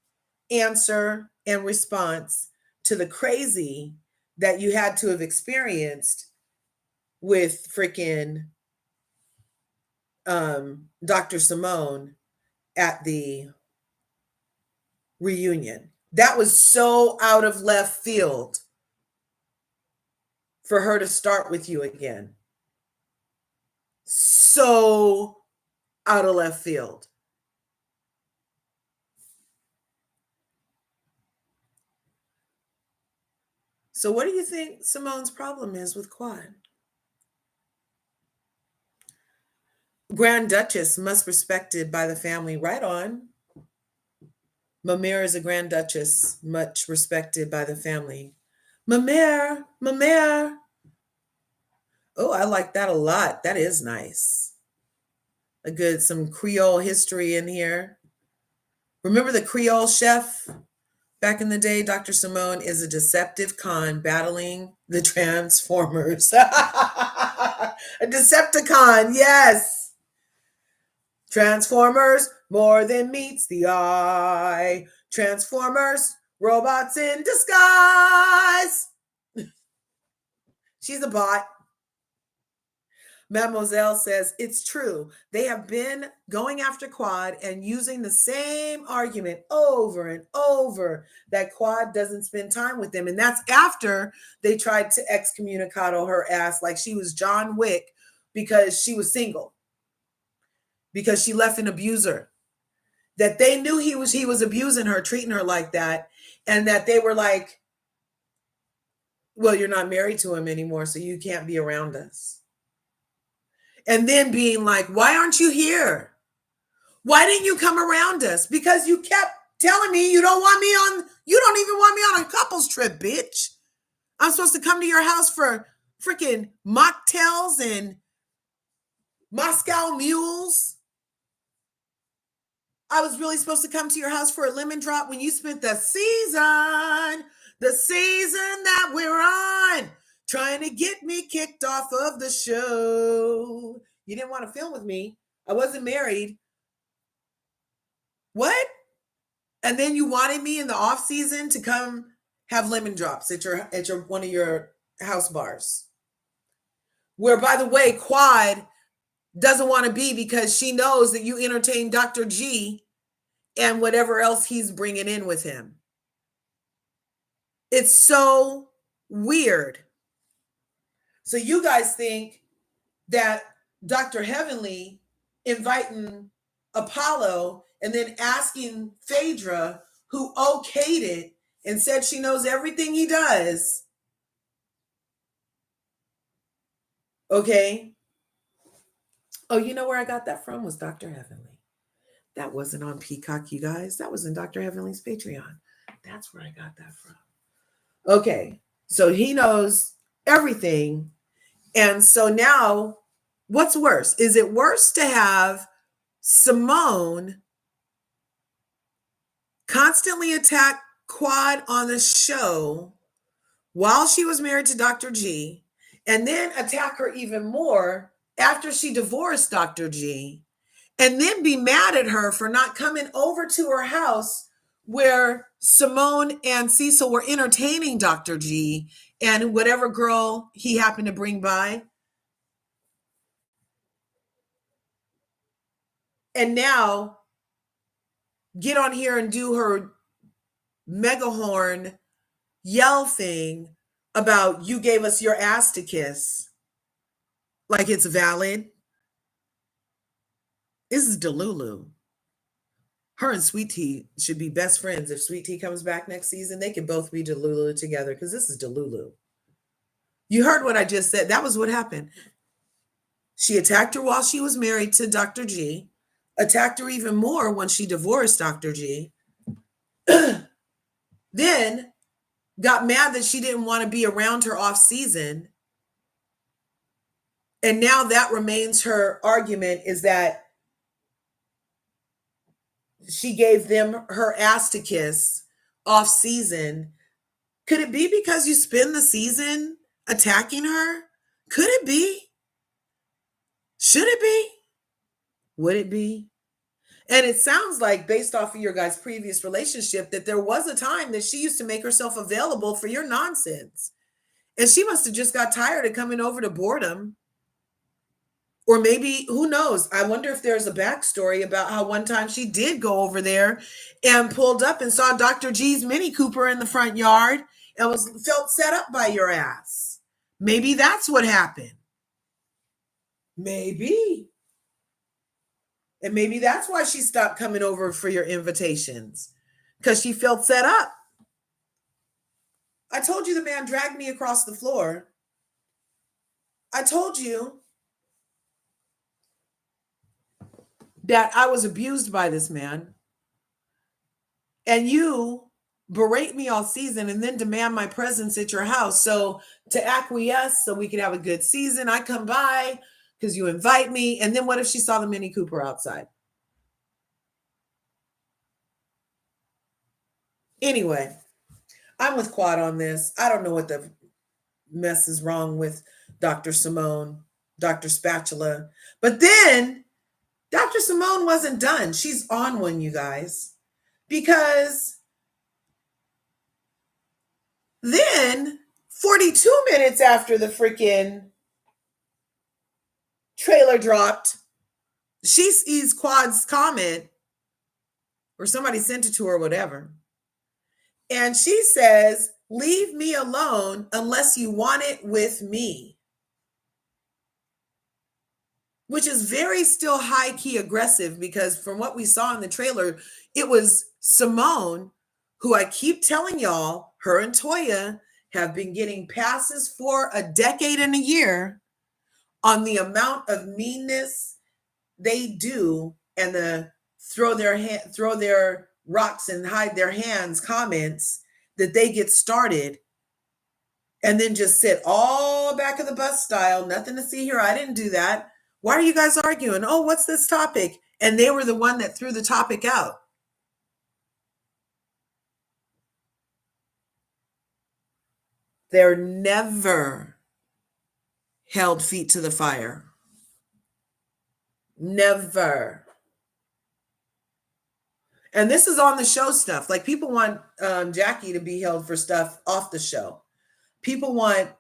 answer and response to the crazy that you had to have experienced with freaking Dr. Simone at the reunion. That was so out of left field for her to start with you again. so out of left field. So what do you think Simone's problem is with Quad? Grand Duchess, must respected by the family. Right on. Mamere is a Grand Duchess, much respected by the family. Mamere. Oh, I like that a lot. That is nice. Some Creole history in here. Remember the Creole chef? Back in the day, Dr. Simone is a deceptive con battling the Transformers. A Decepticon, yes. Transformers, more than meets the eye. Transformers, robots in disguise. She's a bot. Mademoiselle says, it's true. They have been going after Quad and using the same argument over and over that Quad doesn't spend time with them. And that's after they tried to excommunicado her ass like she was John Wick because she was single, because she left an abuser, that they knew he was abusing her, treating her like that, and that they were like, well, you're not married to him anymore, so you can't be around us. And then being like, why aren't you here? Why didn't you come around us? Because you kept telling me you don't even want me on a couples trip, bitch. I'm supposed to come to your house for freaking mocktails and Moscow mules. I was really supposed to come to your house for a lemon drop when you spent the season that we're on, trying to get me kicked off of the show. You didn't want to film with me. I wasn't married. What? And then you wanted me in the off season to come have lemon drops at your one of your house bars. Where, by the way, Quad doesn't want to be because she knows that you entertain Dr. G and whatever else he's bringing in with him. It's so weird. So you guys think that Dr. Heavenly inviting Apollo and then asking Phaedra, who okayed it and said she knows everything he does. Okay. Oh, you know where I got that from was Dr. Heavenly. That wasn't on Peacock, you guys. That was in Dr. Heavenly's Patreon. That's where I got that from. Okay. So he knows everything. And so now, what's worse? Is it worse to have Simone constantly attack Quad on the show while she was married to Dr. G, and then attack her even more after she divorced Dr. G, and then be mad at her for not coming over to her house where Simone and Cecil were entertaining Dr. G and whatever girl he happened to bring by? And now get on here and do her megahorn yell thing about you gave us your ass to kiss. Like it's valid. This is Delulu. Her and Sweet Tea should be best friends. If Sweet Tea comes back next season, they can both be Delulu together because this is Delulu. You heard what I just said. That was what happened. She attacked her while she was married to Dr. G, attacked her even more when she divorced Dr. G, then got mad that she didn't want to be around her off season. And now that remains her argument, is that she gave them her ass to kiss off season. Could it be because you spend the season attacking her? Could it be? Should it be? Would it be? And it sounds like, based off of your guys' previous relationship, that there was a time that she used to make herself available for your nonsense. And she must have just got tired of coming over to boredom. Or maybe, who knows? I wonder if there's a backstory about how one time she did go over there and pulled up and saw Dr. G's Mini Cooper in the front yard and felt set up by your ass. Maybe that's what happened. Maybe. And maybe that's why she stopped coming over for your invitations, because she felt set up. I told you the man dragged me across the floor. I told you that I was abused by this man. And you berate me all season and then demand my presence at your house. So to acquiesce so we could have a good season, I come by because you invite me. And then what if she saw the Mini Cooper outside? Anyway, I'm with Quad on this. I don't know what the mess is wrong with Dr. Simone, Dr. Spatula. But then Dr. Simone wasn't done. She's on one, you guys. Because then 42 minutes after the freaking trailer dropped, she sees Quad's comment, or somebody sent it to her, whatever. And she says, "Leave me alone unless you want it with me." Which is very still high key aggressive, because from what we saw in the trailer, it was Simone, who I keep telling y'all, her and Toya have been getting passes for a decade and a year on the amount of meanness they do and the throw their rocks and hide their hands comments that they get started and then just sit all back of the bus style. Nothing to see here. I didn't do that. Why are you guys arguing? Oh, what's this topic? And they were the one that threw the topic out. They're never held feet to the fire. Never. And this is on the show stuff. Like, people want Jackie to be held for stuff off the show. People want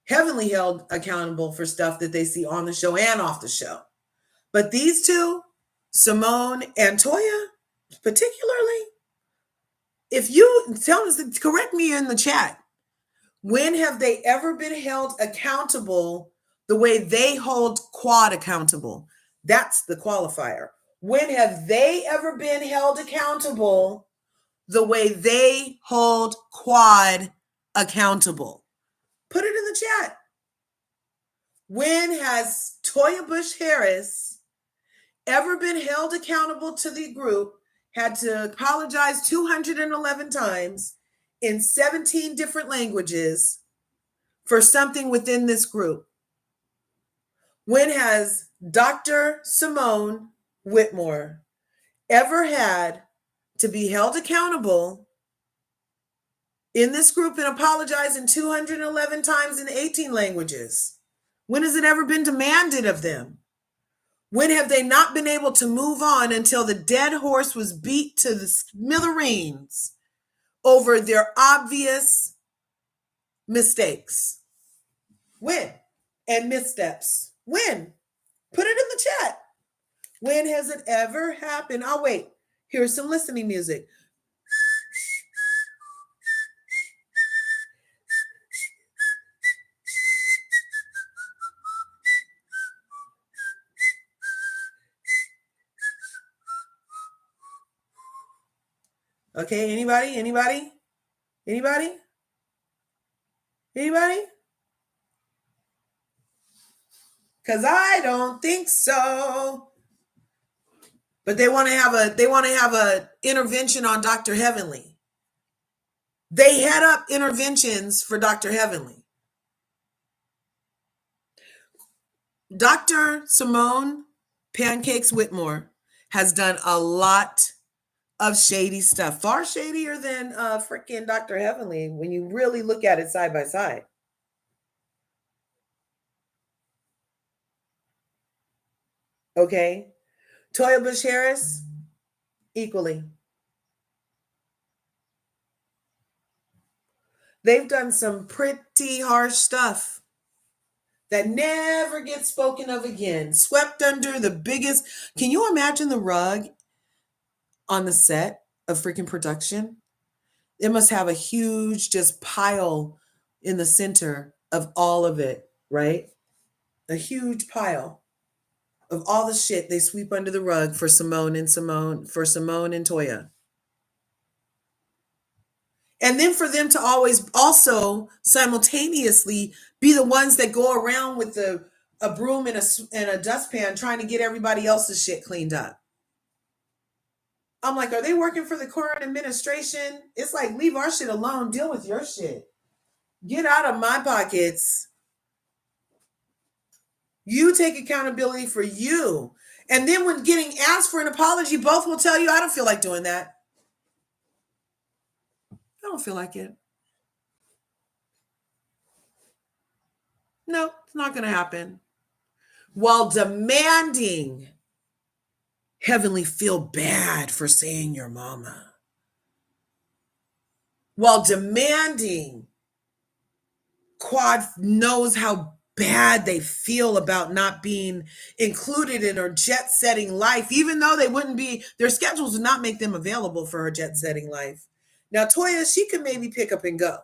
Heavenly held accountable for stuff that they see on the show and off the show. But these two, Simone and Toya, particularly, if you tell us, correct me in the chat, when have they ever been held accountable the way they hold Quad accountable? That's the qualifier. When have they ever been held accountable the way they hold Quad accountable? Put it in the chat. When has Toya Bush Harris ever been held accountable to the group, had to apologize 211 times in 17 different languages for something within this group? When has Dr. Simone Whitmore ever had to be held accountable in this group and apologize in 211 times in 18 languages? When has it ever been demanded of them? When have they not been able to move on until the dead horse was beat to the smithereens over their obvious mistakes? When? And missteps. When? Put it in the chat. When has it ever happened? I'll wait. Here's some listening music. Okay, anybody? Anybody? Anybody? Anybody? Because I don't think so. But they want to have a intervention on Dr. Heavenly. They head up interventions for Dr. Heavenly. Dr. Simone Pancakes Whitmore has done a lot of shady stuff, far shadier than freaking Dr. Heavenly when you really look at it side by side. Okay, Toya Bush Harris, equally. They've done some pretty harsh stuff that never gets spoken of again. Swept under the biggest. Can you imagine the rug on the set of freaking production? It must have a huge just pile in the center of all of it, right? a huge pile of all the shit they sweep under the rug for Simone and Toya. And then for them to always also simultaneously be the ones that go around with a broom and a dustpan trying to get everybody else's shit cleaned up. I'm like, are they working for the current administration? It's like, leave our shit alone. Deal with your shit. Get out of my pockets. You take accountability for you. And then when getting asked for an apology, both will tell you, I don't feel like doing that. I don't feel like it. No, it's not going to happen. While demanding Heavenly feel bad for saying your mama. While demanding Quad knows how bad they feel about not being included in her jet-setting life, even though their schedules would not make them available for her jet-setting life. Now, Toya, she could maybe pick up and go.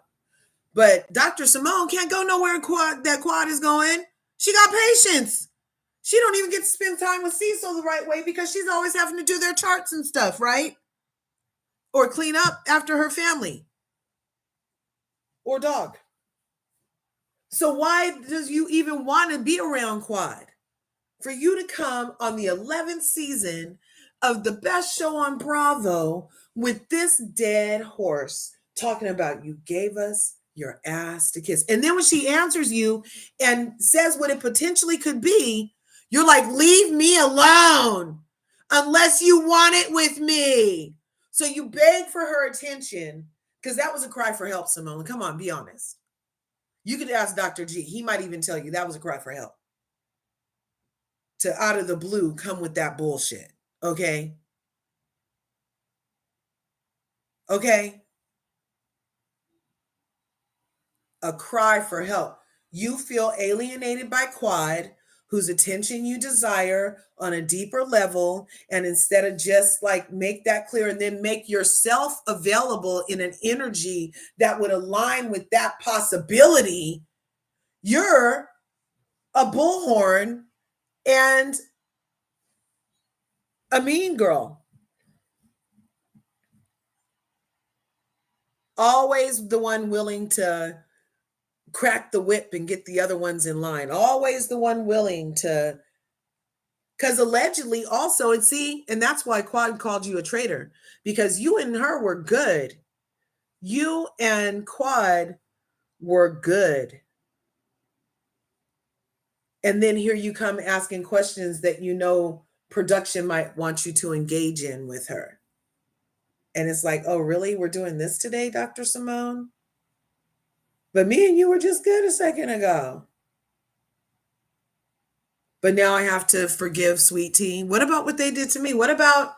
But Dr. Simone can't go nowhere that Quad is going. She got patience. She don't even get to spend time with Cecil the right way because she's always having to do their charts and stuff, right? Or clean up after her family or dog. So why does you even want to be around Quad? For you to come on the 11th season of the best show on Bravo with this dead horse talking about you gave us your ass to kiss. And then when she answers you and says what it potentially could be, you're like, leave me alone unless you want it with me. So you beg for her attention because that was a cry for help, Simone. Come on, be honest. You could ask Dr. G. He might even tell you that was a cry for help. To out of the blue come with that bullshit. Okay? Okay? A cry for help. You feel alienated by Quad, whose attention you desire on a deeper level, and instead of just like make that clear and then make yourself available in an energy that would align with that possibility, you're a bullhorn and a mean girl. Always the one willing to crack the whip and get the other ones in line. Always the one willing to, because allegedly also, and that's why Quad called you a traitor, because you and her were good. You and Quad were good. And then here you come asking questions that you know production might want you to engage in with her. And it's like, oh, really? We're doing this today, Dr. Simone? But me and you were just good a second ago. But now I have to forgive Sweet Tea. What about what they did to me? What about,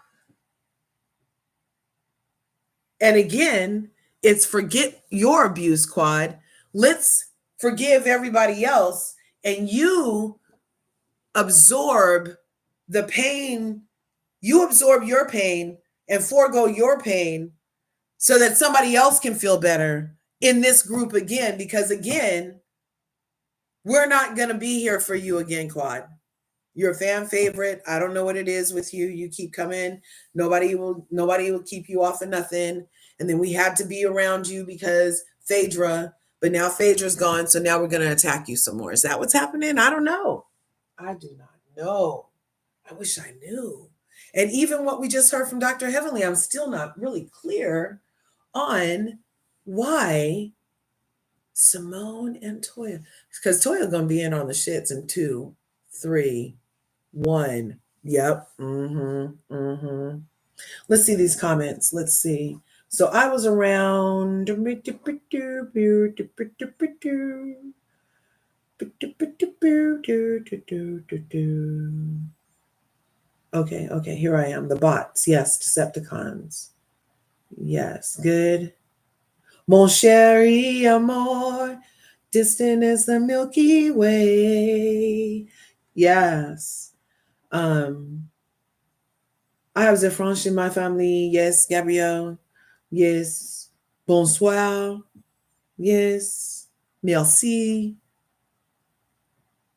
and again, it's forget your abuse, Quad. Let's forgive everybody else. And you absorb the pain. You absorb your pain and forego your pain so that somebody else can feel better in this group again. Because again, we're not going to be here for you again, Quad. You're a fan favorite. I don't know what it is with you. You keep coming. Nobody will keep you off of nothing. And then we had to be around you because Phaedra, but now Phaedra's gone. So now we're going to attack you some more. Is that what's happening? I don't know. I do not know. I wish I knew. And even what we just heard from Dr. Heavenly, I'm still not really clear on why Simone and Toya, because Toya's going to be in on the shits in 2, 3, 1. Yep. Let's see these comments. Let's see. So I was around. Okay, here I am. The bots. Yes, Decepticons. Yes, good. Mon chéri amour, distant as the Milky Way. Yes. I have the French in my family. Yes, Gabrielle. Yes. Bonsoir. Yes. Merci.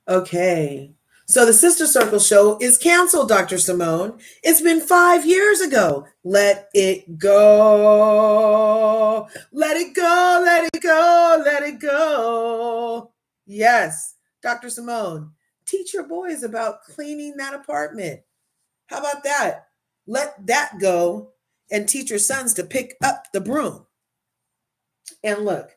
Okay. So the Sister Circle show is canceled, Dr. Simone. It's been 5 years ago. Let it go. Let it go. Let it go. Let it go. Yes, Dr. Simone, teach your boys about cleaning that apartment. How about that? Let that go and teach your sons to pick up the broom. And look,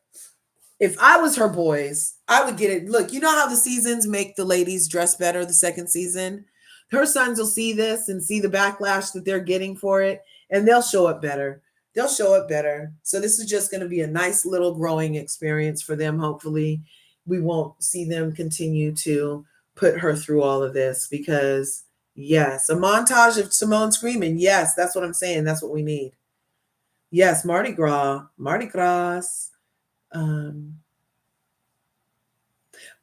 if I was her boys, I would get it. Look, you know how the seasons make the ladies dress better the second season? Her sons will see this and see the backlash that they're getting for it, and they'll show up better. They'll show up better. So this is just going to be a nice little growing experience for them. Hopefully, we won't see them continue to put her through all of this because, yes, a montage of Simone screaming. Yes, that's what I'm saying. That's what we need. Yes, Mardi Gras.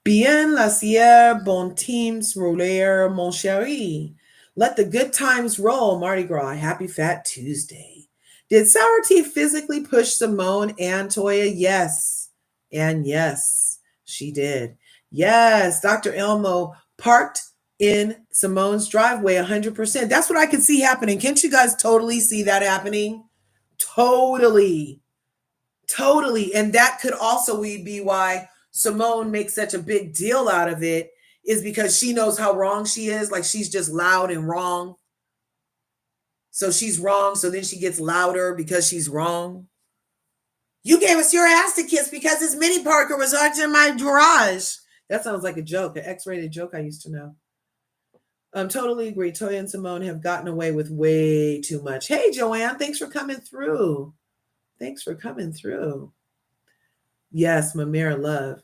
Bien la sierre, bon teams roller, mon chéri. Let the good times roll, Mardi Gras. Happy Fat Tuesday. Did Sour Tea physically push Simone and Toya? Yes. And yes, she did. Yes, Dr. Elmo parked in Simone's driveway 100%. That's what I can see happening. Can't you guys totally see that happening? Totally. And that could also be why Simone makes such a big deal out of it, is because she knows how wrong she is. Like, she's just loud and wrong. So she's wrong. So then she gets louder because she's wrong. You gave us your ass to kiss because this mini Parker was in my garage. That sounds like a joke, an X-rated joke I used to know. Totally agree. Toya and Simone have gotten away with way too much. Hey, Joanne, thanks for coming through. Yes, Mamira Love.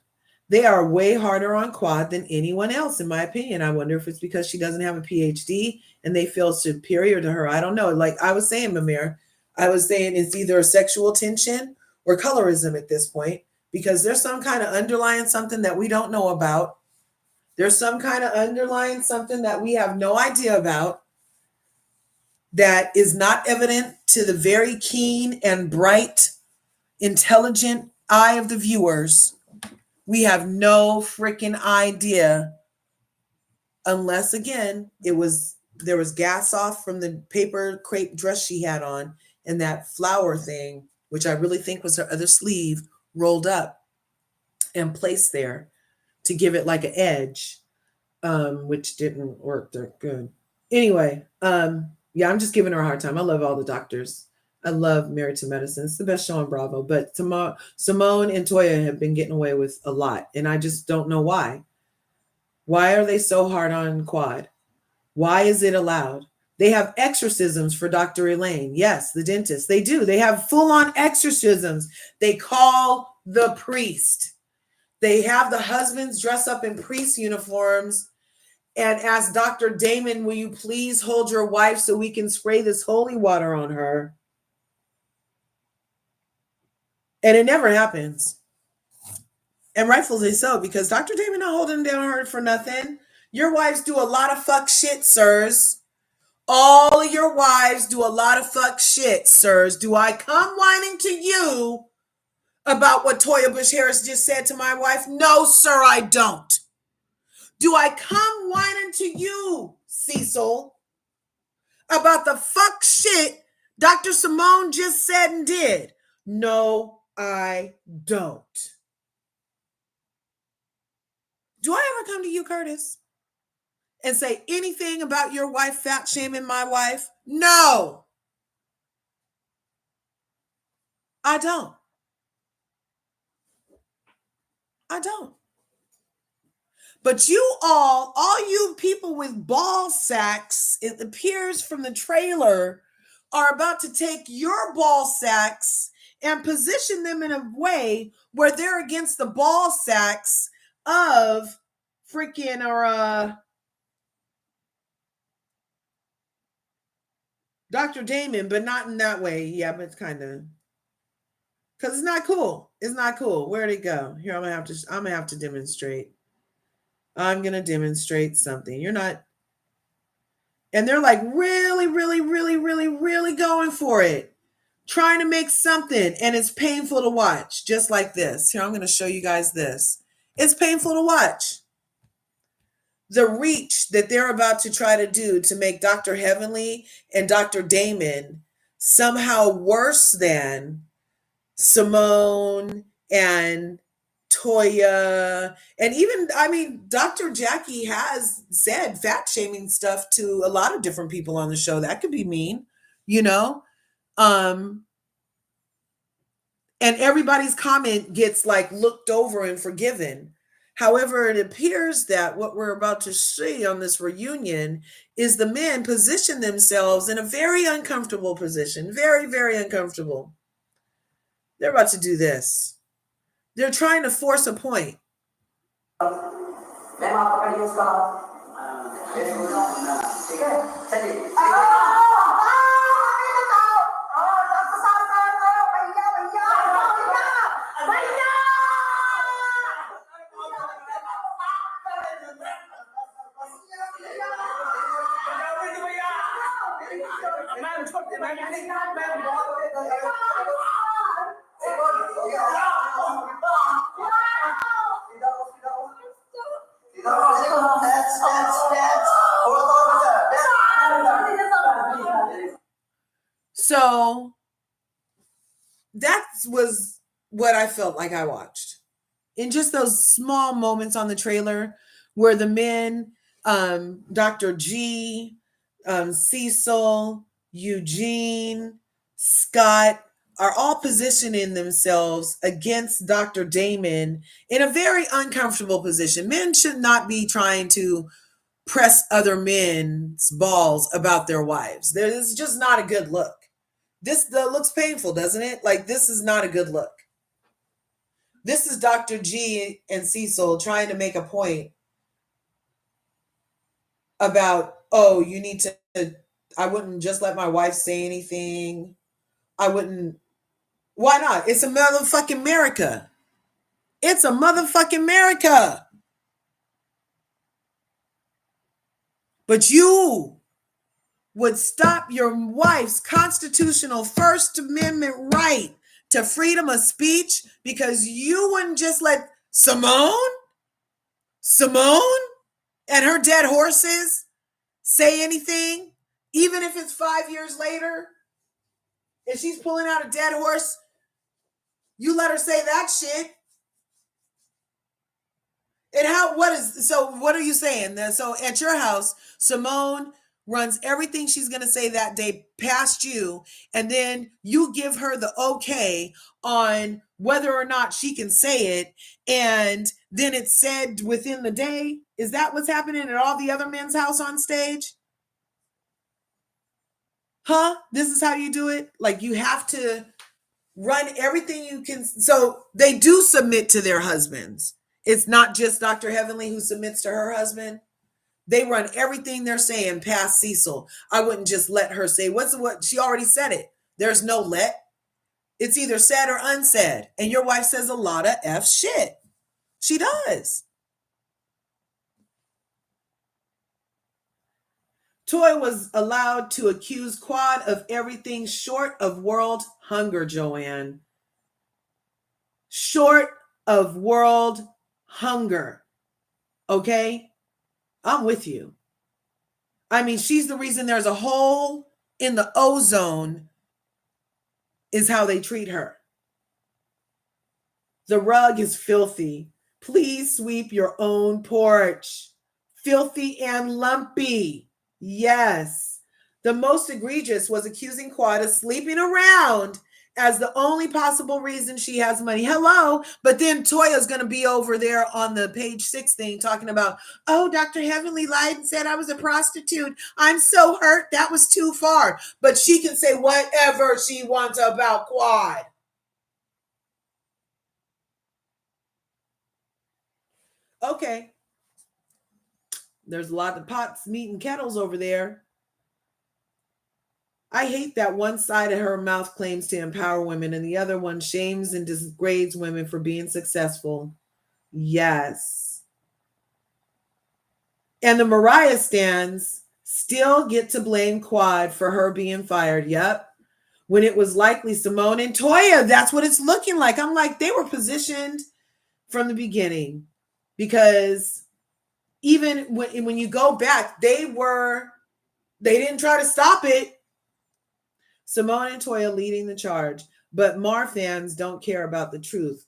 They are way harder on Quad than anyone else, in my opinion. I wonder if it's because she doesn't have a PhD and they feel superior to her. I don't know. Like I was saying, Mamira, I was saying it's either a sexual tension or colorism at this point, because there's some kind of underlying something that we don't know about. There's some kind of underlying something that we have no idea about that is not evident to the very keen and bright, intelligent eye of the viewers. We have no freaking idea, unless again there was gas off from the paper crepe dress she had on, and that flower thing, which I really think was her other sleeve, rolled up and placed there to give it like an edge, which didn't work that good. Anyway, yeah, I'm just giving her a hard time. I love all the doctors. I love Married to Medicine. It's the best show on Bravo. But Simone and Toya have been getting away with a lot. And I just don't know why. Why are they so hard on Quad? Why is it allowed? They have exorcisms for Dr. Elaine. Yes, the dentist. They do. They have full-on exorcisms. They call the priest. They have the husbands dress up in priest uniforms and ask Dr. Damon, will you please hold your wife so we can spray this holy water on her? And it never happens. And rightfully so, because Dr. Damon not holding down her for nothing. Your wives do a lot of fuck shit, sirs. All of your wives do a lot of fuck shit, sirs. Do I come whining to you about what Toya Bush Harris just said to my wife? No, sir, I don't. Do I come whining to you, Cecil, about the fuck shit Dr. Simone just said and did? No, I don't. Do I ever come to you, Curtis, and say anything about your wife fat shaming my wife? No, I don't. I don't. But you all you people with ball sacks, it appears from the trailer, are about to take your ball sacks and position them in a way where they're against the ball sacks of freaking Dr. Damon, but not in that way. Yeah, but it's kind of, because it's not cool. It's not cool. Where'd it go? Here, I'm gonna have to demonstrate. I'm gonna demonstrate something. You're not. And they're like really, really, really, really, really going for it, trying to make something. And it's painful to watch, just like this. Here, I'm going to show you guys this. It's painful to watch. the reach that they're about to try to do to make Dr. Heavenly and Dr. Damon somehow worse than Simone and Toya, and even, I mean, Dr. Jackie has said fat shaming stuff to a lot of different people on the show. That could be mean, you know? And everybody's comment gets like looked over and forgiven. However, it appears that what we're about to see on this reunion is the men position themselves in a very uncomfortable position. Very, very uncomfortable. They're about to do this. They're trying to force a point. So that was what I felt like I watched. In just those small moments on the trailer where the men, Dr. G, Cecil, Eugene, Scott, are all positioning themselves against Dr. Damon in a very uncomfortable position. Men should not be trying to press other men's balls about their wives. This is just not a good look. This looks painful, doesn't it? Like, this is not a good look. This is Dr. G and Cecil trying to make a point about, oh, you need to, I wouldn't just let my wife say anything. I wouldn't. Why not? It's a motherfucking America. It's a motherfucking America. But you would stop your wife's constitutional First Amendment right to freedom of speech because you wouldn't just let Simone and her dead horses say anything, even if it's 5 years later. If she's pulling out a dead horse, you let her say that shit. And what are you saying? So at your house, Simone runs everything she's going to say that day past you, and then you give her the okay on whether or not she can say it, and then it's said within the day? Is that what's happening at all the other men's house on stage? Huh? This is how you do it? Like, you have to run everything you can. So they do submit to their husbands. It's not just Dr. Heavenly who submits to her husband. They run everything they're saying past Cecil. I wouldn't just let her say, what she already said it. There's no let. It's either said or unsaid. And your wife says a lot of F shit. She does. Toya was allowed to accuse Quad of everything short of world hunger, Joanne. Short of world hunger. Okay? I'm with you. I mean, she's the reason there's a hole in the ozone is how they treat her. The rug is filthy. Please sweep your own porch. Filthy and lumpy. Yes. The most egregious was accusing Quad of sleeping around as the only possible reason she has money. Hello. But then Toya's going to be over there on the page 6 thing talking about, oh, Dr. Heavenly lied and said I was a prostitute. I'm so hurt. That was too far. But she can say whatever she wants about Quad. Okay. There's a lot of pots, meat, and kettles over there. I hate that one side of her mouth claims to empower women and the other one shames and degrades women for being successful. Yes. And the Mariah stans still get to blame Quad for her being fired. Yep. When it was likely Simone and Toya, that's what it's looking like. I'm like, they were positioned from the beginning because even when you go back, they didn't try to stop it. Simone and Toya leading the charge, but Mar fans don't care about the truth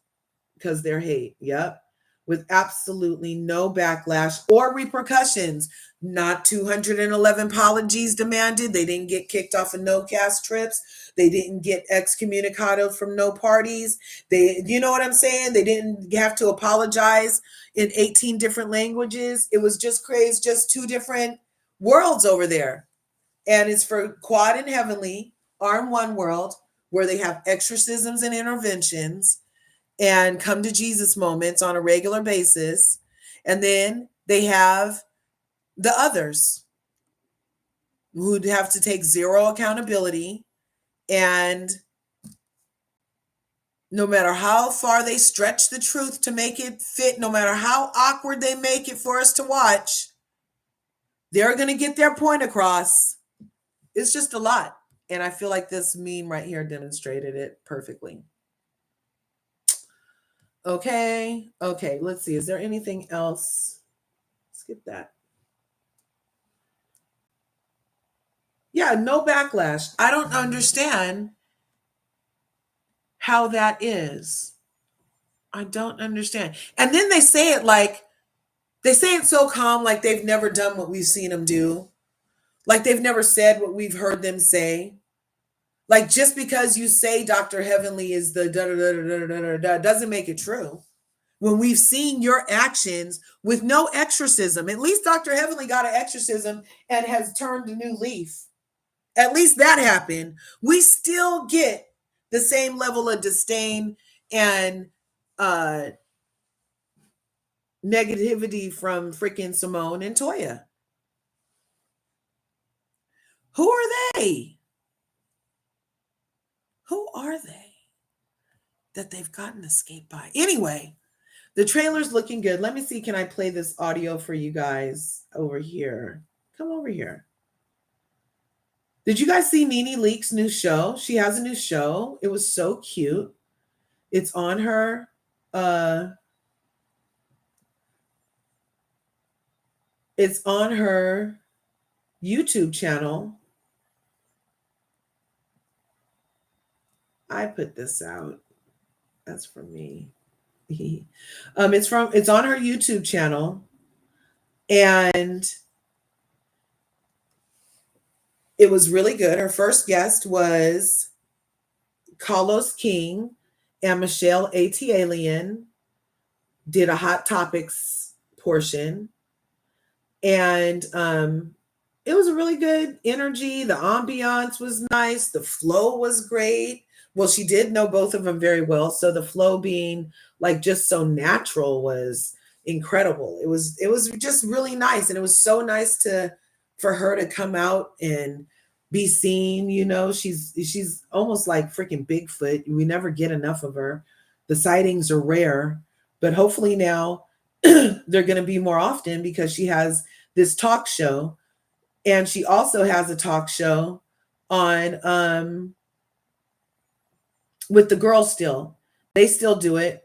because they're hate. Yep. With absolutely no backlash or repercussions. Not 211 apologies demanded. They didn't get kicked off of no cast trips. They didn't get excommunicated from no parties. You know what I'm saying? They didn't have to apologize in 18 different languages. It was just crazy, just two different worlds over there. And it's for Quad and Heavenly are in one world where they have exorcisms and interventions and come to Jesus moments on a regular basis. And then they have the others who'd have to take zero accountability. And no matter how far they stretch the truth to make it fit, no matter how awkward they make it for us to watch, they're going to get their point across. It's just a lot. And I feel like this meme right here demonstrated it perfectly. Okay, let's see. Is there anything else? Skip that. Yeah, no backlash. I don't understand how that is. I don't understand. And then they say it so calm, like they've never done what we've seen them do. Like they've never said what we've heard them say. Like just because you say Dr. Heavenly is the da-da-da-da-da-da-da doesn't make it true. When we've seen your actions with no exorcism, at least Dr. Heavenly got an exorcism and has turned a new leaf. At least that happened. We still get the same level of disdain and negativity from freaking Simone and Toya. Who are they? Who are they that they've gotten escaped by? Anyway, the trailer's looking good. Let me see. Can I play this audio for you guys over here? Come over here. Did you guys see Nene Leak's new show? She has a new show. It was so cute. It's on her YouTube channel. I put this out. That's for me. It's on her YouTube channel, and it was really good. Her first guest was Carlos King and Michelle Alien did a Hot Topics portion, and it was a really good energy. The ambiance was nice. The flow was great. Well, she did know both of them very well, so the flow being like just so natural was incredible. It was just really nice, and it was so nice for her to come out and be seen. You know, she's almost like freaking Bigfoot. We never get enough of her. The sightings are rare, but hopefully now they're going to be more often because she has this talk show, and she also has a talk show on with the girls still. They still do it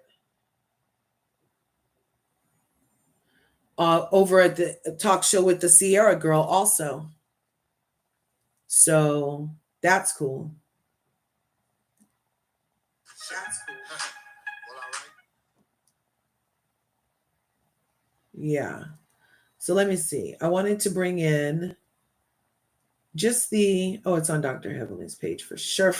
over at the talk show with the Sierra girl also. So that's cool. Yeah. So let me see. I wanted to bring in just it's on Dr. Heavenly's page for sure.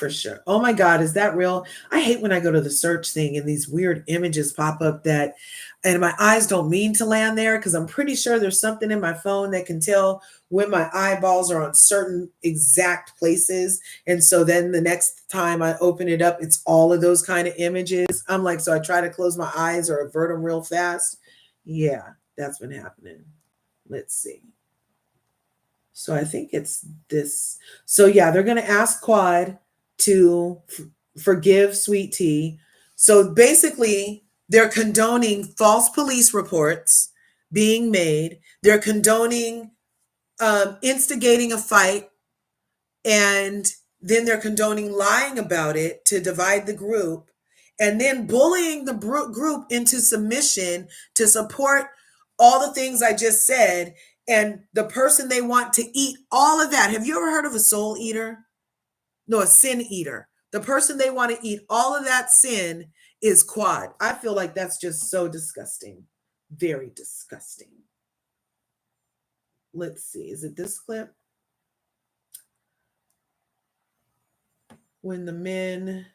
Oh my God, is that real? I hate when I go to the search thing and these weird images pop up and my eyes don't mean to land there, because I'm pretty sure there's something in my phone that can tell when my eyeballs are on certain exact places. And so then the next time I open it up, it's all of those kind of images. I'm like, so I try to close my eyes or avert them real fast. Yeah, that's been happening. Let's see. So I think it's this. So yeah, they're going to ask Quad to forgive Sweet Tea. So basically, they're condoning false police reports being made. They're condoning instigating a fight, and then they're condoning lying about it to divide the group, and then bullying the group into submission to support all the things I just said, and the person they want to eat all of that. Have you ever heard of a soul eater? No, a sin eater. The person they want to eat all of that sin is Quad. I feel like that's just so disgusting. Very disgusting. Let's see. Is it this clip? When the men...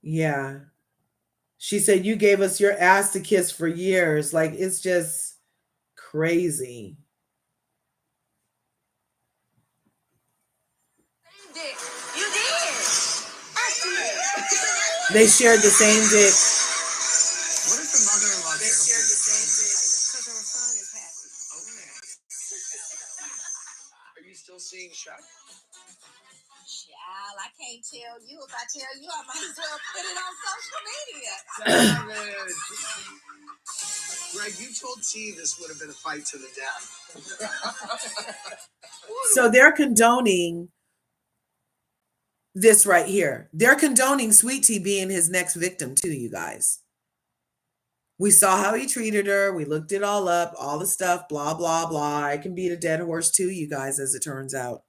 Yeah. She said, you gave us your ass to kiss for years. Like, it's just crazy. You did. They shared the same dick. What if the mother-in-law They shared the same thing. Because her son is happy. Okay. Are you still seeing Shaq? Child, I can't tell you. If I tell you, I might as well put it on social media. Savage. Greg, you told T this would have been a fight to the death. So they're condoning this right here. They're condoning Sweet Tea being his next victim too, you guys. We saw how he treated her. We looked it all up, all the stuff, blah, blah, blah. I can beat a dead horse too, you guys, as it turns out.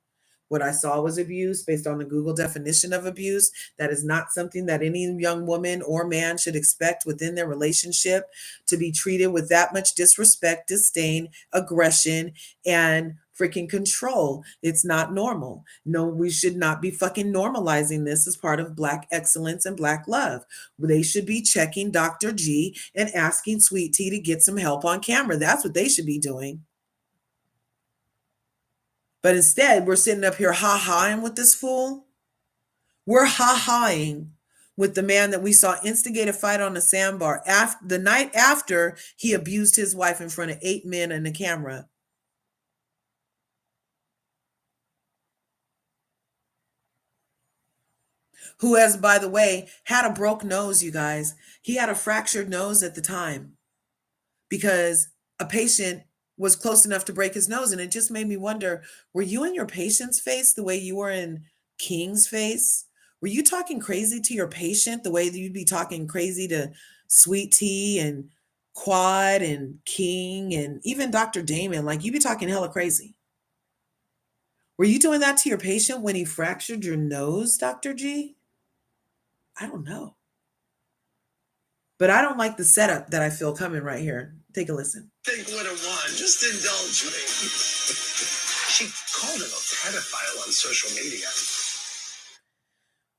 What I saw was abuse based on the Google definition of abuse. That is not something that any young woman or man should expect within their relationship, to be treated with that much disrespect, disdain, aggression, and freaking control. It's not normal. No, we should not be fucking normalizing this as part of Black excellence and Black love. They should be checking Dr. G and asking Sweet Tea to get some help on camera. That's what they should be doing. But instead, we're sitting up here ha-haing with this fool. We're ha-haing with the man that we saw instigate a fight on the sandbar the night after he abused his wife in front of 8 men and the camera. Who has, by the way, had a broke nose, you guys. He had a fractured nose at the time because a patient was close enough to break his nose. And it just made me wonder, were you in your patient's face the way you were in King's face? Were you talking crazy to your patient the way that you'd be talking crazy to Sweet Tea and Quad and King and even Dr. Damon? Like, you'd be talking hella crazy. Were you doing that to your patient when he fractured your nose, Dr. G? I don't know. But I don't like the setup that I feel coming right here. Take a listen. Think would have won. Just indulge me. She called him a pedophile on social media.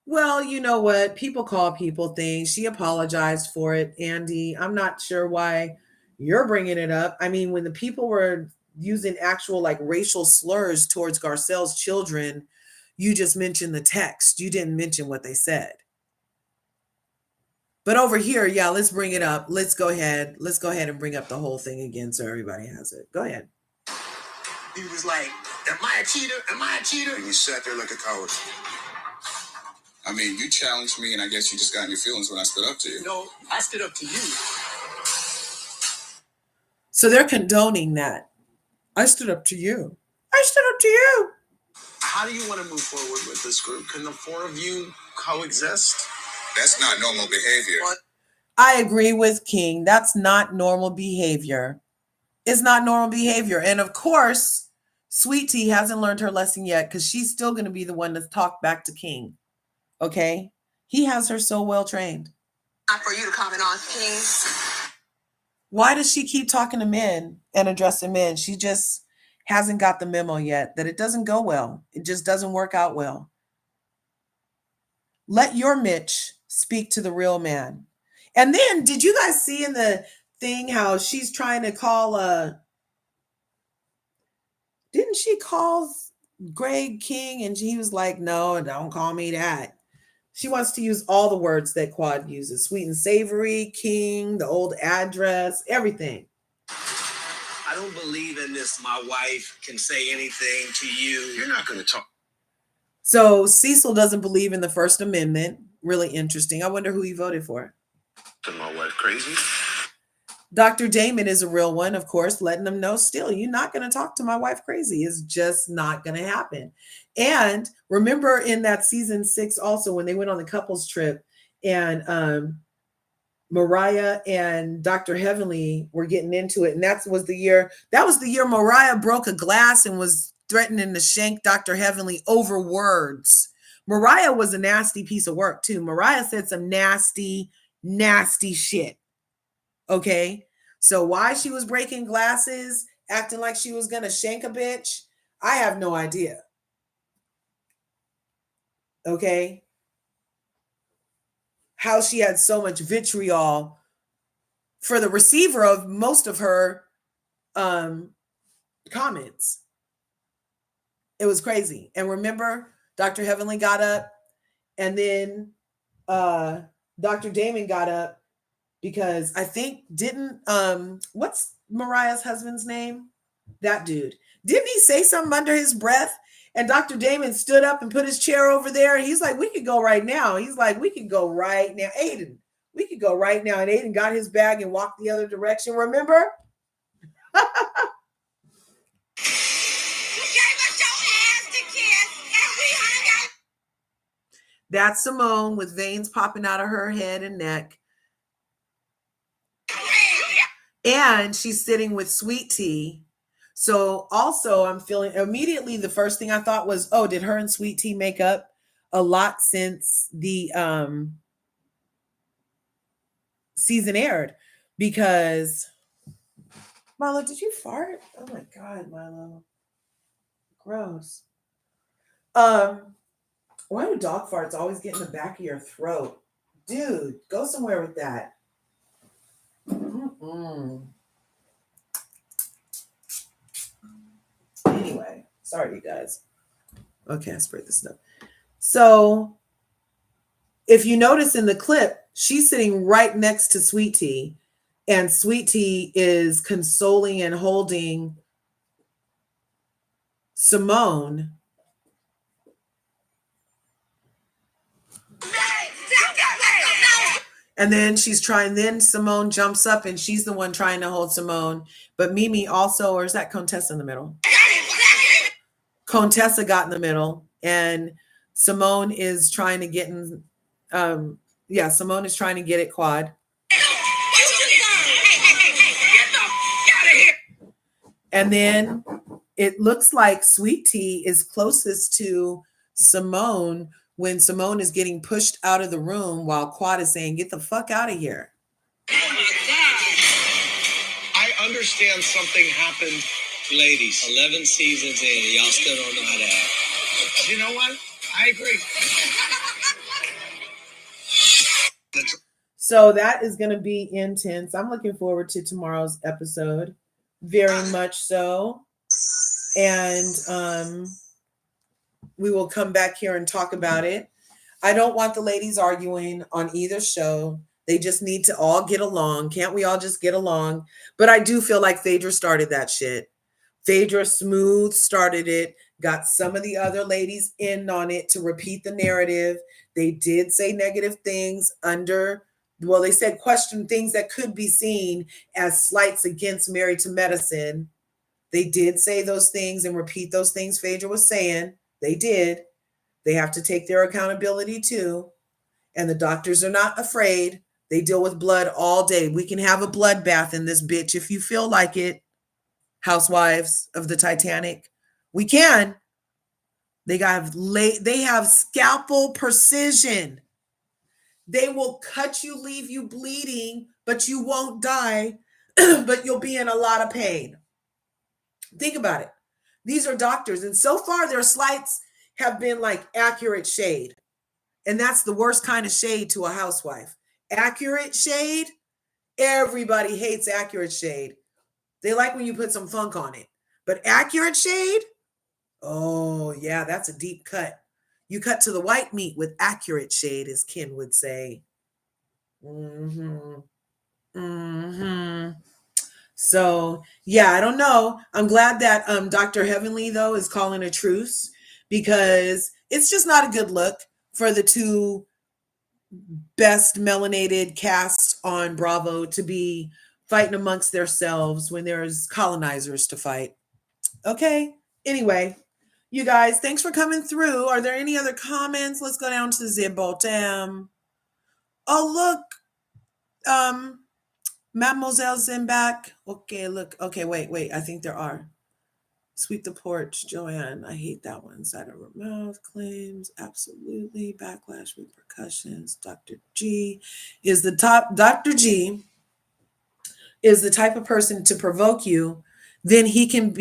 Well, you know what? People call people things. She apologized for it, Andy. I'm not sure why you're bringing it up. I mean, when the people were using actual like racial slurs towards Garcelle's children, you just mentioned the text. You didn't mention what they said. But over here, yeah, let's bring it up. Let's go ahead and bring up the whole thing again so everybody has it. Go ahead. He was like, am I a cheater? Am I a cheater? And you sat there like a coward. I mean, you challenged me, and I guess you just got in your feelings when I stood up to you. No, I stood up to you. So they're condoning that. I stood up to you. I stood up to you. How do you want to move forward with this group? Can the four of you coexist? That's not normal behavior. What? I agree with King. That's not normal behavior. It's not normal behavior. And of course, Sweet Tea hasn't learned her lesson yet because she's still going to be the one to talk back to King. Okay? He has her so well trained. Not for you to comment on, King. Why does she keep talking to men and addressing men? She just hasn't got the memo yet that it doesn't go well. It just doesn't work out well. Let your Mitch speak to the real man. And then, did you guys see in the thing how she's trying to call didn't she call Greg King and he was like, no, don't call me that. She wants to use all the words that Quad uses. Sweet and savory, King, the old address, everything. I don't believe in this. My wife can say anything to you. You're not going to talk. So Cecil doesn't believe in the First Amendment. Really interesting. I wonder who he voted for. To my wife crazy? Dr. Damon is a real one, of course, letting them know still, you're not going to talk to my wife crazy. It's just not going to happen. And remember in that season 6 also when they went on the couples trip and Mariah and Dr. Heavenly were getting into it. And that was the year Mariah broke a glass and was threatening to shank Dr. Heavenly over words. Mariah was a nasty piece of work too. Mariah said some nasty, nasty shit. Okay. So why she was breaking glasses, acting like she was going to shank a bitch, I have no idea. Okay. How she had so much vitriol for the receiver of most of her comments. It was crazy. And remember, Dr. Heavenly got up, and then Dr. Damon got up because I think what's Mariah's husband's name? That dude. Didn't he say something under his breath? And Dr. Damon stood up and put his chair over there. And he's like, we could go right now. He's like, we could go right now. Aiden, we could go right now. And Aiden got his bag and walked the other direction. Remember? That's Simone with veins popping out of her head and neck. And she's sitting with Sweet Tea. So also I'm feeling immediately, the first thing I thought was, oh, did her and Sweet Tea make up a lot since the season aired? Because Milo, did you fart? Oh my God, Milo. Gross. Why do dog farts always get in the back of your throat? Dude, go somewhere with that. Anyway, sorry, you guys. Okay, I sprayed this stuff. So, if you notice in the clip, she's sitting right next to Sweet Tea, and Sweet Tea is consoling and holding Simone. And then then Simone jumps up and she's the one trying to hold Simone. But Mimi also, or is that Contessa in the middle? Contessa got in the middle, and Simone is trying to get in. Simone is trying to get it quad. And then it looks like Sweet Tea is closest to Simone when Simone is getting pushed out of the room while Quad is saying, get the fuck out of here. Oh my God. I understand something happened. Ladies, 11 seasons in, y'all still don't know how to act. You know what? I agree. So that is going to be intense. I'm looking forward to tomorrow's episode. Very much so. And we will come back here and talk about it. I don't want the ladies arguing on either show. They just need to all get along. Can't we all just get along? But I do feel like Phaedra started that shit. Phaedra Smooth started it, got some of the other ladies in on it to repeat the narrative. They did say negative things they said question things that could be seen as slights against Married to Medicine. They did say those things and repeat those things Phaedra was saying. They did. They have to take their accountability too. And the doctors are not afraid. They deal with blood all day. We can have a bloodbath in this bitch if you feel like it. Housewives of the Titanic. We can. They have scalpel precision. They will cut you, leave you bleeding, but you won't die, but you'll be in a lot of pain. Think about it. These are doctors, and so far their slights have been like accurate shade. And that's the worst kind of shade to a housewife. Accurate shade, everybody hates accurate shade. They like when you put some funk on it. But accurate shade, oh yeah, that's a deep cut. You cut to the white meat with accurate shade, as Ken would say. So yeah, I don't know. I'm glad that Dr. Heavenly though is calling a truce, because it's just not a good look for the two best melanated casts on Bravo to be fighting amongst themselves when there's colonizers to fight. Okay. Anyway, you guys, thanks for coming through. Are there any other comments? Let's go down to the bottom. Oh, look. Mademoiselle's in back. Okay, look. Okay, wait. I think there are. Sweep the porch, Joanne. I hate that one. Side of her mouth claims. Absolutely. Backlash repercussions. Dr. G is the top. Dr. G is the type of person to provoke you. Then he can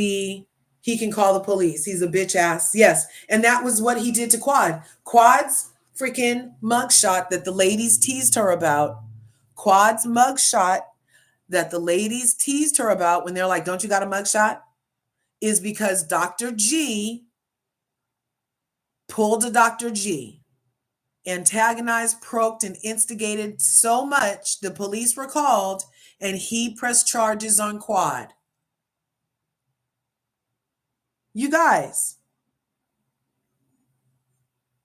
call the police. He's a bitch ass. Yes. And that was what he did to Quad. Quad's freaking mugshot that the ladies teased her about. Quad's mugshot that the ladies teased her about when they're like, don't you got a mugshot? Is because Dr. G pulled a Dr. G, antagonized, provoked, and instigated so much the police were called and he pressed charges on Quad. You guys,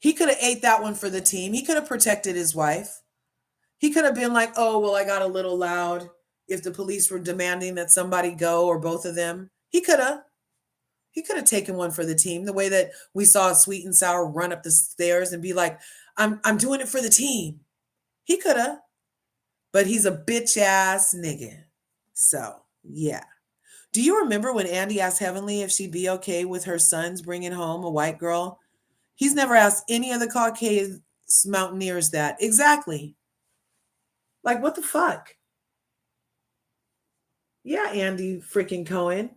he could have ate that one for the team. He could have protected his wife. He could have been like, oh, well, I got a little loud if the police were demanding that somebody go or both of them. He could have taken one for the team, the way that we saw Sweet and Sour run up the stairs and be like, I'm doing it for the team. He could have, but he's a bitch ass nigga. So, yeah. Do you remember when Andy asked Heavenly if she'd be okay with her sons bringing home a white girl? He's never asked any of the Caucasian mountaineers that. Exactly. Like, what the fuck? Yeah, Andy freaking Cohen.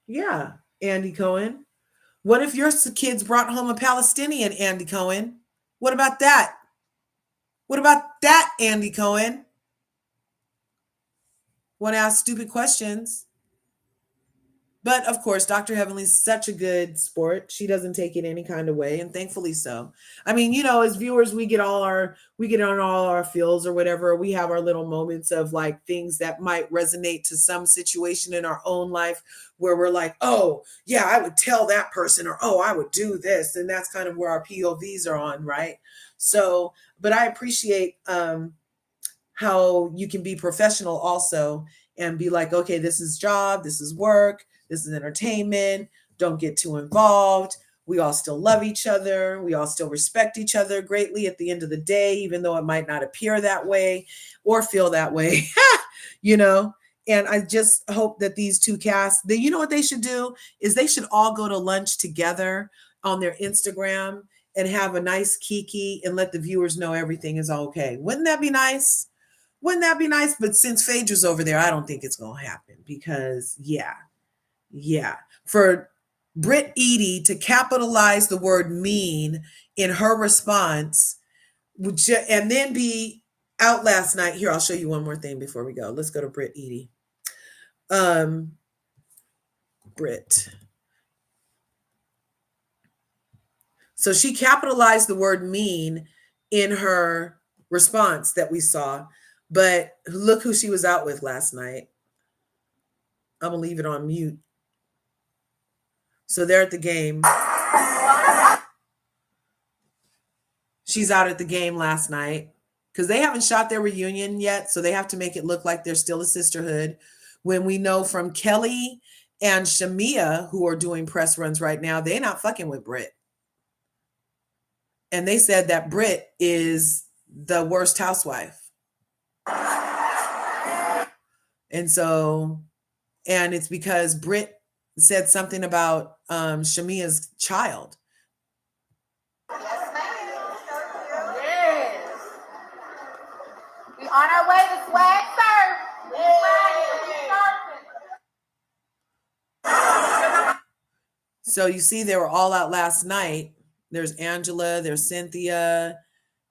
Yeah, Andy Cohen. What if your kids brought home a Palestinian, Andy Cohen? What about that? What about that, Andy Cohen? Want to ask stupid questions? But of course, Dr. Heavenly's such a good sport. She doesn't take it any kind of way, and thankfully so. I mean, you know, as viewers, we get on all our feels or whatever. We have our little moments of like things that might resonate to some situation in our own life where we're like, oh, yeah, I would tell that person, or oh, I would do this. And that's kind of where our POVs are on, right? So, but I appreciate how you can be professional also and be like, okay, this is job, this is work, this is entertainment. Don't get too involved. We all still love each other. We all still respect each other greatly at the end of the day, even though it might not appear that way or feel that way, you know? And I just hope that these two casts, you know what they should do is they should all go to lunch together on their Instagram and have a nice kiki and let the viewers know everything is okay. Wouldn't that be nice? Wouldn't that be nice? But since Phaedra's over there, I don't think it's going to happen because, yeah. For Britt Edie to capitalize the word mean in her response and then be out last night. Here, I'll show you one more thing before we go. Let's go to Britt Edie. Britt. So she capitalized the word mean in her response that we saw. But look who she was out with last night. I'm going to leave it on mute. So they're at the game. She's out at the game last night because they haven't shot their reunion yet. So they have to make it look like they're still a sisterhood. When we know from Kelly and Shamia, who are doing press runs right now, they're not fucking with Britt. And they said that Britt is the worst housewife. And so, and it's because Britt said something about Shamia's child. Yes. We on our way to swag surf. So you see, they were all out last night. There's Angela, there's Cynthia,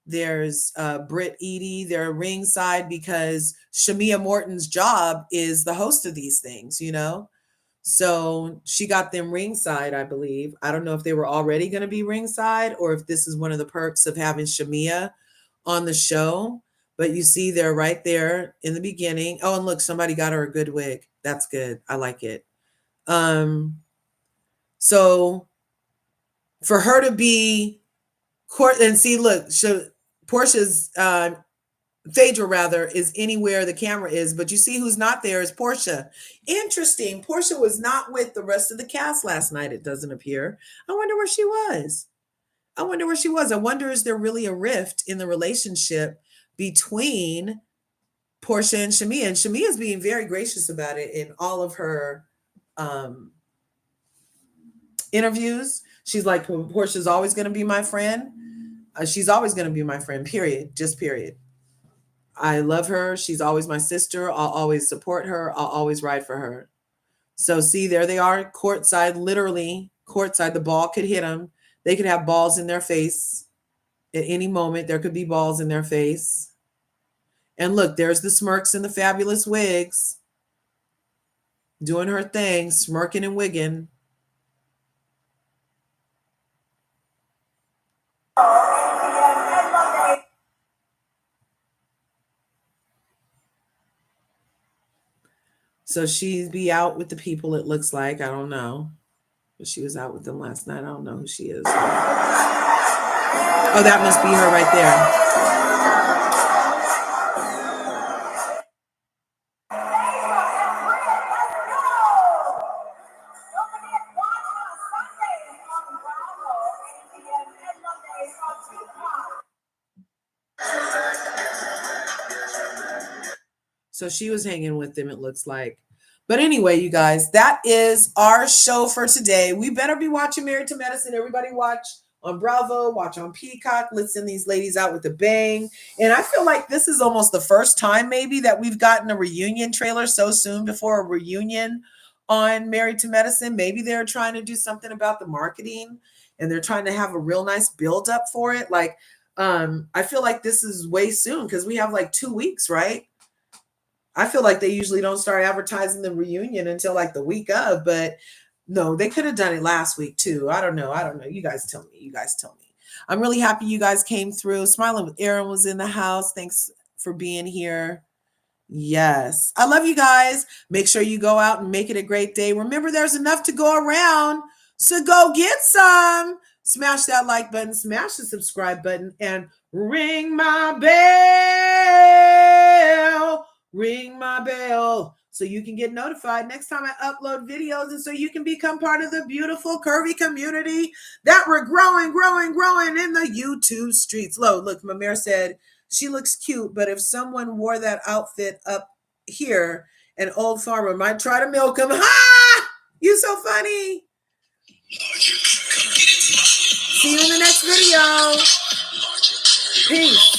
there's Britt Edie. They're ringside because Shamia Morton's job is the host of these things, you know? So she got them ringside, I believe. I don't know if they were already going to be ringside or if this is one of the perks of having Shamia on the show. But you see, they're right there in the beginning. Oh, and look, somebody got her a good wig. That's good. I like it. So for her to be court and see, look, Porsha's Phaedra rather is anywhere the camera is, but you see who's not there is Porsha. Interesting. Porsha was not with the rest of the cast last night. It doesn't appear. I wonder where she was. I wonder where she was. I wonder, is there really a rift in the relationship between Porsha and Shamia? And Shamia's being very gracious about it in all of her interviews. She's like, Porsha's always going to be my friend. She's always going to be my friend, period. Just period. I love her. She's always my sister. I'll always support her. I'll always ride for her. So see, there they are, courtside, literally courtside. The ball could hit them. They could have balls in their face at any moment. There could be balls in their face. And look, there's the smirks and the fabulous wigs doing her thing, smirking and wigging. So she'd be out with the people, it looks like. I don't know. But she was out with them last night. I don't know who she is. Oh, that must be her right there. So she was hanging with them, it looks like. But anyway, you guys, that is our show for today. We better be watching Married to Medicine. Everybody watch on Bravo, watch on Peacock. Let's send these ladies out with a bang. And I feel like this is almost the first time maybe that we've gotten a reunion trailer so soon before a reunion on Married to Medicine. Maybe they're trying to do something about the marketing and they're trying to have a real nice build up for it. Like, I feel like this is way soon because we have like 2 weeks, right? I feel like they usually don't start advertising the reunion until like the week of, but no, they could have done it last week too. I don't know. You guys tell me. I'm really happy you guys came through. Smiling with Aaron was in the house. Thanks for being here. Yes. I love you guys. Make sure you go out and make it a great day. Remember, there's enough to go around. So go get some. Smash that like button, smash the subscribe button, and ring my bell. Ring my bell so you can get notified next time I upload videos and so you can become part of the beautiful curvy community that we're growing in the YouTube streets. Look, Mamere said she looks cute, but if someone wore that outfit up here, an old farmer might try to milk him. Ha! You so funny. See you in the next video. Peace.